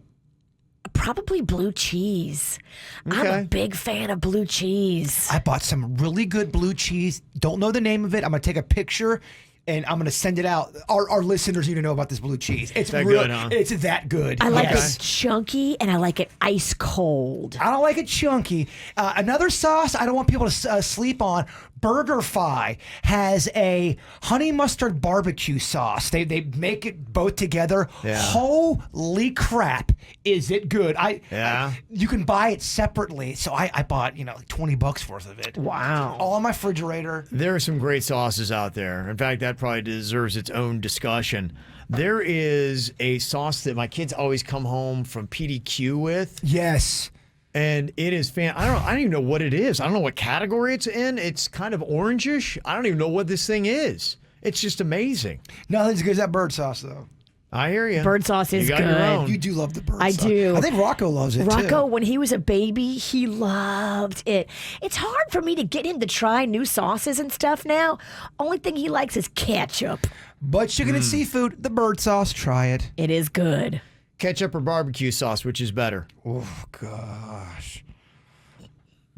probably blue cheese. I'm a big fan of blue cheese. I bought some really good blue cheese. Don't know the name of it. I'm going to take a picture and I'm going to send it out. Our listeners need to know about this blue cheese. It's that real, good, huh? It's that good. I like it chunky and I like it ice cold. I don't like it chunky. Another sauce I don't want people to sleep on. BurgerFi has a honey mustard barbecue sauce. They make it both together. Yeah. Holy crap, is it good? Yeah. You can buy it separately. So I bought, like $20 worth of it. Wow. All in my refrigerator. There are some great sauces out there. In fact, that probably deserves its own discussion. There is a sauce that my kids always come home from PDQ with. Yes. And it is I don't even know what it is. I don't know what category it's in. It's kind of orangish. I don't even know what this thing is. It's just amazing. Nothing as good as that bird sauce, though. I hear you. Bird sauce is You got your good. own. You do love the bird I sauce. do. I think Rocco loves it Rocco, too. when he was a baby, he loved it. It's hard for me to get him to try new sauces and stuff now. Only thing he likes is ketchup. But chicken and seafood, the bird sauce, try it. It is good. Ketchup or barbecue sauce, which is better? Oh, gosh.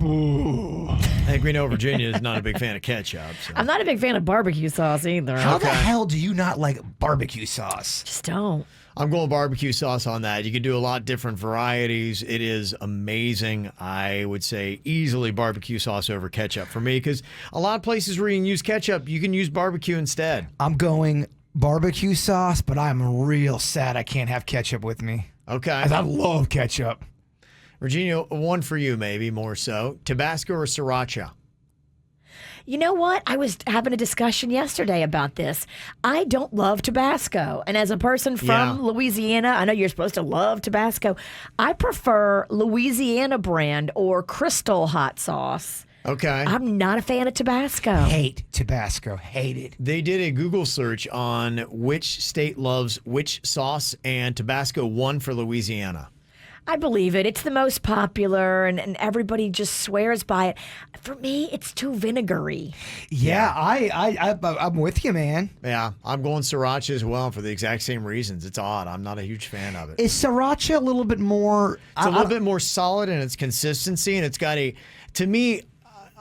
I think we know Virginia is not a big fan of ketchup. So. I'm not a big fan of barbecue sauce either. How the hell do you not like barbecue sauce? Just don't. I'm going barbecue sauce on that. You can do a lot different varieties. It is amazing. I would say easily barbecue sauce over ketchup for me because a lot of places where you can use ketchup, you can use barbecue instead. I'm going barbecue sauce, but I'm real sad I can't have ketchup with me. Okay. I love ketchup. Virginia, one for you maybe more so. Tabasco or Sriracha? You know what? I was having a discussion yesterday about this. I don't love Tabasco. And as a person from Louisiana, I know you're supposed to love Tabasco. I prefer Louisiana brand or Crystal hot sauce. Okay. I'm not a fan of Tabasco. Hate Tabasco. Hate it. They did a Google search on which state loves which sauce, and Tabasco won for Louisiana. I believe it. It's the most popular, and everybody just swears by it. For me, it's too vinegary. Yeah, I'm with you, man. Yeah, I'm going Sriracha as well for the exact same reasons. It's odd. I'm not a huge fan of it. Is Sriracha a little bit more... It's a little bit more solid in its consistency, and it's got a... To me,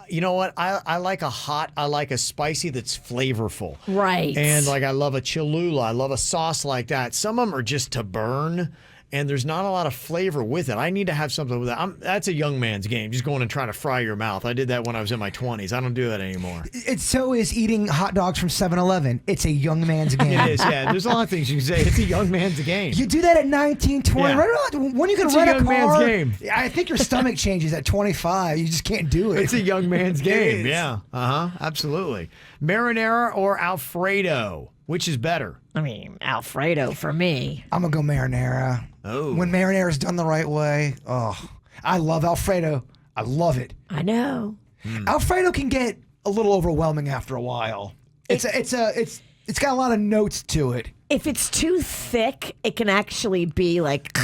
you know what? I like a hot, I like a spicy that's flavorful. Right. And like I love a Cholula. I love a sauce like that. Some of them are just to burn. And there's not a lot of flavor with it. I need to have something with that. That's a young man's game, just going and trying to fry your mouth. I did that when I was in my 20s. I don't do that anymore. So is eating hot dogs from 7-Eleven. It's a young man's game. It is, yeah. There's a lot of things you can say. It's a young man's game. You do that at 19, 20. Yeah. Right around, when you can It's rent a young car, man's game. I think your stomach changes at 25. You just can't do it. It's a young man's game, yeah. Absolutely. Marinara or Alfredo? Which is better? I mean, Alfredo for me. I'm going to go marinara. Oh. When marinara is done the right way, I love Alfredo. I love it. I know. Alfredo can get a little overwhelming after a while. It's got a lot of notes to it. If it's too thick, it can actually be like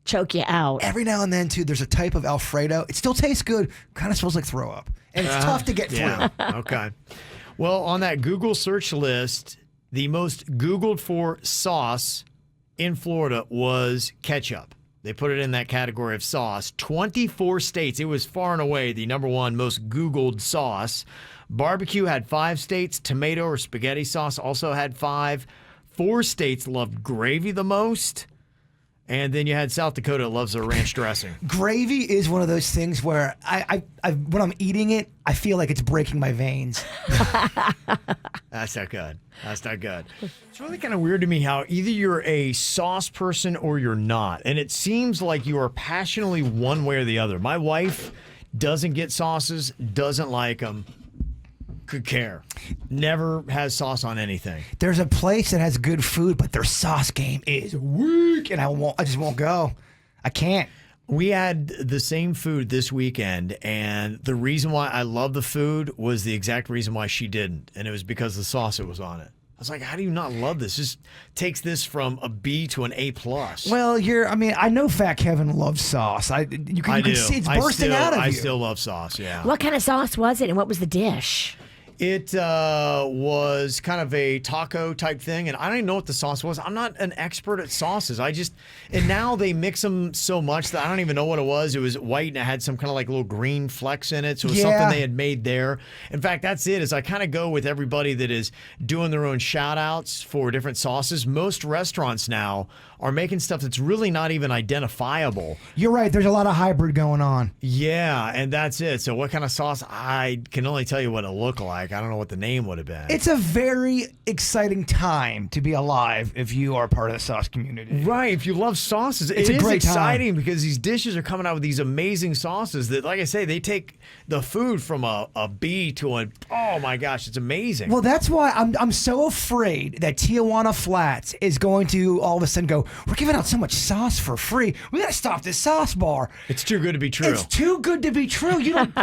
choke you out. Every now and then, too, there's a type of Alfredo. It still tastes good, kind of smells like throw up. And it's tough to get through. Okay. Well, on that Google search list, the most Googled for sauce in Florida was ketchup. They put it in that category of sauce. 24 states. It was far and away the number one most Googled sauce. Barbecue had 5 states. Tomato or spaghetti sauce also had 5. 4 states loved gravy the most. And then you had South Dakota that loves their ranch dressing. Gravy is one of those things where I when I'm eating it, I feel like it's breaking my veins. That's not good. That's not good. It's really kind of weird to me how either you're a sauce person or you're not. And it seems like you are passionately one way or the other. My wife doesn't get sauces, doesn't like them, could care. Never has sauce on anything. There's a place that has good food, but their sauce game is weak, and I just won't go. I can't. We had the same food this weekend, and the reason why I love the food was the exact reason why she didn't, and it was because the sauce that was on it. I was like, how do you not love this? This takes this from a B to an A+. Well, I know Fat Kevin loves sauce. You can see it's bursting out of you. I still love sauce, yeah. What kind of sauce was it, and what was the dish? It was kind of a taco type thing, and I don't even know what the sauce was. I'm not an expert at sauces. And now they mix them so much that I don't even know what it was. It was white, and it had some kind of like little green flecks in it, so it was something they had made there. In fact, that's it, is I kind of go with everybody that is doing their own shout-outs for different sauces. Most restaurants now are making stuff that's really not even identifiable. You're right. There's a lot of hybrid going on. Yeah, and that's it. So what kind of sauce? I can only tell you what it looked like. I don't know what the name would have been. It's a very exciting time to be alive if you are part of the sauce community. Right. If you love sauces, it's exciting because these dishes are coming out with these amazing sauces that, like I say, they take the food from a B to a, oh my gosh, it's amazing. Well, that's why I'm so afraid that Tijuana Flats is going to all of a sudden go, we're giving out so much sauce for free. We got to stop this sauce bar. It's too good to be true. It's too good to be true. You don't.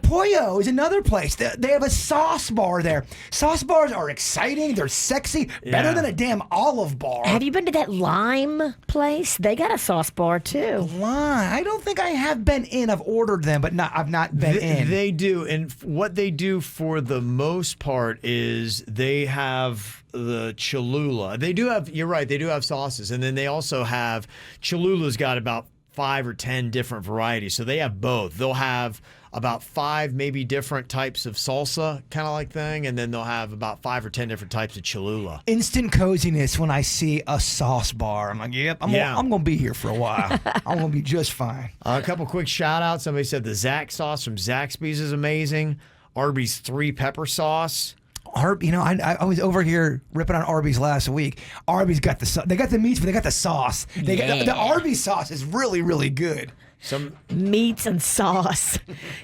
Pollo is another place. They have a sauce bar there. Sauce bars are exciting. They're sexy. Better than a damn olive bar. Have you been to that Lime place? They got a sauce bar too. Lime. I don't think I have been in. I've ordered them, but I've not been in. They do, and what they do for the most part is they have the Cholula. They do have. You're right. They do have sauces, and then they also have Cholula's got about 5 or 10 different varieties. So they have both. They'll have about 5 maybe different types of salsa kind of like thing, and then they'll have about 5 or 10 different types of Cholula. Instant coziness when I see a sauce bar. I'm like, yep, I'm going to be here for a while. I'm going to be just fine. A couple quick shout outs. Somebody said the Zax sauce from Zaxby's is amazing. Arby's 3 pepper sauce. I was over here ripping on Arby's last week. Arby's got they got the meats, but they got the sauce. The Arby's sauce is really, really good. Some meats and sauce.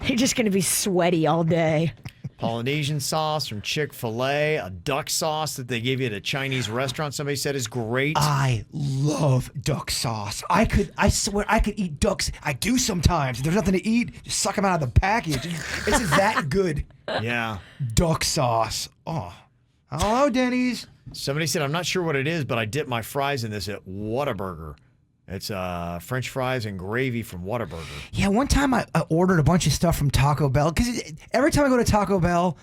You're just going to be sweaty all day. Polynesian sauce from Chick-fil-A, a duck sauce that they give you at a Chinese restaurant. Somebody said is great. I love duck sauce. I swear I could eat ducks. I do sometimes. If there's nothing to eat, just suck them out of the package. It's that good. Yeah. Duck sauce. Oh. Hello, Denny's. Somebody said, I'm not sure what it is, but I dip my fries in this at Whataburger. It's French fries and gravy from Whataburger. Yeah, one time I ordered a bunch of stuff from Taco Bell because every time I go to Taco Bell,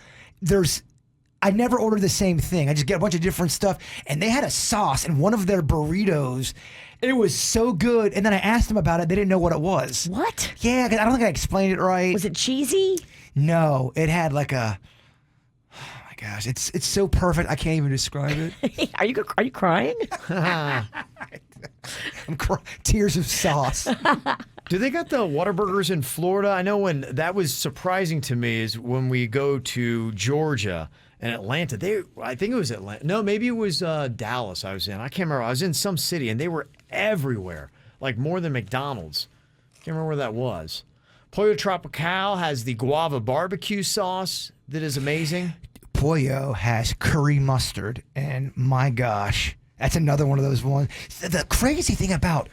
I never order the same thing. I just get a bunch of different stuff, and they had a sauce in one of their burritos. It was so good, and then I asked them about it. They didn't know what it was. What? Yeah, 'cause I don't think I explained it right. Was it cheesy? No, it had like a. Oh my gosh, it's so perfect. I can't even describe it. Are you crying? Tears of sauce. Do they got the Whataburgers in Florida? I know when that was surprising to me is when we go to Georgia and Atlanta. I think it was Atlanta. No, maybe it was Dallas I was in. I can't remember. I was in some city and they were everywhere, like more than McDonald's. Can't remember where that was. Pollo Tropical has the guava barbecue sauce that is amazing. Pollo has curry mustard, and my gosh, that's another one of those ones. The crazy thing about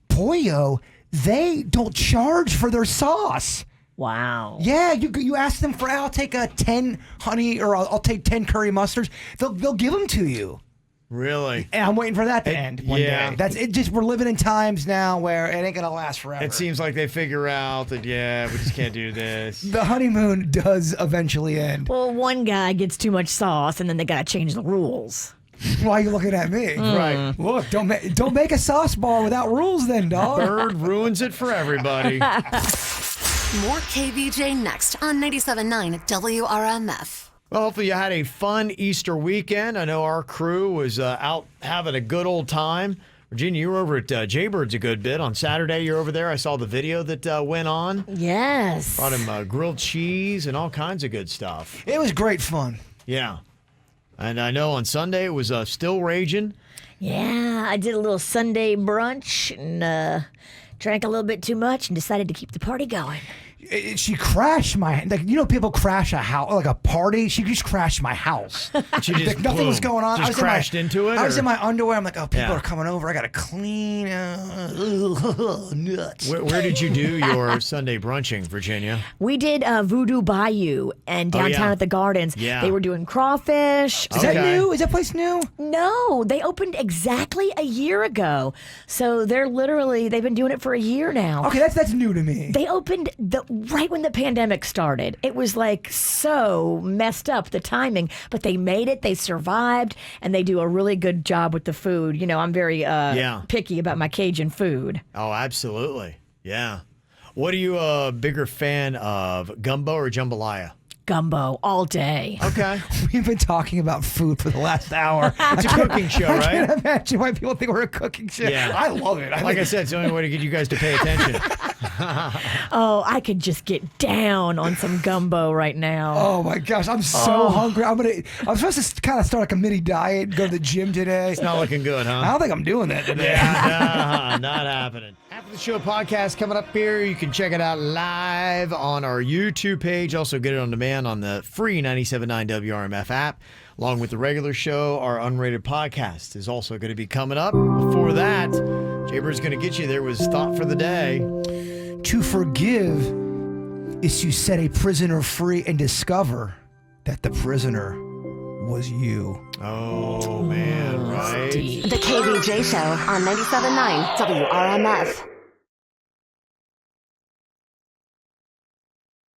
Pollo, they don't charge for their sauce. Wow. Yeah, you ask them for, I'll take a 10 honey, or I'll take 10 curry mustards. They'll give them to you. Really? And I'm waiting for that to end one day. That's it. Just we're living in times now where it ain't gonna last forever. It seems like they figure out that we just can't do this. The honeymoon does eventually end. Well, one guy gets too much sauce, and then they gotta change the rules. Why are you looking at me? Right. Look, don't make a sauce bar without rules, then, dog. Bird ruins it for everybody. More KVJ next on 97.9 WRMF. Well, hopefully you had a fun Easter weekend. I know our crew was out having a good old time. Virginia, you were over at Jbird's a good bit. On Saturday, you're over there. I saw the video that went on. Yes. Brought him grilled cheese and all kinds of good stuff. It was great fun. Yeah. And I know on Sunday it was still raging. Yeah, I did a little Sunday brunch and drank a little bit too much and decided to keep the party going. She crashed people crash a house, like a party. She just crashed my house. She just nothing was going on. Just crashed into it. I was in my underwear. I'm like, oh, people are coming over. I got to clean. Nuts. Where did you do your Sunday brunching, Virginia? We did Voodoo Bayou and downtown at the Gardens. Yeah. They were doing crawfish. Is that new? Is that place new? No, they opened exactly a year ago. So they've been doing it for a year now. Okay, that's new to me. They opened right when the pandemic started. It was like so messed up, the timing, but they made it, they survived, and they do a really good job with the food. You know, I'm very picky about my Cajun food. Oh, absolutely. Yeah. What are you a bigger fan of, gumbo or jambalaya? Gumbo all day. Okay. We've been talking about food for the last hour. It's a cooking show, right? I can't imagine why people think we're a cooking show. Yeah. I love it. Like I said, it's the only way to get you guys to pay attention. Oh, I could just get down on some gumbo right now. Oh my gosh, I'm so hungry. I'm supposed to kind of start like a mini diet, go to the gym today. It's not looking good, huh? I don't think I'm doing that today. Yeah, not happening. After the show podcast coming up here, you can check it out live on our YouTube page. Also get it on demand on the free 97.9 WRMF app. Along with the regular show, our unrated podcast is also going to be coming up. Before that, Jbird's going to get you there with his thought for the day. To forgive is to set a prisoner free and discover that the prisoner was you. Oh, man, right? The KVJ Show on 97.9 WRMF.